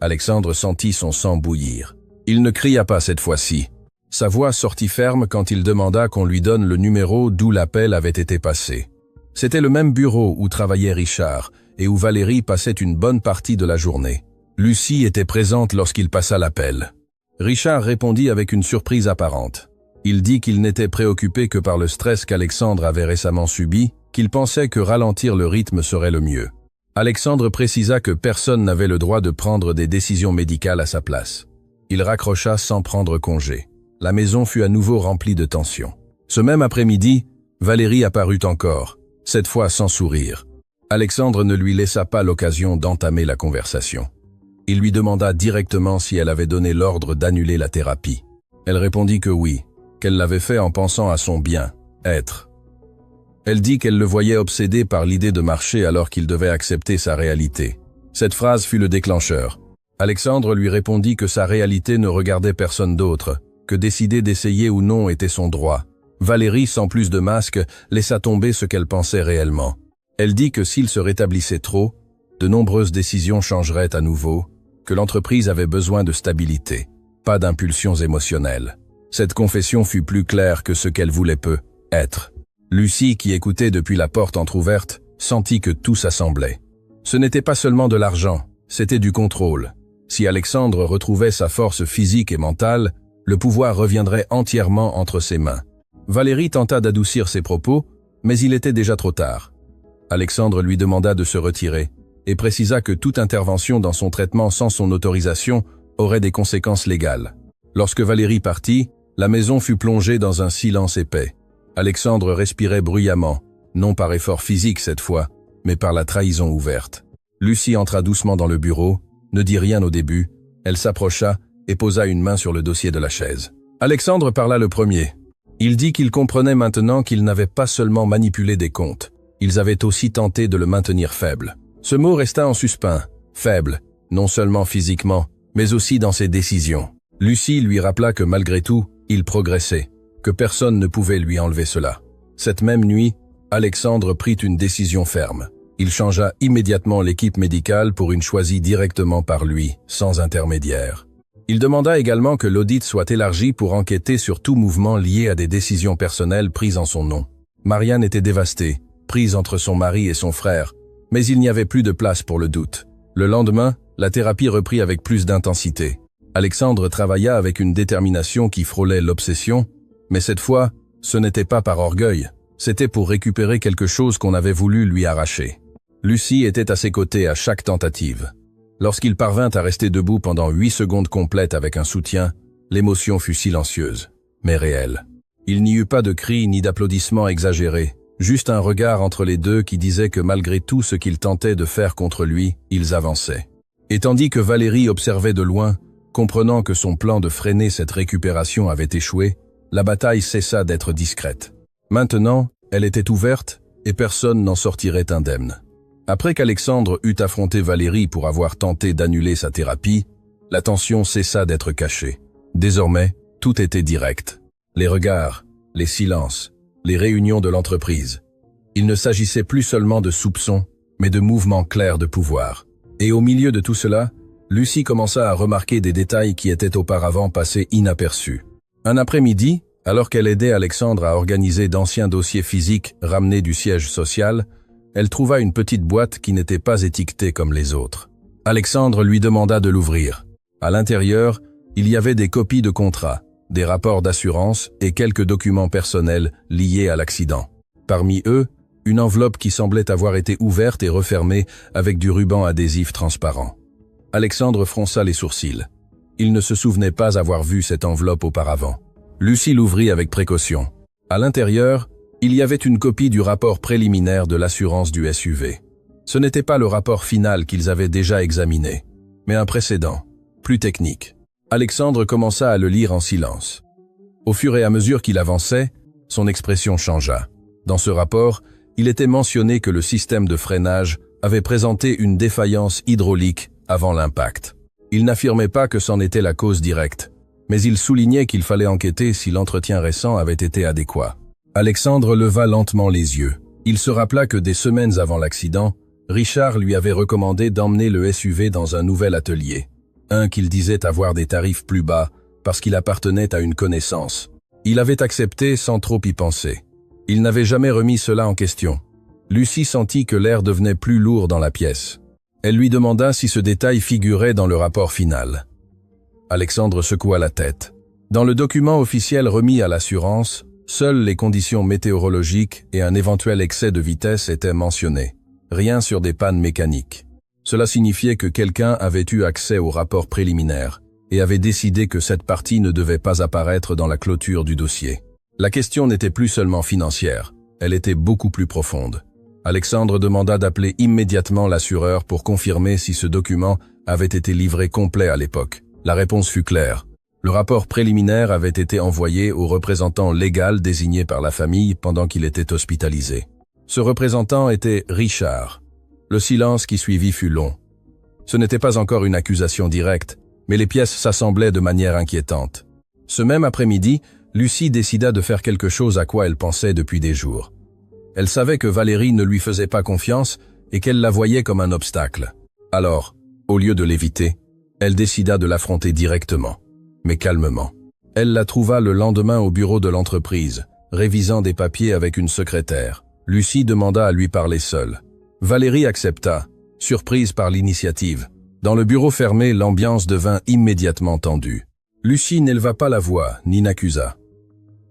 A: Alexandre sentit son sang bouillir. Il ne cria pas cette fois-ci. Sa voix sortit ferme quand il demanda qu'on lui donne le numéro d'où l'appel avait été passé. C'était le même bureau où travaillait Richard et où Valérie passait une bonne partie de la journée. Lucie était présente lorsqu'il passa l'appel. Richard répondit avec une surprise apparente. Il dit qu'il n'était préoccupé que par le stress qu'Alexandre avait récemment subi, qu'il pensait que ralentir le rythme serait le mieux. Alexandre précisa que personne n'avait le droit de prendre des décisions médicales à sa place. Il raccrocha sans prendre congé. La maison fut à nouveau remplie de tension. Ce même après-midi, Valérie apparut encore, cette fois sans sourire. Alexandre ne lui laissa pas l'occasion d'entamer la conversation. Il lui demanda directement si elle avait donné l'ordre d'annuler la thérapie. Elle répondit que oui, qu'elle l'avait fait en pensant à son bien-être. Elle dit qu'elle le voyait obsédé par l'idée de marcher alors qu'il devait accepter sa réalité. Cette phrase fut le déclencheur. Alexandre lui répondit que sa réalité ne regardait personne d'autre, que décider d'essayer ou non était son droit. Valérie, sans plus de masque, laissa tomber ce qu'elle pensait réellement. Elle dit que s'il se rétablissait trop, de nombreuses décisions changeraient à nouveau, que l'entreprise avait besoin de stabilité, pas d'impulsions émotionnelles. Cette confession fut plus claire que ce qu'elle voulait peu être. Lucie, qui écoutait depuis la porte entr'ouverte, sentit que tout s'assemblait. Ce n'était pas seulement de l'argent, c'était du contrôle. Si Alexandre retrouvait sa force physique et mentale, Le pouvoir reviendrait entièrement entre ses mains. Valérie tenta d'adoucir ses propos, mais il était déjà trop tard. Alexandre lui demanda de se retirer et précisa que toute intervention dans son traitement sans son autorisation aurait des conséquences légales. Lorsque Valérie partit, la maison fut plongée dans un silence épais. Alexandre respirait bruyamment, non par effort physique cette fois, mais par la trahison ouverte. Lucie entra doucement dans le bureau, ne dit rien au début, elle s'approcha et posa une main sur le dossier de la chaise. Alexandre parla le premier. Il dit qu'il comprenait maintenant qu'ils n'avaient pas seulement manipulé des comptes, ils avaient aussi tenté de le maintenir faible. Ce mot resta en suspens, faible, non seulement physiquement, mais aussi dans ses décisions. Lucie lui rappela que malgré tout, il progressait, que personne ne pouvait lui enlever cela. Cette même nuit, Alexandre prit une décision ferme. Il changea immédiatement l'équipe médicale pour une choisie directement par lui, sans intermédiaire. Il demanda également que l'audit soit élargi pour enquêter sur tout mouvement lié à des décisions personnelles prises en son nom. Marianne était dévastée, prise entre son mari et son frère, mais il n'y avait plus de place pour le doute. Le lendemain, la thérapie reprit avec plus d'intensité. Alexandre travailla avec une détermination qui frôlait l'obsession, mais cette fois, ce n'était pas par orgueil, c'était pour récupérer quelque chose qu'on avait voulu lui arracher. Lucie était à ses côtés à chaque tentative. Lorsqu'il parvint à rester debout pendant 8 secondes complètes avec un soutien, l'émotion fut silencieuse, mais réelle. Il n'y eut pas de cris ni d'applaudissements exagérés, juste un regard entre les deux qui disait que malgré tout ce qu'ils tentaient de faire contre lui, ils avançaient. Et tandis que Valérie observait de loin, comprenant que son plan de freiner cette récupération avait échoué, la bataille cessa d'être discrète. Maintenant, elle était ouverte et personne n'en sortirait indemne. Après qu'Alexandre eut affronté Valérie pour avoir tenté d'annuler sa thérapie, la tension cessa d'être cachée. Désormais, tout était direct. Les regards, les silences, les réunions de l'entreprise. Il ne s'agissait plus seulement de soupçons, mais de mouvements clairs de pouvoir. Et au milieu de tout cela, Lucie commença à remarquer des détails qui étaient auparavant passés inaperçus. Un après-midi, alors qu'elle aidait Alexandre à organiser d'anciens dossiers physiques ramenés du siège social, elle trouva une petite boîte qui n'était pas étiquetée comme les autres. Alexandre lui demanda de l'ouvrir. À l'intérieur, il y avait des copies de contrats, des rapports d'assurance et quelques documents personnels liés à l'accident. Parmi eux, une enveloppe qui semblait avoir été ouverte et refermée avec du ruban adhésif transparent. Alexandre fronça les sourcils. Il ne se souvenait pas avoir vu cette enveloppe auparavant. Lucie l'ouvrit avec précaution. À l'intérieur, il y avait une copie du rapport préliminaire de l'assurance du SUV. Ce n'était pas le rapport final qu'ils avaient déjà examiné, mais un précédent, plus technique. Alexandre commença à le lire en silence. Au fur et à mesure qu'il avançait, son expression changea. Dans ce rapport, il était mentionné que le système de freinage avait présenté une défaillance hydraulique avant l'impact. Il n'affirmait pas que c'en était la cause directe, mais il soulignait qu'il fallait enquêter si l'entretien récent avait été adéquat. Alexandre leva lentement les yeux. Il se rappela que des semaines avant l'accident, Richard lui avait recommandé d'emmener le SUV dans un nouvel atelier. Un qu'il disait avoir des tarifs plus bas parce qu'il appartenait à une connaissance. Il avait accepté sans trop y penser. Il n'avait jamais remis cela en question. Lucie sentit que l'air devenait plus lourd dans la pièce. Elle lui demanda si ce détail figurait dans le rapport final. Alexandre secoua la tête. Dans le document officiel remis à l'assurance, seules les conditions météorologiques et un éventuel excès de vitesse étaient mentionnés. Rien sur des pannes mécaniques. Cela signifiait que quelqu'un avait eu accès au rapport préliminaire et avait décidé que cette partie ne devait pas apparaître dans la clôture du dossier. La question n'était plus seulement financière, elle était beaucoup plus profonde. Alexandre demanda d'appeler immédiatement l'assureur pour confirmer si ce document avait été livré complet à l'époque. La réponse fut claire. Le rapport préliminaire avait été envoyé au représentant légal désigné par la famille pendant qu'il était hospitalisé. Ce représentant était Richard. Le silence qui suivit fut long. Ce n'était pas encore une accusation directe, mais les pièces s'assemblaient de manière inquiétante. Ce même après-midi, Lucie décida de faire quelque chose à quoi elle pensait depuis des jours. Elle savait que Valérie ne lui faisait pas confiance et qu'elle la voyait comme un obstacle. Alors, au lieu de l'éviter, elle décida de l'affronter directement, mais calmement. Elle la trouva le lendemain au bureau de l'entreprise, révisant des papiers avec une secrétaire. Lucie demanda à lui parler seule. Valérie accepta, surprise par l'initiative. Dans le bureau fermé, l'ambiance devint immédiatement tendue. Lucie n'éleva pas la voix, ni n'accusa.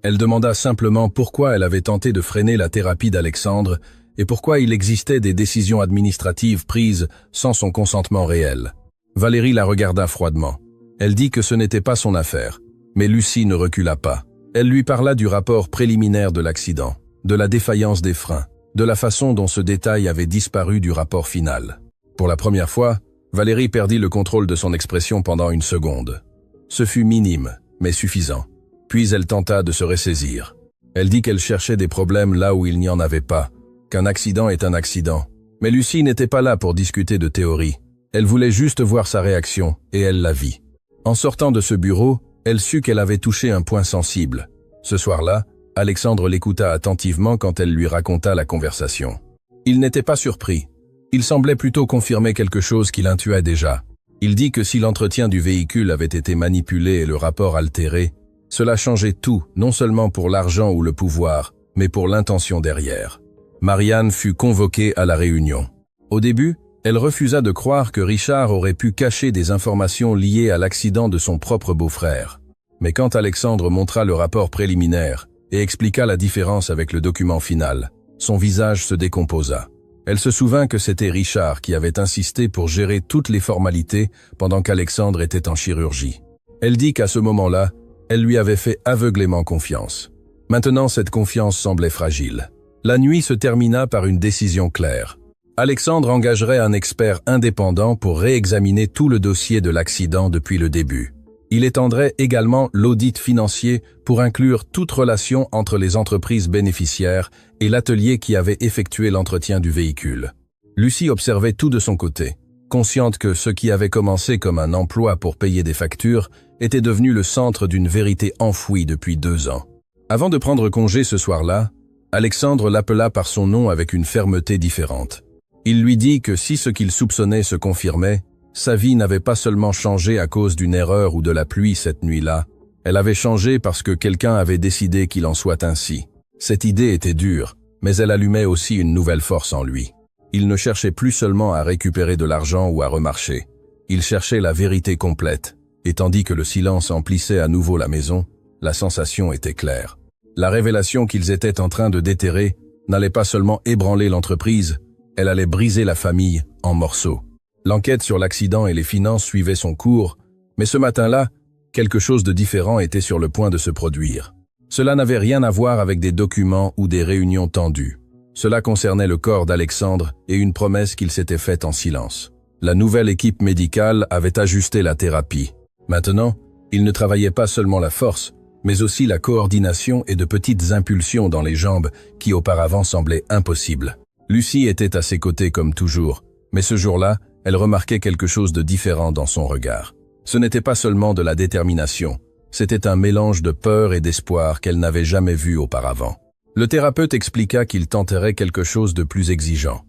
A: Elle demanda simplement pourquoi elle avait tenté de freiner la thérapie d'Alexandre et pourquoi il existait des décisions administratives prises sans son consentement réel. Valérie la regarda froidement. Elle dit que ce n'était pas son affaire, mais Lucie ne recula pas. Elle lui parla du rapport préliminaire de l'accident, de la défaillance des freins, de la façon dont ce détail avait disparu du rapport final. Pour la première fois, Valérie perdit le contrôle de son expression pendant une seconde. Ce fut minime, mais suffisant. Puis elle tenta de se ressaisir. Elle dit qu'elle cherchait des problèmes là où il n'y en avait pas, qu'un accident est un accident. Mais Lucie n'était pas là pour discuter de théorie. Elle voulait juste voir sa réaction, et elle la vit. En sortant de ce bureau, elle sut qu'elle avait touché un point sensible. Ce soir-là, Alexandre l'écouta attentivement quand elle lui raconta la conversation. Il n'était pas surpris. Il semblait plutôt confirmer quelque chose qu'il intuait déjà. Il dit que si l'entretien du véhicule avait été manipulé et le rapport altéré, cela changeait tout, non seulement pour l'argent ou le pouvoir, mais pour l'intention derrière. Marianne fut convoquée à la réunion. Au début, elle refusa de croire que Richard aurait pu cacher des informations liées à l'accident de son propre beau-frère. Mais quand Alexandre montra le rapport préliminaire et expliqua la différence avec le document final, son visage se décomposa. Elle se souvint que c'était Richard qui avait insisté pour gérer toutes les formalités pendant qu'Alexandre était en chirurgie. Elle dit qu'à ce moment-là, elle lui avait fait aveuglément confiance. Maintenant, cette confiance semblait fragile. La nuit se termina par une décision claire. Alexandre engagerait un expert indépendant pour réexaminer tout le dossier de l'accident depuis le début. Il étendrait également l'audit financier pour inclure toute relation entre les entreprises bénéficiaires et l'atelier qui avait effectué l'entretien du véhicule. Lucie observait tout de son côté, consciente que ce qui avait commencé comme un emploi pour payer des factures était devenu le centre d'une vérité enfouie depuis 2 ans. Avant de prendre congé ce soir-là, Alexandre l'appela par son nom avec une fermeté différente. Il lui dit que si ce qu'il soupçonnait se confirmait, sa vie n'avait pas seulement changé à cause d'une erreur ou de la pluie cette nuit-là, elle avait changé parce que quelqu'un avait décidé qu'il en soit ainsi. Cette idée était dure, mais elle allumait aussi une nouvelle force en lui. Il ne cherchait plus seulement à récupérer de l'argent ou à remarcher. Il cherchait la vérité complète, et tandis que le silence emplissait à nouveau la maison, la sensation était claire. La révélation qu'ils étaient en train de déterrer n'allait pas seulement ébranler l'entreprise, elle allait briser la famille en morceaux. L'enquête sur l'accident et les finances suivait son cours, mais ce matin-là, quelque chose de différent était sur le point de se produire. Cela n'avait rien à voir avec des documents ou des réunions tendues. Cela concernait le corps d'Alexandre et une promesse qu'il s'était faite en silence. La nouvelle équipe médicale avait ajusté la thérapie. Maintenant, il ne travaillait pas seulement la force, mais aussi la coordination et de petites impulsions dans les jambes qui auparavant semblaient impossibles. Lucie était à ses côtés comme toujours, mais ce jour-là, elle remarquait quelque chose de différent dans son regard. Ce n'était pas seulement de la détermination, c'était un mélange de peur et d'espoir qu'elle n'avait jamais vu auparavant. Le thérapeute expliqua qu'il tenterait quelque chose de plus exigeant.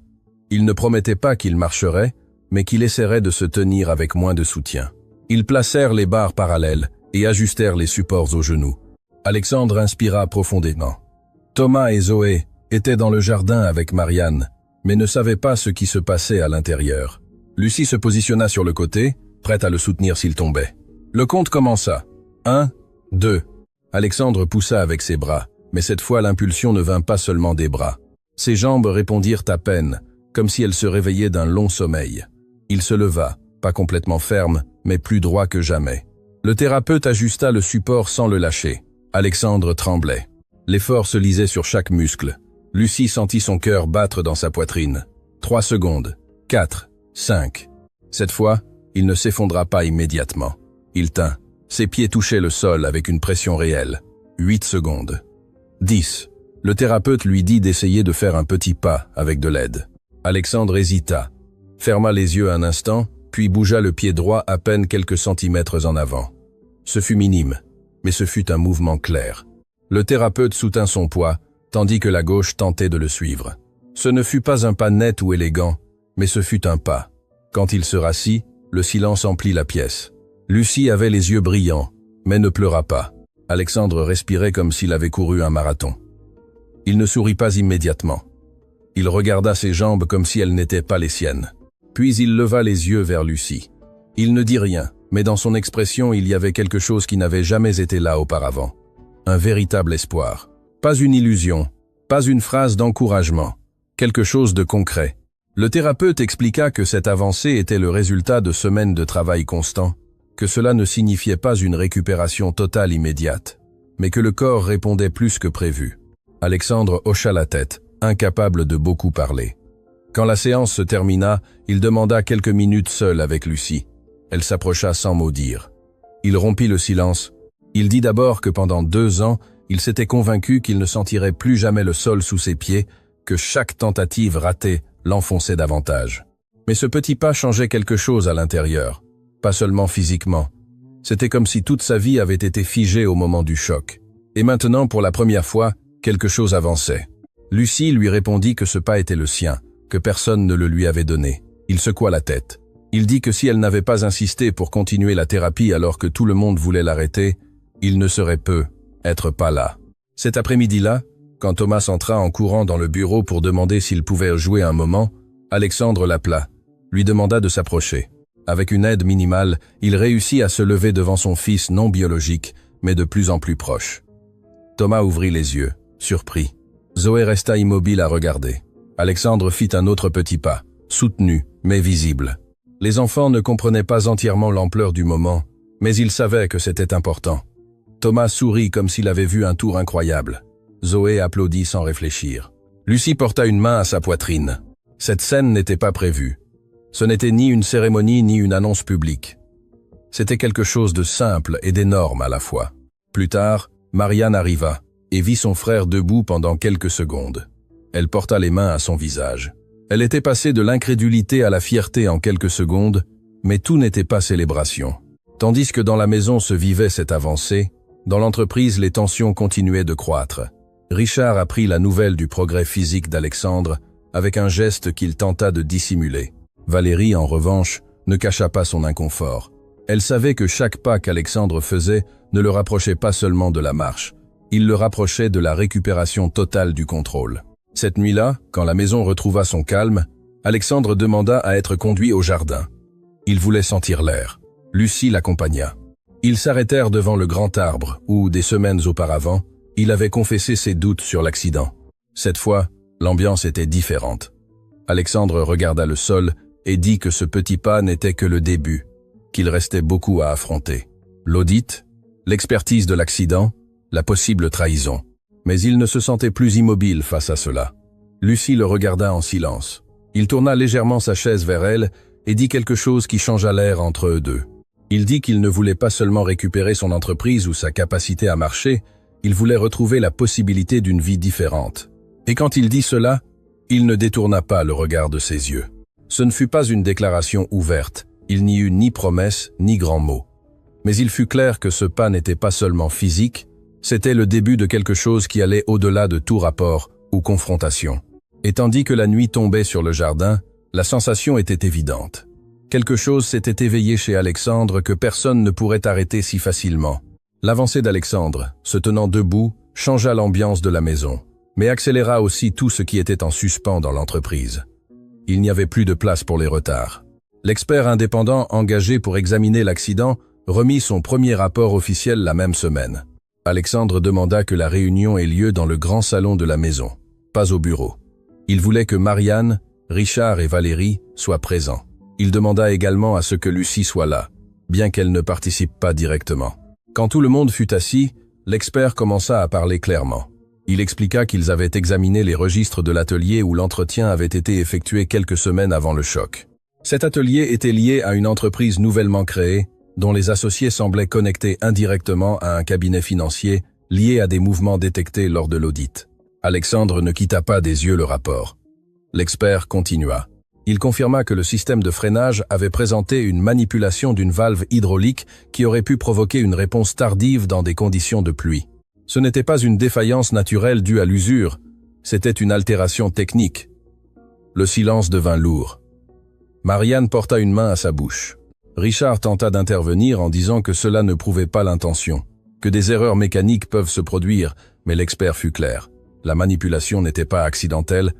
A: Il ne promettait pas qu'il marcherait, mais qu'il essaierait de se tenir avec moins de soutien. Ils placèrent les barres parallèles et ajustèrent les supports aux genoux. Alexandre inspira profondément. Thomas et Zoé étaient dans le jardin avec Marianne, mais ne savaient pas ce qui se passait à l'intérieur. Lucie se positionna sur le côté, prête à le soutenir s'il tombait. Le compte commença. 1, 2. Alexandre poussa avec ses bras, mais cette fois l'impulsion ne vint pas seulement des bras. Ses jambes répondirent à peine, comme si elles se réveillaient d'un long sommeil. Il se leva, pas complètement ferme, mais plus droit que jamais. Le thérapeute ajusta le support sans le lâcher. Alexandre tremblait. L'effort se lisait sur chaque muscle. Lucie sentit son cœur battre dans sa poitrine. 3 secondes. 4. 5. Cette fois, il ne s'effondra pas immédiatement. Il tint. Ses pieds touchaient le sol avec une pression réelle. 8 secondes. 10. Le thérapeute lui dit d'essayer de faire un petit pas avec de l'aide. Alexandre hésita, ferma les yeux un instant, puis bougea le pied droit à peine quelques centimètres en avant. Ce fut minime, mais ce fut un mouvement clair. Le thérapeute soutint son poids, tandis que la gauche tentait de le suivre. Ce ne fut pas un pas net ou élégant, mais ce fut un pas. Quand il se rassit, le silence emplit la pièce. Lucie avait les yeux brillants, mais ne pleura pas. Alexandre respirait comme s'il avait couru un marathon. Il ne sourit pas immédiatement. Il regarda ses jambes comme si elles n'étaient pas les siennes. Puis il leva les yeux vers Lucie. Il ne dit rien, Mais dans son expression, il y avait quelque chose qui n'avait jamais été là auparavant. Un véritable espoir. Pas une illusion, pas une phrase d'encouragement. Quelque chose de concret. Le thérapeute expliqua que cette avancée était le résultat de semaines de travail constant, que cela ne signifiait pas une récupération totale immédiate, mais que le corps répondait plus que prévu. Alexandre hocha la tête, incapable de beaucoup parler. Quand la séance se termina, il demanda quelques minutes seul avec Lucie. Elle s'approcha sans mot dire. Il rompit le silence. Il dit d'abord que pendant 2 ans, il s'était convaincu qu'il ne sentirait plus jamais le sol sous ses pieds, que chaque tentative ratée l'enfonçait davantage. Mais ce petit pas changeait quelque chose à l'intérieur, pas seulement physiquement. C'était comme si toute sa vie avait été figée au moment du choc. Et maintenant, pour la première fois, quelque chose avançait. Lucie lui répondit que ce pas était le sien, que personne ne le lui avait donné. Il secoua la tête. Il dit que si elle n'avait pas insisté pour continuer la thérapie alors que tout le monde voulait l'arrêter, il ne serait être pas là. Cet après-midi-là, quand Thomas entra en courant dans le bureau pour demander s'il pouvait jouer un moment, Alexandre l'appela, lui demanda de s'approcher. Avec une aide minimale, il réussit à se lever devant son fils non biologique, mais de plus en plus proche. Thomas ouvrit les yeux, surpris. Zoé resta immobile à regarder. Alexandre fit un autre petit pas, soutenu, mais visible. Les enfants ne comprenaient pas entièrement l'ampleur du moment, mais ils savaient que c'était important. Thomas sourit comme s'il avait vu un tour incroyable. Zoé applaudit sans réfléchir. Lucie porta une main à sa poitrine. Cette scène n'était pas prévue. Ce n'était ni une cérémonie ni une annonce publique. C'était quelque chose de simple et d'énorme à la fois. Plus tard, Marianne arriva et vit son frère debout pendant quelques secondes. Elle porta les mains à son visage. Elle était passée de l'incrédulité à la fierté en quelques secondes, mais tout n'était pas célébration. Tandis que dans la maison se vivait cette avancée, dans l'entreprise les tensions continuaient de croître. Richard apprit la nouvelle du progrès physique d'Alexandre avec un geste qu'il tenta de dissimuler. Valérie, en revanche, ne cacha pas son inconfort. Elle savait que chaque pas qu'Alexandre faisait ne le rapprochait pas seulement de la marche, il le rapprochait de la récupération totale du contrôle. Cette nuit-là, quand la maison retrouva son calme, Alexandre demanda à être conduit au jardin. Il voulait sentir l'air. Lucie l'accompagna. Ils s'arrêtèrent devant le grand arbre où, des semaines auparavant, il avait confessé ses doutes sur l'accident. Cette fois, l'ambiance était différente. Alexandre regarda le sol et dit que ce petit pas n'était que le début, qu'il restait beaucoup à affronter. L'audit, l'expertise de l'accident, la possible trahison. Mais il ne se sentait plus immobile face à cela. Lucie le regarda en silence. Il tourna légèrement sa chaise vers elle et dit quelque chose qui changea l'air entre eux deux. Il dit qu'il ne voulait pas seulement récupérer son entreprise ou sa capacité à marcher, il voulait retrouver la possibilité d'une vie différente. Et quand il dit cela, il ne détourna pas le regard de ses yeux. Ce ne fut pas une déclaration ouverte, il n'y eut ni promesse ni grand mot. Mais il fut clair que ce pas n'était pas seulement physique, c'était le début de quelque chose qui allait au-delà de tout rapport ou confrontation. Et tandis que la nuit tombait sur le jardin, la sensation était évidente. Quelque chose s'était éveillé chez Alexandre que personne ne pourrait arrêter si facilement. L'avancée d'Alexandre, se tenant debout, changea l'ambiance de la maison, mais accéléra aussi tout ce qui était en suspens dans l'entreprise. Il n'y avait plus de place pour les retards. L'expert indépendant engagé pour examiner l'accident remit son premier rapport officiel la même semaine. Alexandre demanda que la réunion ait lieu dans le grand salon de la maison, pas au bureau. Il voulait que Marianne, Richard et Valérie soient présents. Il demanda également à ce que Lucie soit là, bien qu'elle ne participe pas directement. Quand tout le monde fut assis, l'expert commença à parler clairement. Il expliqua qu'ils avaient examiné les registres de l'atelier où l'entretien avait été effectué quelques semaines avant le choc. Cet atelier était lié à une entreprise nouvellement créée, dont les associés semblaient connectés indirectement à un cabinet financier lié à des mouvements détectés lors de l'audit. Alexandre ne quitta pas des yeux le rapport. L'expert continua. Il confirma que le système de freinage avait présenté une manipulation d'une valve hydraulique qui aurait pu provoquer une réponse tardive dans des conditions de pluie. Ce n'était pas une défaillance naturelle due à l'usure, c'était une altération technique. Le silence devint lourd. Marianne porta une main à sa bouche. Richard tenta d'intervenir en disant que cela ne prouvait pas l'intention, que des erreurs mécaniques peuvent se produire, mais l'expert fut clair. La manipulation n'était pas accidentelle,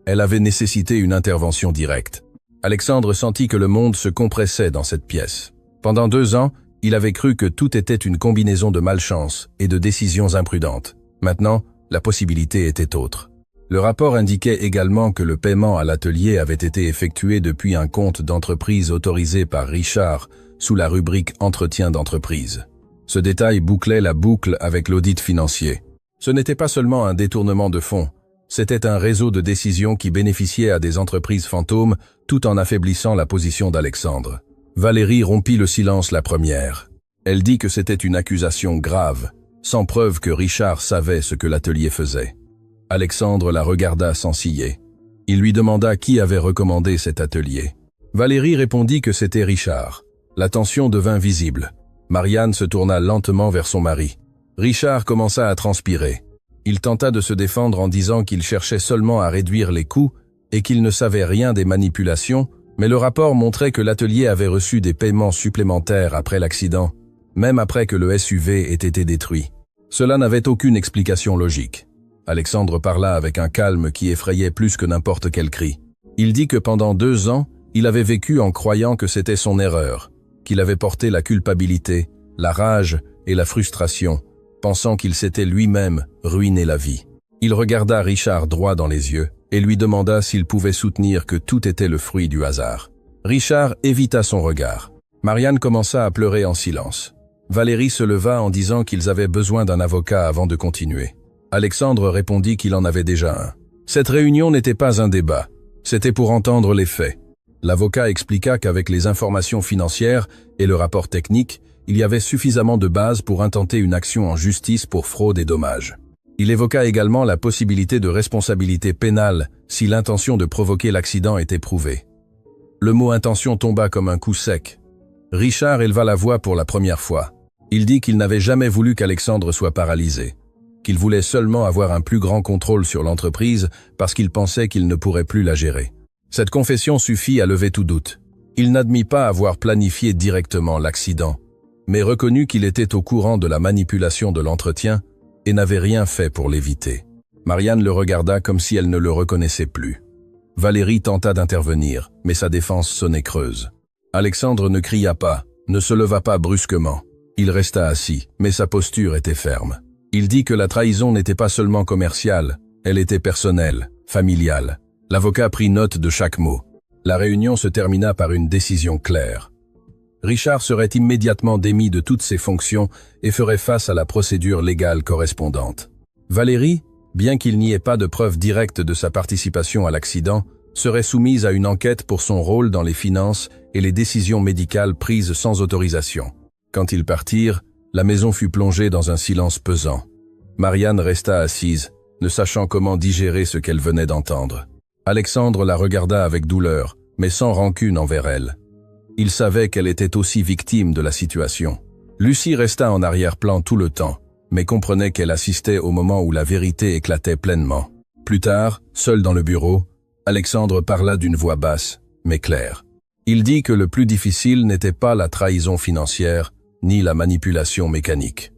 A: elle avait nécessité une intervention directe. Alexandre sentit que le monde se compressait dans cette pièce. Pendant 2 ans, il avait cru que tout était une combinaison de malchance et de décisions imprudentes. Maintenant, la possibilité était autre. Le rapport indiquait également que le paiement à l'atelier avait été effectué depuis un compte d'entreprise autorisé par Richard sous la rubrique « Entretien d'entreprise ». Ce détail bouclait la boucle avec l'audit financier. Ce n'était pas seulement un détournement de fonds, c'était un réseau de décisions qui bénéficiait à des entreprises fantômes tout en affaiblissant la position d'Alexandre. Valérie rompit le silence la première. Elle dit que c'était une accusation grave, sans preuve que Richard savait ce que l'atelier faisait. Alexandre la regarda sans ciller. Il lui demanda qui avait recommandé cet atelier. Valérie répondit que c'était Richard. La tension devint visible. Marianne se tourna lentement vers son mari. Richard commença à transpirer. Il tenta de se défendre en disant qu'il cherchait seulement à réduire les coûts et qu'il ne savait rien des manipulations, mais le rapport montrait que l'atelier avait reçu des paiements supplémentaires après l'accident, même après que le SUV ait été détruit. Cela n'avait aucune explication logique. Alexandre parla avec un calme qui effrayait plus que n'importe quel cri. Il dit que pendant 2 ans, il avait vécu en croyant que c'était son erreur, qu'il avait porté la culpabilité, la rage et la frustration, pensant qu'il s'était lui-même ruiné la vie. Il regarda Richard droit dans les yeux et lui demanda s'il pouvait soutenir que tout était le fruit du hasard. Richard évita son regard. Marianne commença à pleurer en silence. Valérie se leva en disant qu'ils avaient besoin d'un avocat avant de continuer. Alexandre répondit qu'il en avait déjà un. Cette réunion n'était pas un débat, c'était pour entendre les faits. L'avocat expliqua qu'avec les informations financières et le rapport technique, il y avait suffisamment de bases pour intenter une action en justice pour fraude et dommages. Il évoqua également la possibilité de responsabilité pénale si l'intention de provoquer l'accident était prouvée. Le mot intention tomba comme un coup sec. Richard éleva la voix pour la première fois. Il dit qu'il n'avait jamais voulu qu'Alexandre soit paralysé, qu'il voulait seulement avoir un plus grand contrôle sur l'entreprise parce qu'il pensait qu'il ne pourrait plus la gérer. Cette confession suffit à lever tout doute. Il n'admit pas avoir planifié directement l'accident, mais reconnut qu'il était au courant de la manipulation de l'entretien et n'avait rien fait pour l'éviter. Marianne le regarda comme si elle ne le reconnaissait plus. Valérie tenta d'intervenir, mais sa défense sonnait creuse. Alexandre ne cria pas, ne se leva pas brusquement. Il resta assis, mais sa posture était ferme. Il dit que la trahison n'était pas seulement commerciale, elle était personnelle, familiale. L'avocat prit note de chaque mot. La réunion se termina par une décision claire. Richard serait immédiatement démis de toutes ses fonctions et ferait face à la procédure légale correspondante. Valérie, bien qu'il n'y ait pas de preuve directe de sa participation à l'accident, serait soumise à une enquête pour son rôle dans les finances et les décisions médicales prises sans autorisation. Quand ils partirent, la maison fut plongée dans un silence pesant. Marianne resta assise, ne sachant comment digérer ce qu'elle venait d'entendre. Alexandre la regarda avec douleur, mais sans rancune envers elle. Il savait qu'elle était aussi victime de la situation. Lucie resta en arrière-plan tout le temps, mais comprenait qu'elle assistait au moment où la vérité éclatait pleinement. Plus tard, seul dans le bureau, Alexandre parla d'une voix basse, mais claire. Il dit que le plus difficile n'était pas la trahison financière, ni la manipulation mécanique.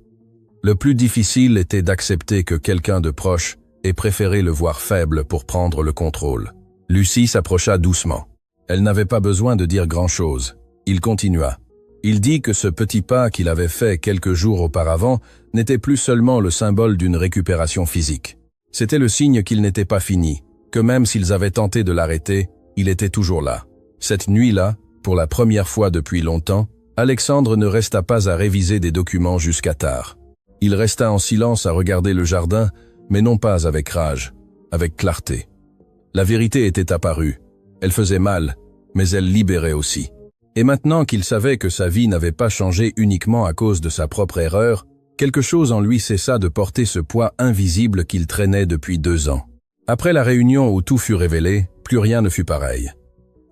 A: Le plus difficile était d'accepter que quelqu'un de proche ait préféré le voir faible pour prendre le contrôle. Lucie s'approcha doucement. Elle n'avait pas besoin de dire grand-chose. Il continua. Il dit que ce petit pas qu'il avait fait quelques jours auparavant n'était plus seulement le symbole d'une récupération physique. C'était le signe qu'il n'était pas fini, que même s'ils avaient tenté de l'arrêter, il était toujours là. Cette nuit-là, pour la première fois depuis longtemps, Alexandre ne resta pas à réviser des documents jusqu'à tard. Il resta en silence à regarder le jardin, mais non pas avec rage, avec clarté. La vérité était apparue. Elle faisait mal, mais elle libérait aussi. Et maintenant qu'il savait que sa vie n'avait pas changé uniquement à cause de sa propre erreur, quelque chose en lui cessa de porter ce poids invisible qu'il traînait depuis 2 ans. Après la réunion où tout fut révélé, plus rien ne fut pareil.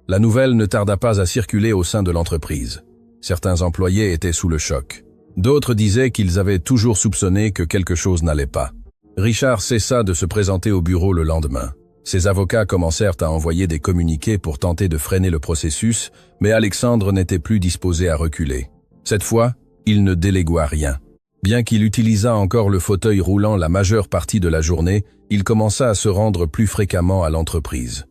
A: La nouvelle ne tarda pas à circuler au sein de l'entreprise. Certains employés étaient sous le choc. D'autres disaient qu'ils avaient toujours soupçonné que quelque chose n'allait pas. Richard cessa de se présenter au bureau le lendemain. Ses avocats commencèrent à envoyer des communiqués pour tenter de freiner le processus, mais Alexandre n'était plus disposé à reculer. Cette fois, il ne délégua rien. Bien qu'il utilisât encore le fauteuil roulant la majeure partie de la journée, il commença à se rendre plus fréquemment à l'entreprise.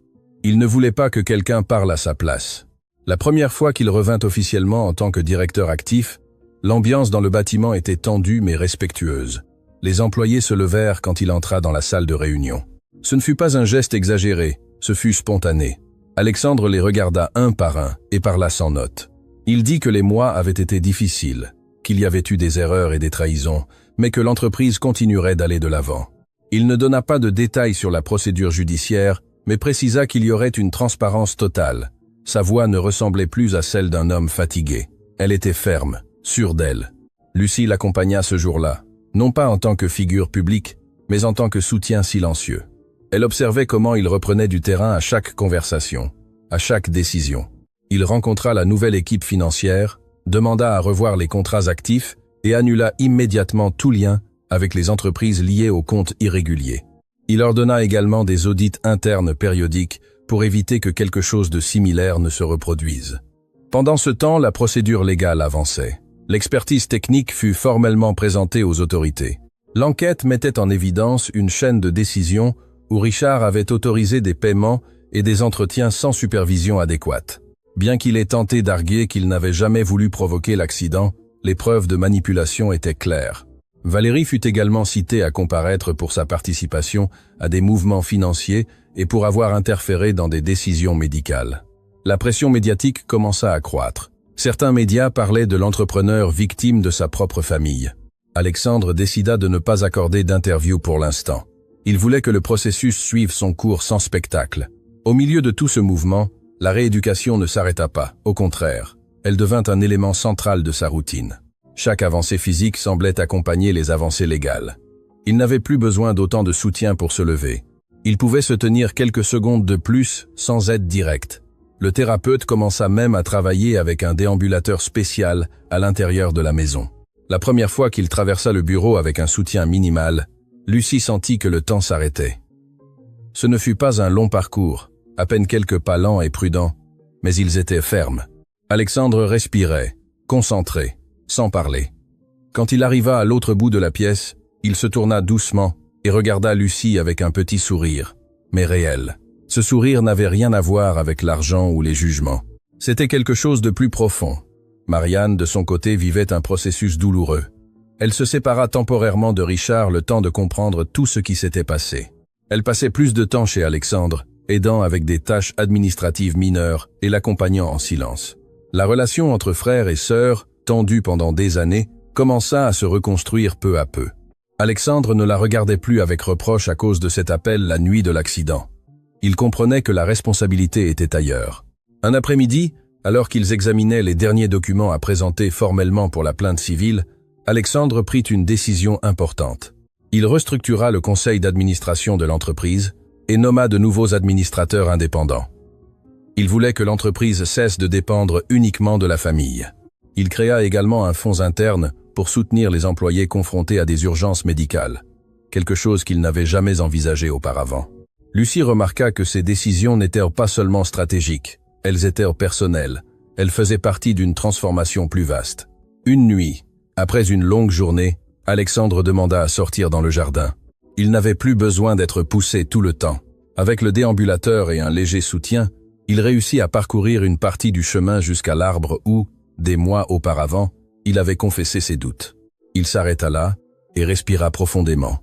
A: Il ne voulait pas que quelqu'un parle à sa place. La première fois qu'il revint officiellement en tant que directeur actif, l'ambiance dans le bâtiment était tendue mais respectueuse. Les employés se levèrent quand il entra dans la salle de réunion. Ce ne fut pas un geste exagéré, ce fut spontané. Alexandre les regarda un par un et parla sans note. Il dit que les mois avaient été difficiles, qu'il y avait eu des erreurs et des trahisons, mais que l'entreprise continuerait d'aller de l'avant. Il ne donna pas de détails sur la procédure judiciaire, mais précisa qu'il y aurait une transparence totale. Sa voix ne ressemblait plus à celle d'un homme fatigué. Elle était ferme, sûre d'elle. Lucie l'accompagna ce jour-là, non pas en tant que figure publique, mais en tant que soutien silencieux. Elle observait comment il reprenait du terrain à chaque conversation, à chaque décision. Il rencontra la nouvelle équipe financière, demanda à revoir les contrats actifs et annula immédiatement tout lien avec les entreprises liées aux comptes irréguliers. Il ordonna également des audits internes périodiques pour éviter que quelque chose de similaire ne se reproduise. Pendant ce temps, la procédure légale avançait. L'expertise technique fut formellement présentée aux autorités. L'enquête mettait en évidence une chaîne de décisions où Richard avait autorisé des paiements et des entretiens sans supervision adéquate. Bien qu'il ait tenté d'arguer qu'il n'avait jamais voulu provoquer l'accident, les preuves de manipulation étaient claires. Valérie fut également citée à comparaître pour sa participation à des mouvements financiers et pour avoir interféré dans des décisions médicales. La pression médiatique commença à croître. Certains médias parlaient de l'entrepreneur victime de sa propre famille. Alexandre décida de ne pas accorder d'interview pour l'instant. Il voulait que le processus suive son cours sans spectacle. Au milieu de tout ce mouvement, la rééducation ne s'arrêta pas, au contraire. Elle devint un élément central de sa routine. Chaque avancée physique semblait accompagner les avancées légales. Il n'avait plus besoin d'autant de soutien pour se lever. Il pouvait se tenir quelques secondes de plus sans aide directe. Le thérapeute commença même à travailler avec un déambulateur spécial à l'intérieur de la maison. La première fois qu'il traversa le bureau avec un soutien minimal, Lucie sentit que le temps s'arrêtait. Ce ne fut pas un long parcours, à peine quelques pas lents et prudents, mais ils étaient fermes. Alexandre respirait, concentré, sans parler. Quand il arriva à l'autre bout de la pièce, il se tourna doucement et regarda Lucie avec un petit sourire, mais réel. Ce sourire n'avait rien à voir avec l'argent ou les jugements. C'était quelque chose de plus profond. Marianne, de son côté, vivait un processus douloureux. Elle se sépara temporairement de Richard le temps de comprendre tout ce qui s'était passé. Elle passait plus de temps chez Alexandre, aidant avec des tâches administratives mineures et l'accompagnant en silence. La relation entre frères et sœurs, tendue pendant des années, commença à se reconstruire peu à peu. Alexandre ne la regardait plus avec reproche à cause de cet appel la nuit de l'accident. Il comprenait que la responsabilité était ailleurs. Un après-midi, alors qu'ils examinaient les derniers documents à présenter formellement pour la plainte civile, Alexandre prit une décision importante. Il restructura le conseil d'administration de l'entreprise et nomma de nouveaux administrateurs indépendants. Il voulait que l'entreprise cesse de dépendre uniquement de la famille. Il créa également un fonds interne pour soutenir les employés confrontés à des urgences médicales, quelque chose qu'il n'avait jamais envisagé auparavant. Lucie remarqua que ces décisions n'étaient pas seulement stratégiques, elles étaient personnelles. Elles faisaient partie d'une transformation plus vaste. Une nuit, après une longue journée, Alexandre demanda à sortir dans le jardin. Il n'avait plus besoin d'être poussé tout le temps. Avec le déambulateur et un léger soutien, il réussit à parcourir une partie du chemin jusqu'à l'arbre où, des mois auparavant, il avait confessé ses doutes. Il s'arrêta là et respira profondément.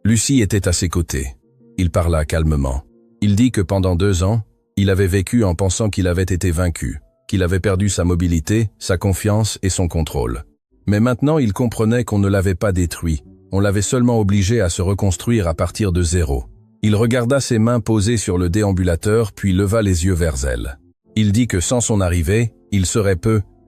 A: Lucie était à ses côtés. Il parla calmement. Il dit que pendant 2 ans, il avait vécu en pensant qu'il avait été vaincu, qu'il avait perdu sa mobilité, sa confiance et son contrôle. Mais maintenant, il comprenait qu'on ne l'avait pas détruit, on l'avait seulement obligé à se reconstruire à partir de zéro. Il regarda ses mains posées sur le déambulateur puis leva les yeux vers elle. Il dit que sans son arrivée, il serait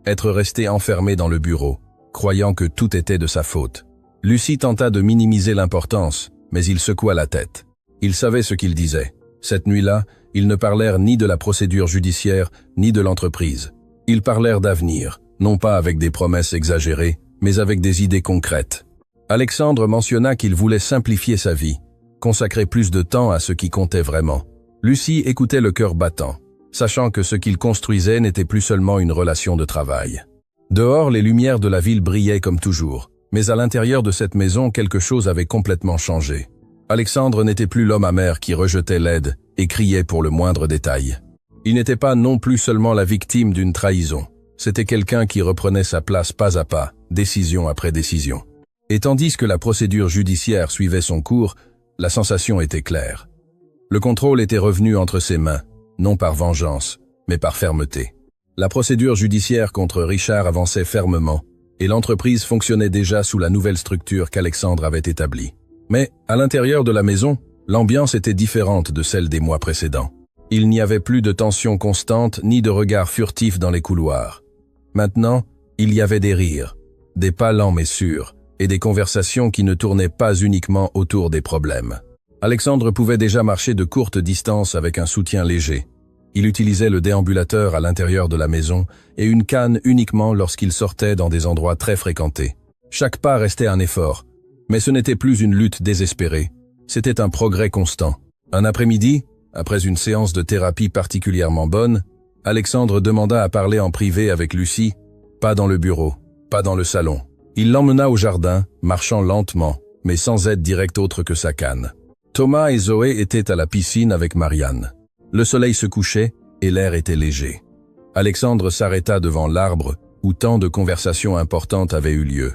A: être resté enfermé dans le bureau, croyant que tout était de sa faute. Lucie tenta de minimiser l'importance, mais il secoua la tête. Il savait ce qu'il disait. Cette nuit-là, ils ne parlèrent ni de la procédure judiciaire, ni de l'entreprise. Ils parlèrent d'avenir, non pas avec des promesses exagérées, mais avec des idées concrètes. Alexandre mentionna qu'il voulait simplifier sa vie, consacrer plus de temps à ce qui comptait vraiment. Lucie écoutait le cœur battant, sachant que ce qu'il construisait n'était plus seulement une relation de travail. Dehors, les lumières de la ville brillaient comme toujours, mais à l'intérieur de cette maison, quelque chose avait complètement changé. Alexandre n'était plus l'homme amer qui rejetait l'aide et criait pour le moindre détail. Il n'était pas non plus seulement la victime d'une trahison. C'était quelqu'un qui reprenait sa place pas à pas, décision après décision. Et tandis que la procédure judiciaire suivait son cours, la sensation était claire. Le contrôle était revenu entre ses mains, non par vengeance, mais par fermeté. La procédure judiciaire contre Richard avançait fermement, et l'entreprise fonctionnait déjà sous la nouvelle structure qu'Alexandre avait établie. Mais, à l'intérieur de la maison, l'ambiance était différente de celle des mois précédents. Il n'y avait plus de tension constante ni de regards furtifs dans les couloirs. Maintenant, il y avait des rires, des pas lents mais sûrs, et des conversations qui ne tournaient pas uniquement autour des problèmes. Alexandre pouvait déjà marcher de courtes distances avec un soutien léger. Il utilisait le déambulateur à l'intérieur de la maison et une canne uniquement lorsqu'il sortait dans des endroits très fréquentés. Chaque pas restait un effort, mais ce n'était plus une lutte désespérée. C'était un progrès constant. Un après-midi, après une séance de thérapie particulièrement bonne, Alexandre demanda à parler en privé avec Lucie, pas dans le bureau, pas dans le salon. Il l'emmena au jardin, marchant lentement, mais sans aide directe autre que sa canne. Thomas et Zoé étaient à la piscine avec Marianne. Le soleil se couchait et l'air était léger. Alexandre s'arrêta devant l'arbre où tant de conversations importantes avaient eu lieu.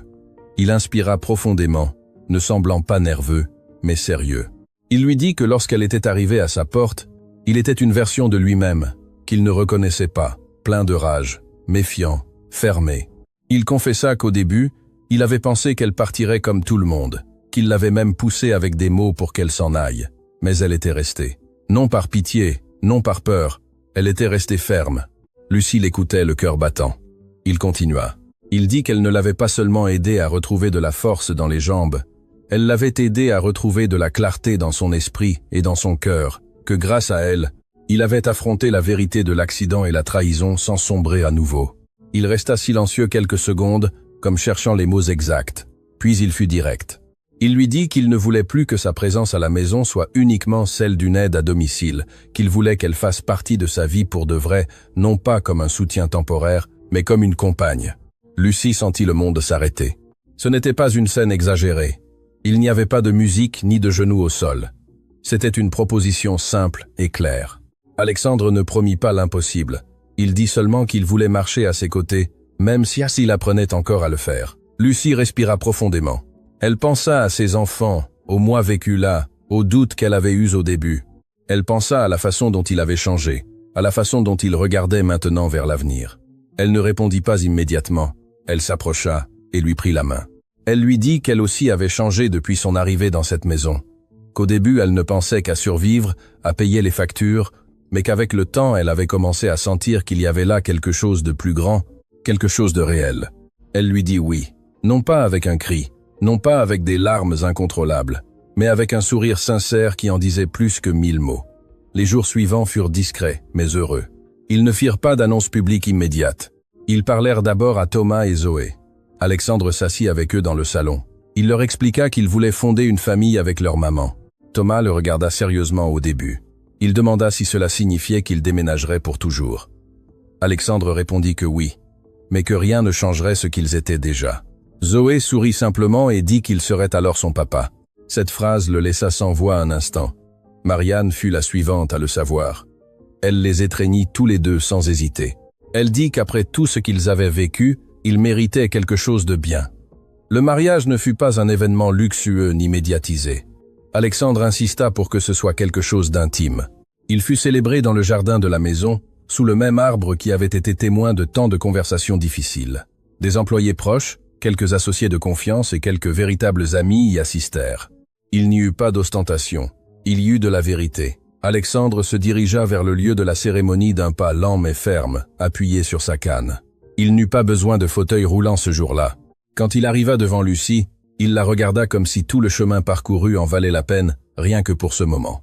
A: Il inspira profondément, ne semblant pas nerveux, mais sérieux. Il lui dit que lorsqu'elle était arrivée à sa porte, il était une version de lui-même, qu'il ne reconnaissait pas, plein de rage, méfiant, fermé. Il confessa qu'au début, il avait pensé qu'elle partirait comme tout le monde, qu'il l'avait même poussée avec des mots pour qu'elle s'en aille, mais elle était restée. Non par pitié, non par peur, elle était restée ferme. Lucie l'écoutait le cœur battant. Il continua. Il dit qu'elle ne l'avait pas seulement aidé à retrouver de la force dans les jambes, elle l'avait aidé à retrouver de la clarté dans son esprit et dans son cœur, que grâce à elle, il avait affronté la vérité de l'accident et la trahison sans sombrer à nouveau. Il resta silencieux quelques secondes, comme cherchant les mots exacts, puis il fut direct. Il lui dit qu'il ne voulait plus que sa présence à la maison soit uniquement celle d'une aide à domicile, qu'il voulait qu'elle fasse partie de sa vie pour de vrai, non pas comme un soutien temporaire, mais comme une compagne. Lucie sentit le monde s'arrêter. Ce n'était pas une scène exagérée. Il n'y avait pas de musique ni de genoux au sol. C'était une proposition simple et claire. Alexandre ne promit pas l'impossible. Il dit seulement qu'il voulait marcher à ses côtés, même s'il apprenait encore à le faire. Lucie respira profondément. Elle pensa à ses enfants, aux mois vécus là, aux doutes qu'elle avait eus au début. Elle pensa à la façon dont il avait changé, à la façon dont il regardait maintenant vers l'avenir. Elle ne répondit pas immédiatement. Elle s'approcha et lui prit la main. Elle lui dit qu'elle aussi avait changé depuis son arrivée dans cette maison, qu'au début elle ne pensait qu'à survivre, à payer les factures, mais qu'avec le temps elle avait commencé à sentir qu'il y avait là quelque chose de plus grand, quelque chose de réel. Elle lui dit oui, non pas avec un cri, non pas avec des larmes incontrôlables, mais avec un sourire sincère qui en disait plus que 1000 mots. Les jours suivants furent discrets, mais heureux. Ils ne firent pas d'annonce publique immédiate. Ils parlèrent d'abord à Thomas et Zoé. Alexandre s'assit avec eux dans le salon. Il leur expliqua qu'il voulait fonder une famille avec leur maman. Thomas le regarda sérieusement au début. Il demanda si cela signifiait qu'il déménagerait pour toujours. Alexandre répondit que oui, mais que rien ne changerait ce qu'ils étaient déjà. Zoé sourit simplement et dit qu'il serait alors son papa. Cette phrase le laissa sans voix un instant. Marianne fut la suivante à le savoir. Elle les étreignit tous les deux sans hésiter. Elle dit qu'après tout ce qu'ils avaient vécu, ils méritaient quelque chose de bien. Le mariage ne fut pas un événement luxueux ni médiatisé. Alexandre insista pour que ce soit quelque chose d'intime. Il fut célébré dans le jardin de la maison, sous le même arbre qui avait été témoin de tant de conversations difficiles. Des employés proches, quelques associés de confiance et quelques véritables amis y assistèrent. Il n'y eut pas d'ostentation, il y eut de la vérité. Alexandre se dirigea vers le lieu de la cérémonie d'un pas lent mais ferme, appuyé sur sa canne. Il n'eut pas besoin de fauteuil roulant ce jour-là. Quand il arriva devant Lucie, il la regarda comme si tout le chemin parcouru en valait la peine, rien que pour ce moment.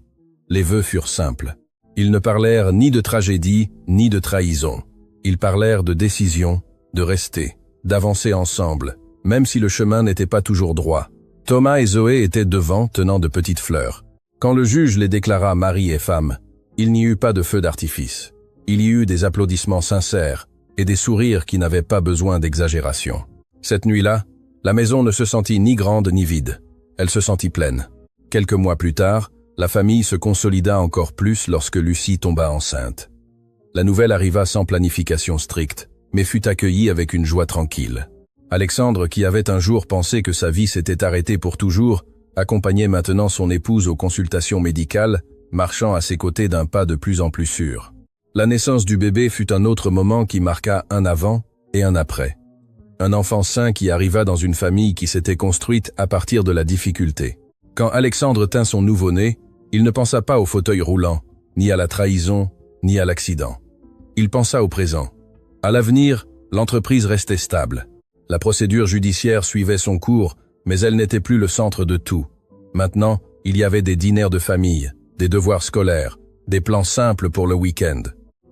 A: Les vœux furent simples. Ils ne parlèrent ni de tragédie, ni de trahison. Ils parlèrent de décision, de rester, d'avancer ensemble, même si le chemin n'était pas toujours droit. Thomas et Zoé étaient devant, tenant de petites fleurs. Quand le juge les déclara mari et femme, il n'y eut pas de feu d'artifice. Il y eut des applaudissements sincères et des sourires qui n'avaient pas besoin d'exagération. Cette nuit-là, la maison ne se sentit ni grande ni vide. Elle se sentit pleine. Quelques mois plus tard, la famille se consolida encore plus lorsque Lucie tomba enceinte. La nouvelle arriva sans planification stricte, mais fut accueillie avec une joie tranquille. Alexandre, qui avait un jour pensé que sa vie s'était arrêtée pour toujours, accompagnait maintenant son épouse aux consultations médicales, marchant à ses côtés d'un pas de plus en plus sûr. La naissance du bébé fut un autre moment qui marqua un avant et un après. Un enfant sain qui arriva dans une famille qui s'était construite à partir de la difficulté. Quand Alexandre tint son nouveau-né, il ne pensa pas au fauteuil roulant, ni à la trahison, ni à l'accident. Il pensa au présent. À l'avenir, l'entreprise restait stable. La procédure judiciaire suivait son cours, mais elle n'était plus le centre de tout. Maintenant, il y avait des dîners de famille, des devoirs scolaires, des plans simples pour le week-end.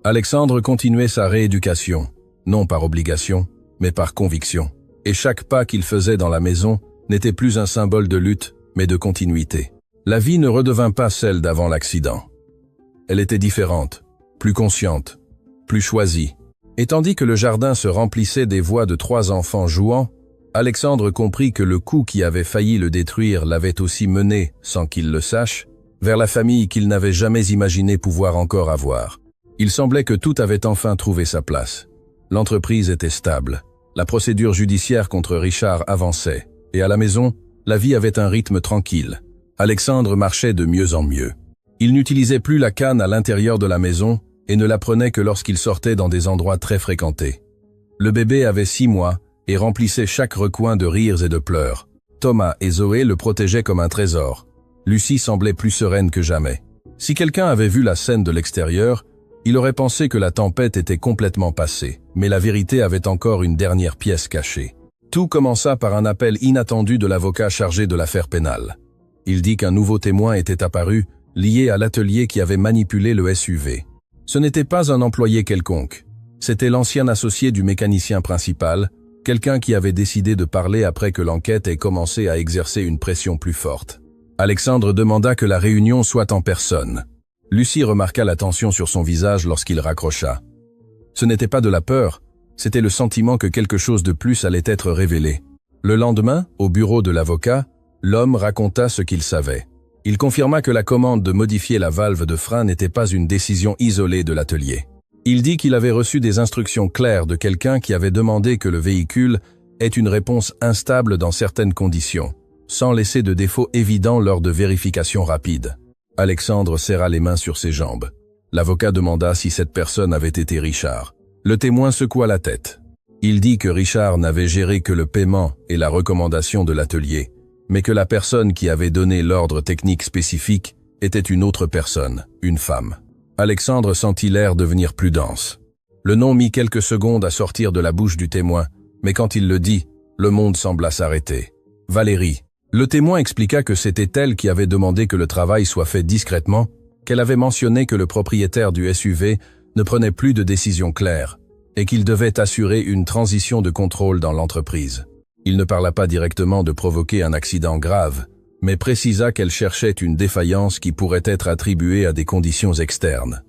A: Alexandre continuait sa rééducation, non par obligation, mais par conviction. Et chaque pas qu'il faisait dans la maison n'était plus un symbole de lutte, mais de continuité. La vie ne redevint pas celle d'avant l'accident. Elle était différente, plus consciente, plus choisie. Et tandis que le jardin se remplissait des voix de 3 enfants jouant, Alexandre comprit que le coup qui avait failli le détruire l'avait aussi mené, sans qu'il le sache, vers la famille qu'il n'avait jamais imaginé pouvoir encore avoir. Il semblait que tout avait enfin trouvé sa place. L'entreprise était stable. La procédure judiciaire contre Richard avançait, et à la maison, la vie avait un rythme tranquille. Alexandre marchait de mieux en mieux. Il n'utilisait plus la canne à l'intérieur de la maison et ne la prenait que lorsqu'il sortait dans des endroits très fréquentés. Le bébé avait 6 mois et remplissait chaque recoin de rires et de pleurs. Thomas et Zoé le protégeaient comme un trésor. Lucie semblait plus sereine que jamais. Si quelqu'un avait vu la scène de l'extérieur, il aurait pensé que la tempête était complètement passée, mais la vérité avait encore une dernière pièce cachée. Tout commença par un appel inattendu de l'avocat chargé de l'affaire pénale. Il dit qu'un nouveau témoin était apparu, lié à l'atelier qui avait manipulé le SUV. Ce n'était pas un employé quelconque. C'était l'ancien associé du mécanicien principal, quelqu'un qui avait décidé de parler après que l'enquête ait commencé à exercer une pression plus forte. Alexandre demanda que la réunion soit en personne. Lucie remarqua la tension sur son visage lorsqu'il raccrocha. Ce n'était pas de la peur, c'était le sentiment que quelque chose de plus allait être révélé. Le lendemain, au bureau de l'avocat, l'homme raconta ce qu'il savait. Il confirma que la commande de modifier la valve de frein n'était pas une décision isolée de l'atelier. Il dit qu'il avait reçu des instructions claires de quelqu'un qui avait demandé que le véhicule ait une réponse instable dans certaines conditions, sans laisser de défaut évident lors de vérifications rapides. Alexandre serra les mains sur ses jambes. L'avocat demanda si cette personne avait été Richard. Le témoin secoua la tête. Il dit que Richard n'avait géré que le paiement et la recommandation de l'atelier, mais que la personne qui avait donné l'ordre technique spécifique était une autre personne, une femme. Alexandre sentit l'air devenir plus dense. Le nom mit quelques secondes à sortir de la bouche du témoin, mais quand il le dit, le monde sembla s'arrêter. Valérie. Le témoin expliqua que c'était elle qui avait demandé que le travail soit fait discrètement, qu'elle avait mentionné que le propriétaire du SUV ne prenait plus de décisions claires et qu'il devait assurer une transition de contrôle dans l'entreprise. Il ne parla pas directement de provoquer un accident grave, mais précisa qu'elle cherchait une défaillance qui pourrait être attribuée à des conditions externes.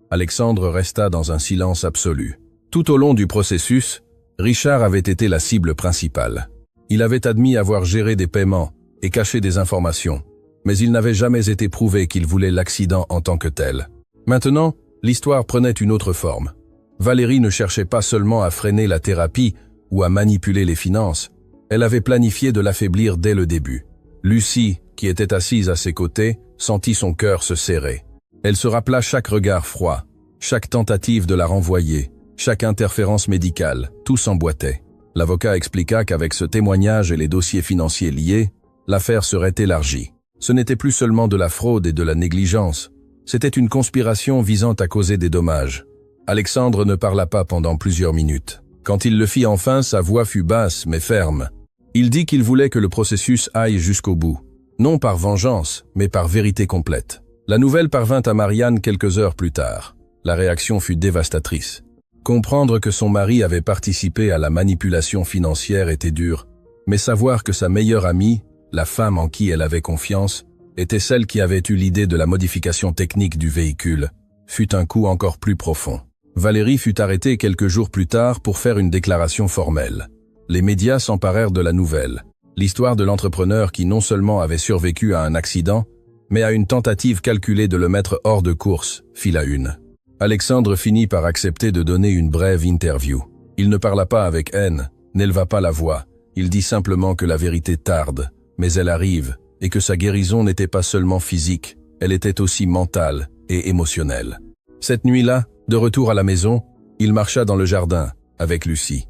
A: Alexandre resta dans un silence absolu. Tout au long du processus, Richard avait été la cible principale. Il avait admis avoir géré des paiements et caché des informations, mais il n'avait jamais été prouvé qu'il voulait l'accident en tant que tel. Maintenant, l'histoire prenait une autre forme. Valérie ne cherchait pas seulement à freiner la thérapie ou à manipuler les finances, elle avait planifié de l'affaiblir dès le début. Lucie, qui était assise à ses côtés, sentit son cœur se serrer. Elle se rappela chaque regard froid, chaque tentative de la renvoyer, chaque interférence médicale, tout s'emboîtait. L'avocat expliqua qu'avec ce témoignage et les dossiers financiers liés, l'affaire serait élargie. Ce n'était plus seulement de la fraude et de la négligence, c'était une conspiration visant à causer des dommages. Alexandre ne parla pas pendant plusieurs minutes. Quand il le fit enfin, sa voix fut basse mais ferme. Il dit qu'il voulait que le processus aille jusqu'au bout, non par vengeance, mais par vérité complète. La nouvelle parvint à Marianne quelques heures plus tard. La réaction fut dévastatrice. Comprendre que son mari avait participé à la manipulation financière était dur, mais savoir que sa meilleure amie, la femme en qui elle avait confiance, était celle qui avait eu l'idée de la modification technique du véhicule, fut un coup encore plus profond. Valérie fut arrêtée quelques jours plus tard pour faire une déclaration formelle. Les médias s'emparèrent de la nouvelle. L'histoire de l'entrepreneur qui non seulement avait survécu à un accident, mais à une tentative calculée de le mettre hors de course, fit la une. Alexandre finit par accepter de donner une brève interview. Il ne parla pas avec haine, n'éleva pas la voix. Il dit simplement que la vérité tarde, mais elle arrive, et que sa guérison n'était pas seulement physique, elle était aussi mentale et émotionnelle. Cette nuit-là, de retour à la maison, il marcha dans le jardin, avec Lucie.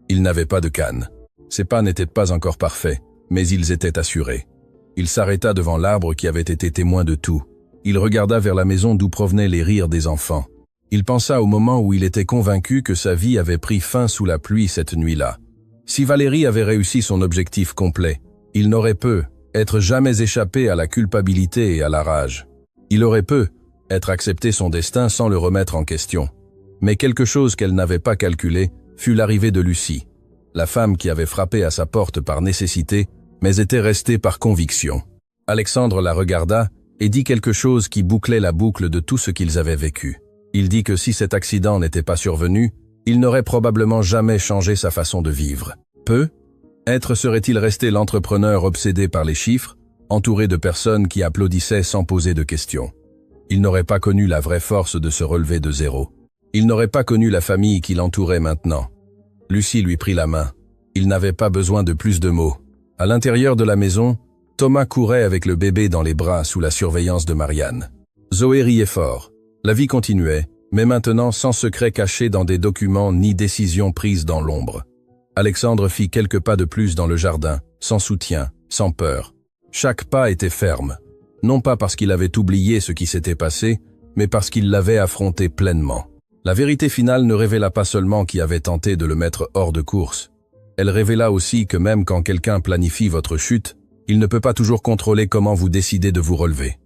A: Il n'avait pas de canne. Ses pas n'étaient pas encore parfaits, mais ils étaient assurés. Il s'arrêta devant l'arbre qui avait été témoin de tout. Il regarda vers la maison d'où provenaient les rires des enfants. Il pensa au moment où il était convaincu que sa vie avait pris fin sous la pluie cette nuit-là. Si Valérie avait réussi son objectif complet, il n'aurait pu être jamais échappé à la culpabilité et à la rage. Il aurait pu être accepté son destin sans le remettre en question. Mais quelque chose qu'elle n'avait pas calculé fut l'arrivée de Lucie, la femme qui avait frappé à sa porte par nécessité, mais était restée par conviction. Alexandre la regarda et dit quelque chose qui bouclait la boucle de tout ce qu'ils avaient vécu. Il dit que si cet accident n'était pas survenu, il n'aurait probablement jamais changé sa façon de vivre. Peut-être serait-il resté l'entrepreneur obsédé par les chiffres, entouré de personnes qui applaudissaient sans poser de questions. Il n'aurait pas connu la vraie force de se relever de zéro. Il n'aurait pas connu la famille qui l'entourait maintenant. Lucie lui prit la main. Il n'avait pas besoin de plus de mots. À l'intérieur de la maison, Thomas courait avec le bébé dans les bras sous la surveillance de Marianne. Zoé riait fort. La vie continuait, mais maintenant sans secret caché dans des documents ni décisions prises dans l'ombre. Alexandre fit quelques pas de plus dans le jardin, sans soutien, sans peur. Chaque pas était ferme, non pas parce qu'il avait oublié ce qui s'était passé, mais parce qu'il l'avait affronté pleinement. La vérité finale ne révéla pas seulement qui avait tenté de le mettre hors de course. Elle révéla aussi que même quand quelqu'un planifie votre chute, il ne peut pas toujours contrôler comment vous décidez de vous relever.